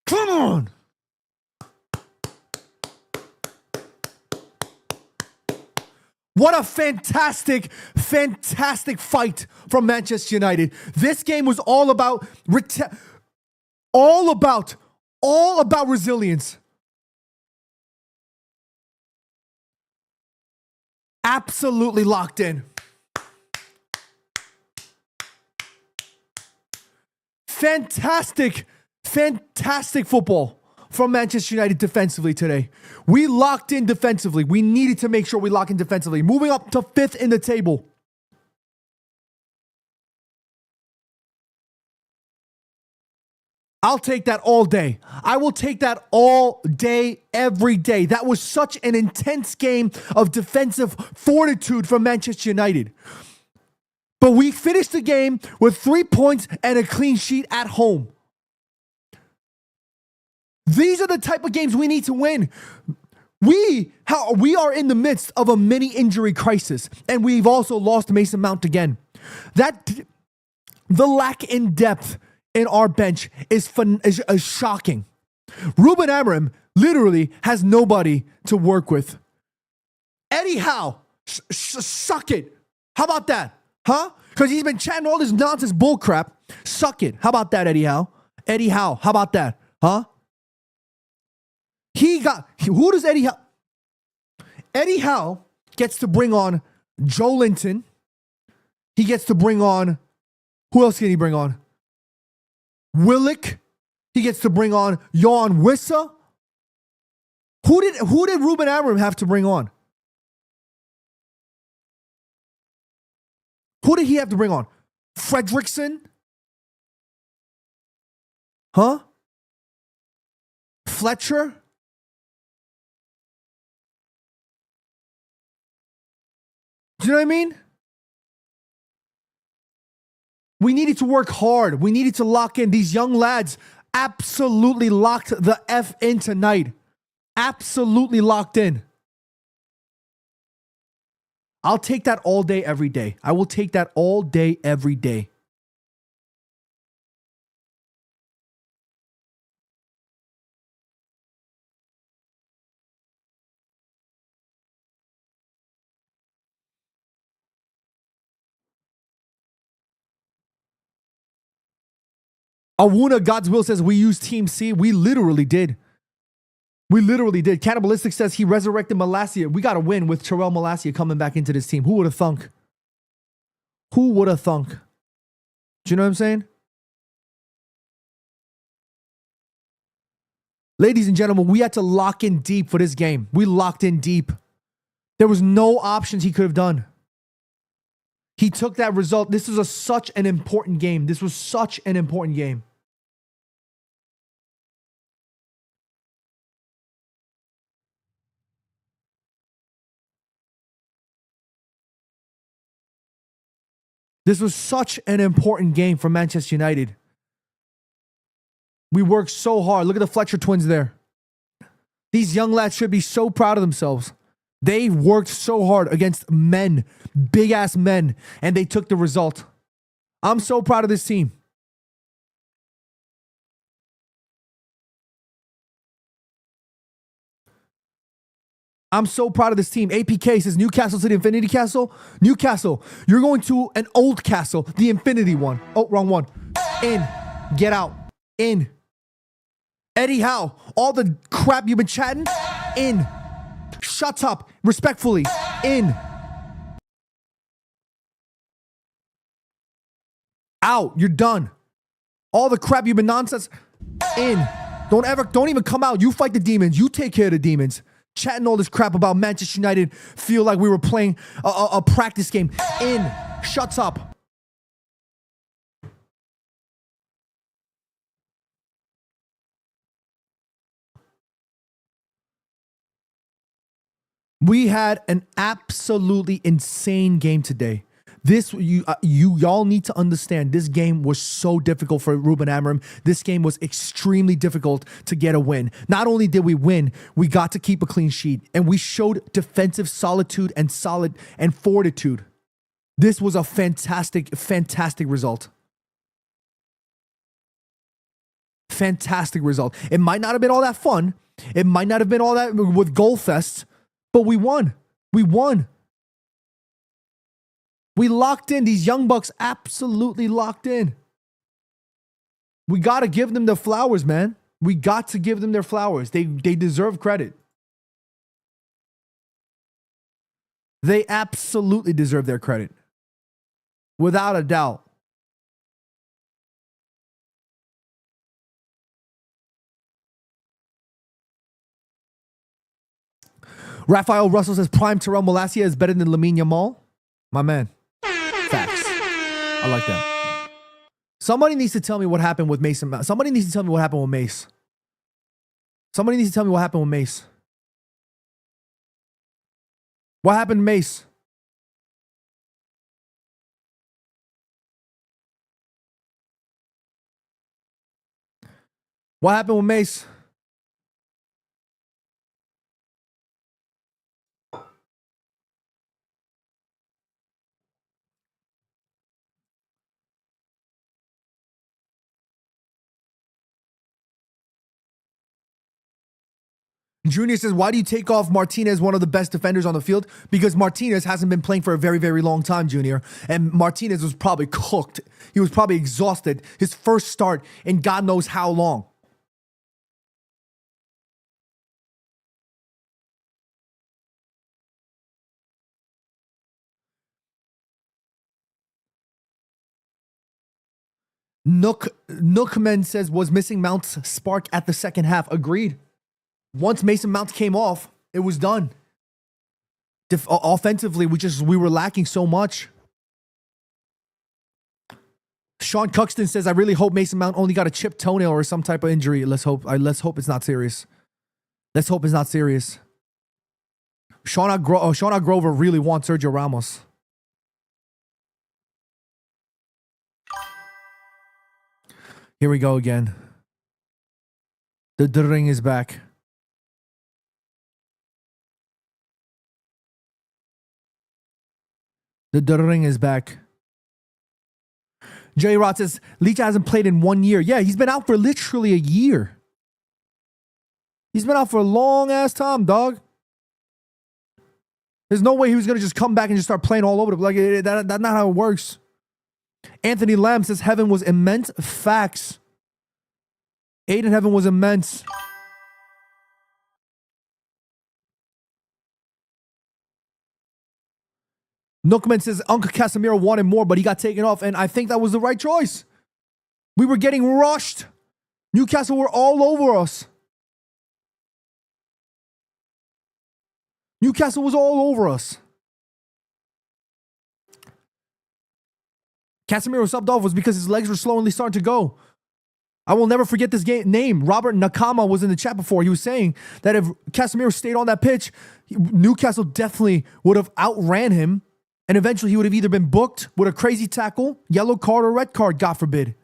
Come on. What a fantastic fight from Manchester United. This game was all about resilience. Absolutely locked in. Fantastic football from Manchester United defensively today. We locked in defensively. We needed to make sure we lock in defensively. Moving up to 5th in the table. I'll take that all day. I will take that all day, every day. That was such an intense game of defensive fortitude from Manchester United. But we finished the game with 3 points and a clean sheet at home. These are the type of games we need to win. We are in the midst of a mini injury crisis, and we've also lost Mason Mount again. The lack in depth in our bench is shocking. Ruben Amorim literally has nobody to work with. Eddie Howe, suck it. How about that? Huh? Because he's been chatting all this nonsense bullcrap. Suck it. How about that, Eddie Howe? Eddie Howe, how about that? Huh? Who does Eddie Howe? Eddie Howe gets to bring on Joe Linton. He gets to bring on, who else can he bring on? Willick. He gets to bring on Jan Wissa. Who did Ruben Amorim have to bring on? Who did he have to bring on? Fredrickson? Huh? Fletcher? Do you know what I mean? We needed to work hard. We needed to lock in. These young lads absolutely locked the F in tonight. Absolutely locked in. I'll take that all day, every day. I will take that all day, every day. Awuna God's Will says we used Team C. We literally did. We literally did. Cannibalistic says he resurrected Malasia. We got to win with Terrell Malasia coming back into this team. Who would have thunk? Who would have thunk? Do you know what I'm saying? Ladies and gentlemen, we had to lock in deep for this game. We locked in deep. There was no options he could have done. He took that result. This was such an important game. This was such an important game. This was such an important game for Manchester United. We worked so hard. Look at the Fletcher twins there. These young lads should be so proud of themselves. They worked so hard against men, big ass men, and they took the result. I'm so proud of this team. I'm so proud of this team. APK says Newcastle to the Infinity Castle. Newcastle, you're going to an old castle, the Infinity one. Oh, wrong one. In. Get out. In. Eddie Howe, all the crap you've been chatting, in. Shut up. Respectfully. In. Out. You're done. All the crap you've been nonsense, in. Don't even come out. You fight the demons. You take care of the demons. Chatting all this crap about Manchester United feel like we were playing a practice game. In. Shuts up. We had an absolutely insane game today. This y'all need to understand. This game was so difficult for Ruben Amorim. This game was extremely difficult to get a win. Not only did we win, we got to keep a clean sheet, and we showed defensive solitude and fortitude. This was a fantastic result. Fantastic result. It might not have been all that fun. It might not have been all that with goal fests, but we won. We won. We locked in. These young bucks absolutely locked in. We got to give them their flowers, man. We got to give them their flowers. They deserve credit. They absolutely deserve their credit. Without a doubt. Raphael Russell says Prime Terrell Malacia is better than Lamine Yamal. My man. Facts. I like that. Somebody needs to tell me what happened with Mason Mount. Somebody needs to tell me what happened with Mace. Somebody needs to tell me what happened with Mace. What happened to Mace? What happened with Mace? Junior says, why do you take off Martinez, one of the best defenders on the field? Because Martinez hasn't been playing for a very, very long time, Junior. And Martinez was probably cooked. He was probably exhausted. His first start in God knows how long. Nookman says, was missing Mount's spark at the second half? Agreed. Once Mason Mount came off, it was done. Offensively, we were lacking so much. Sean Cuxton says, I really hope Mason Mount only got a chipped toenail or some type of injury. Let's hope it's not serious. Let's hope it's not serious. Shauna Grover really wants Sergio Ramos. Here we go again. The ring is back. The ring is back. J. Rod says, Leach hasn't played in 1 year. Yeah, he's been out for literally a year. He's been out for a long-ass time, dog. There's no way he was going to just come back and just start playing all over the place. Like, that's not how it works. Anthony Lamb says, Heaven was immense. Facts. Aiden Heaven was immense. Nookman says Uncle Casemiro wanted more, but he got taken off, and I think that was the right choice. We were getting rushed. Newcastle were all over us. Newcastle was all over us. Casemiro subbed off was because his legs were slowly starting to go. I will never forget this name. Robert Nakama was in the chat before. He was saying that if Casemiro stayed on that pitch, Newcastle definitely would have outran him. And eventually he would have either been booked with a crazy tackle, yellow card, or red card, God forbid.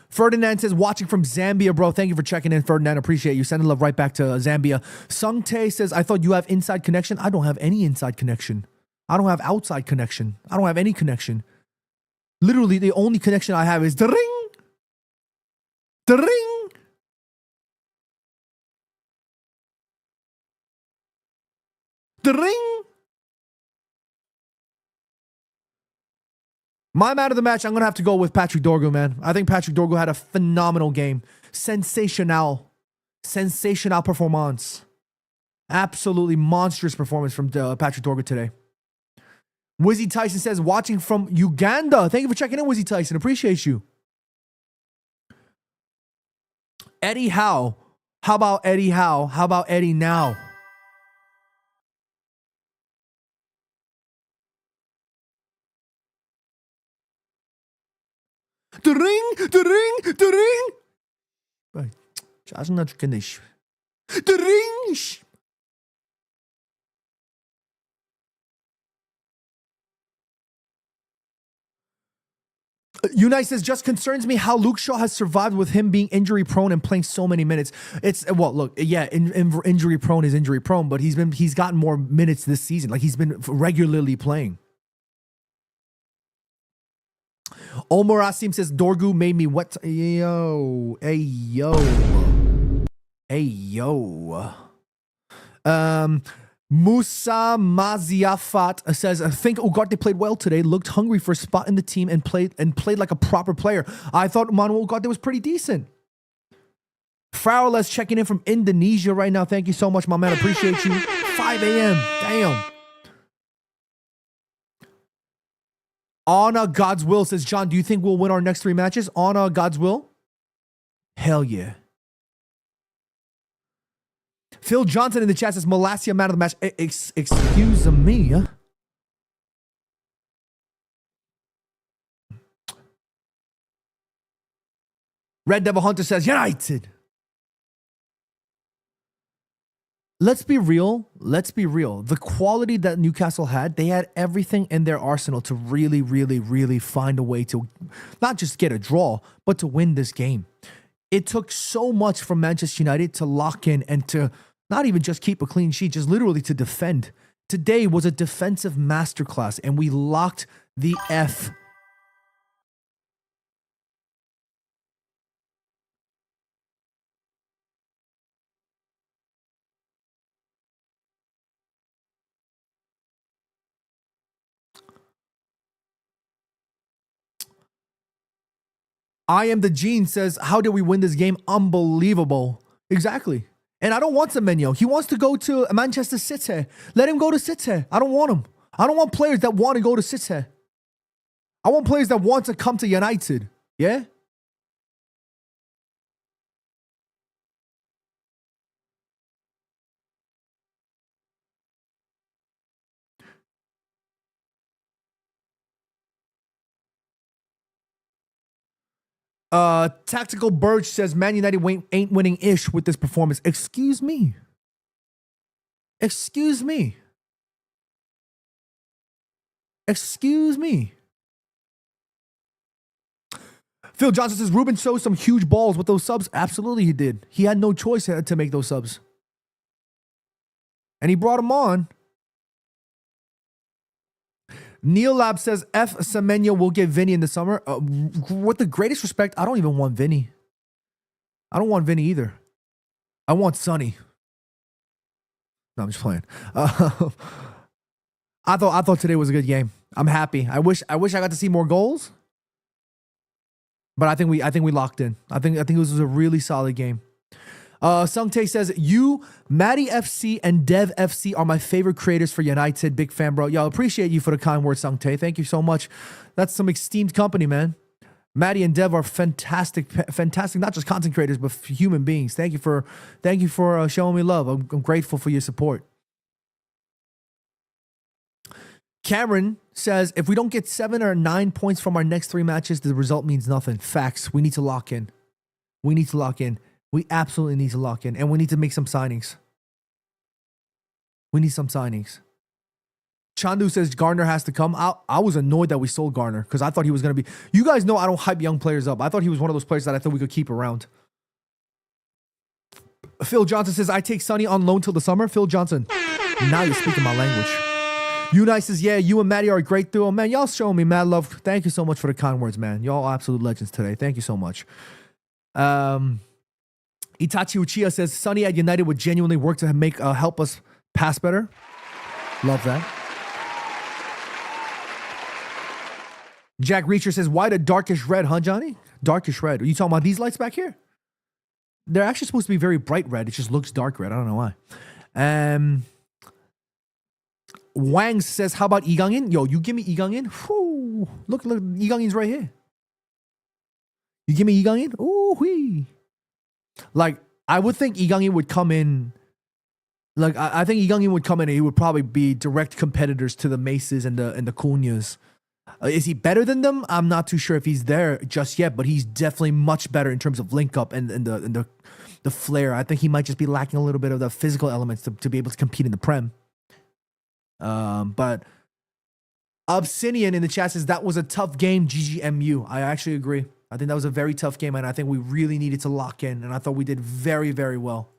Ferdinand says, watching from Zambia, bro. Thank you for checking in, Ferdinand. Appreciate you. Sending love right back to Zambia. Sung Tae says, I thought you have inside connection. I don't have any inside connection. I don't have outside connection. I don't have any connection. Literally, the only connection I have is the ring. The ring. The ring. My man of the match, I'm going to have to go with Patrick Dorgu, man. I think Patrick Dorgu had a phenomenal game. Sensational. Sensational performance. Absolutely monstrous performance from Patrick Dorgu today. Wizzy Tyson says, watching from Uganda. Thank you for checking in, Wizzy Tyson. Appreciate you. Eddie Howe. How about Eddie Howe? How about Eddie now? The ring, the ring, the ring. Right. The ring. Unite says, just concerns me how Luke Shaw has survived with him being injury prone and playing so many minutes. It's, well, look, yeah, injury prone is injury prone, but he's gotten more minutes this season. Like, he's been regularly playing. Omar Asim says, Dorgu made me what? Yo. Hey, yo. Hey, yo. Musa Maziafat says, I think Ugarte played well today, looked hungry for a spot in the team and played like a proper player. I thought Manuel Ugarte was pretty decent. Farrell's checking in from Indonesia right now. Thank you so much, my man. Appreciate you. 5 a.m. Damn. Honor God's Will says, John, do you think we'll win our next 3 matches? Honor God's Will? Hell yeah. Phil Johnson in the chat says, Malasia man of the match. Excuse me. Red Devil Hunter says, United. Let's be real. Let's be real. The quality that Newcastle had, they had everything in their arsenal to really, really, really find a way to not just get a draw, but to win this game. It took so much from Manchester United to lock in and to not even just keep a clean sheet, just literally to defend. Today was a defensive masterclass, and we locked the F. I am the Gene says, how did we win this game? Unbelievable. Exactly. And I don't want Semenyo. He wants to go to Manchester City. Let him go to City. I don't want him. I don't want players that want to go to City. I want players that want to come to United. Yeah? Tactical Birch says, Man United ain't winning ish with this performance. Excuse me. Excuse me. Excuse me. Phil Johnson says Ruben shows some huge balls with those subs. Absolutely, he did. He had no choice to make those subs, and he brought them on. Neil Lab says F. Semenya will get Vinny in the summer. With the greatest respect, I don't even want Vinny. I don't want Vinny either. I want Sonny. No, I'm just playing. I thought today was a good game. I'm happy. I wish I got to see more goals, but I think we locked in. I think this was a really solid game. Sung Tae says, you, Matty FC, and Dev FC are my favorite creators for United. Big fan, bro. Yo, appreciate you for the kind words, Sung Tae. Thank you so much. That's some esteemed company, man. Matty and Dev are fantastic, not just content creators, but human beings. Thank you for showing me love. I'm grateful for your support. Cameron says, if we don't get 7 or 9 points from our next 3 matches, the result means nothing. Facts. We need to lock in. We absolutely need to lock in, and we need to make some signings. We need some signings. Chandu says Garner has to come. I was annoyed that we sold Garner because I thought he was going to be... You guys know I don't hype young players up. I thought he was one of those players that I thought we could keep around. Phil Johnson says, I take Sonny on loan till the summer. Phil Johnson, now you're speaking my language. Unai says, yeah, you and Matty are a great duo. Man, y'all showing me mad love. Thank you so much for the kind words, man. Y'all absolute legends today. Thank you so much. Itachi Uchiha says, Sonny at United would genuinely work to make help us pass better. Love that. Jack Reacher says, why the darkish red, huh, Johnny? Darkish red. Are you talking about these lights back here? They're actually supposed to be very bright red. It just looks dark red. I don't know why. Wang says, how about Lee Gang-in? Yo, you give me Lee Gang-in? Whew. Look, Lee Gang-in's right here. You give me Lee Gang-in? Ooh, wee. Like, I would think Lee Gang-in would come in. Like, I think Lee Gang-in would come in and he would probably be direct competitors to the Maces and the Cunhas. Is he better than them? I'm not too sure if he's there just yet, but he's definitely much better in terms of link up and the flair. I think he might just be lacking a little bit of the physical elements to be able to compete in the Prem. But Obsidian in the chat says that was a tough game, GGMU. I actually agree. I think that was a very tough game, and I think we really needed to lock in, and I thought we did very, very well.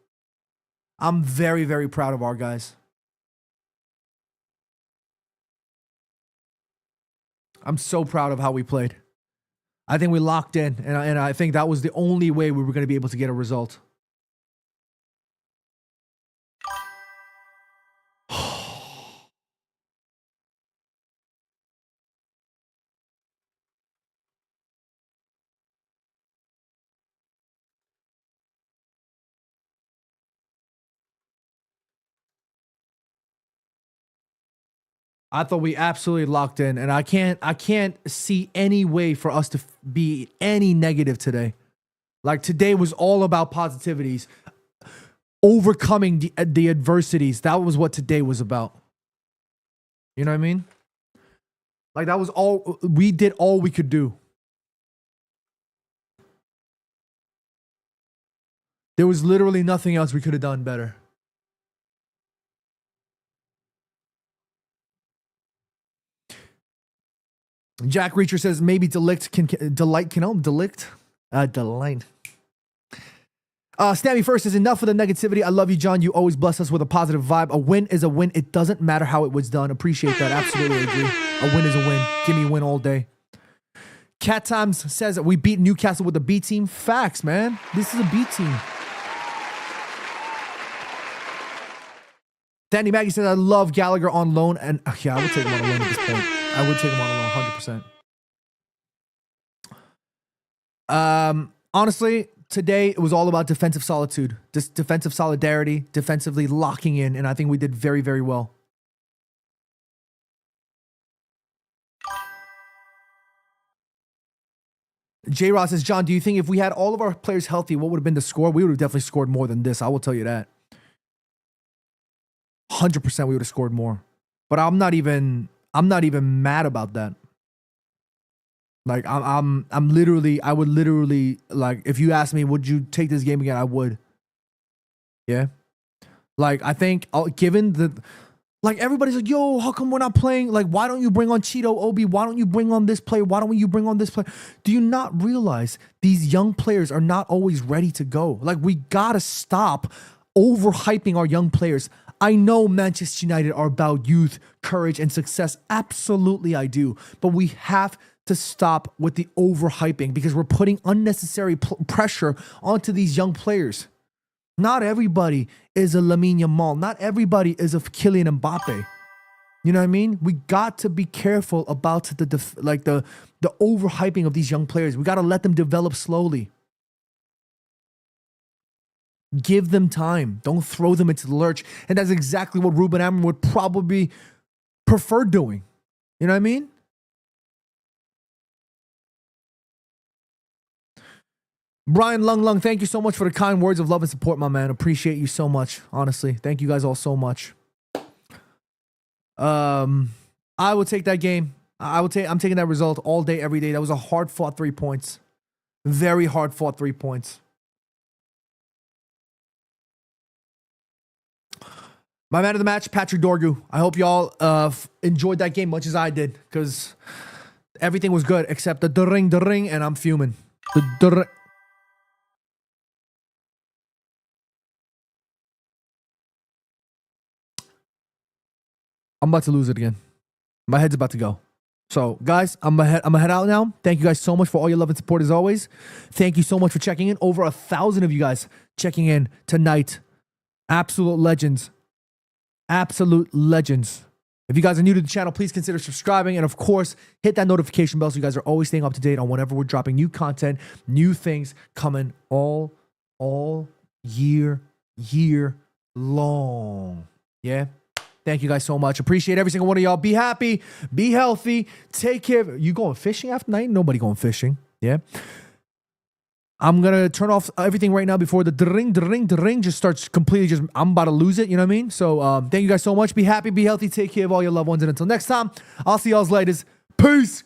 I'm very, very proud of our guys. I'm so proud of how we played. I think we locked in, and I think that was the only way we were going to be able to get a result. I thought we absolutely locked in, and I can't see any way for us to be any negative today. Like, today was all about positivities, overcoming the adversities. That was what today was about. You know what I mean? Like, that was all we did. All we could do. There was literally nothing else we could have done better. Jack Reacher says maybe Delight. Stammy first says, enough of the negativity. I love you, John. You always bless us with a positive vibe. A win is a win. It doesn't matter how it was done. Appreciate that. Absolutely agree. A win is a win. Give me a win all day. Cat Times says that we beat Newcastle with a B team. Facts, man. This is a B team. Danny Maggie says, I love Gallagher on loan. And yeah, I would take him on loan at this point. I would take him on loan 100%. Honestly, today it was all about defensive solitude, defensive solidarity, defensively locking in, and I think we did very, very well. J. Ross says, John, do you think if we had all of our players healthy, what would have been the score? We would have definitely scored more than this. I will tell you that. 100% we would have scored more. But I'm not even mad about that. Like, I'm literally, I would literally, like, if you ask me, would you take this game again? I would. Yeah. Like, I think given Like everybody's like, yo, how come we're not playing? Like, why don't you bring on Cheeto, Obi? Why don't you bring on this player? Why don't you bring on this player? Do you not realize these young players are not always ready to go? Like, we gotta stop overhyping our young players. I know Manchester United are about youth, courage, and success. Absolutely, I do. But we have to stop with the overhyping because we're putting unnecessary pressure onto these young players. Not everybody is a Lamine Yamal. Not everybody is a Kylian Mbappe. You know what I mean? We got to be careful about the overhyping of these young players. We got to let them develop slowly. Give them time. Don't throw them into the lurch. And that's exactly what Ruben Amorim would probably prefer doing. You know what I mean? Brian Lung, thank you so much for the kind words of love and support, my man. Appreciate you so much. Honestly, thank you guys all so much. I would take that game. I'm taking that result all day, every day. That was a hard fought 3 points. Very hard fought 3 points. My man of the match, Patrick Dorgu. I hope y'all enjoyed that game much as I did, because everything was good except the ring, and I'm fuming. The I'm about to lose it again. My head's about to go. So, guys, I'm gonna head out now. Thank you guys so much for all your love and support as always. Thank you so much for checking in. Over 1,000 of you guys checking in tonight. Absolute legends. Absolute legends. If you guys are new to the channel, please consider subscribing. And of course, hit that notification bell so you guys are always staying up to date on whenever we're dropping new content, new things coming all year long. Yeah? Thank you guys so much. Appreciate every single one of y'all. Be happy. Be healthy. Take care. You going fishing after night? Nobody going fishing. Yeah. I'm going to turn off everything right now before the ring just starts completely I'm about to lose it. You know what I mean? So thank you guys so much. Be happy. Be healthy. Take care of all your loved ones. And until next time, I'll see y'all's later. Peace.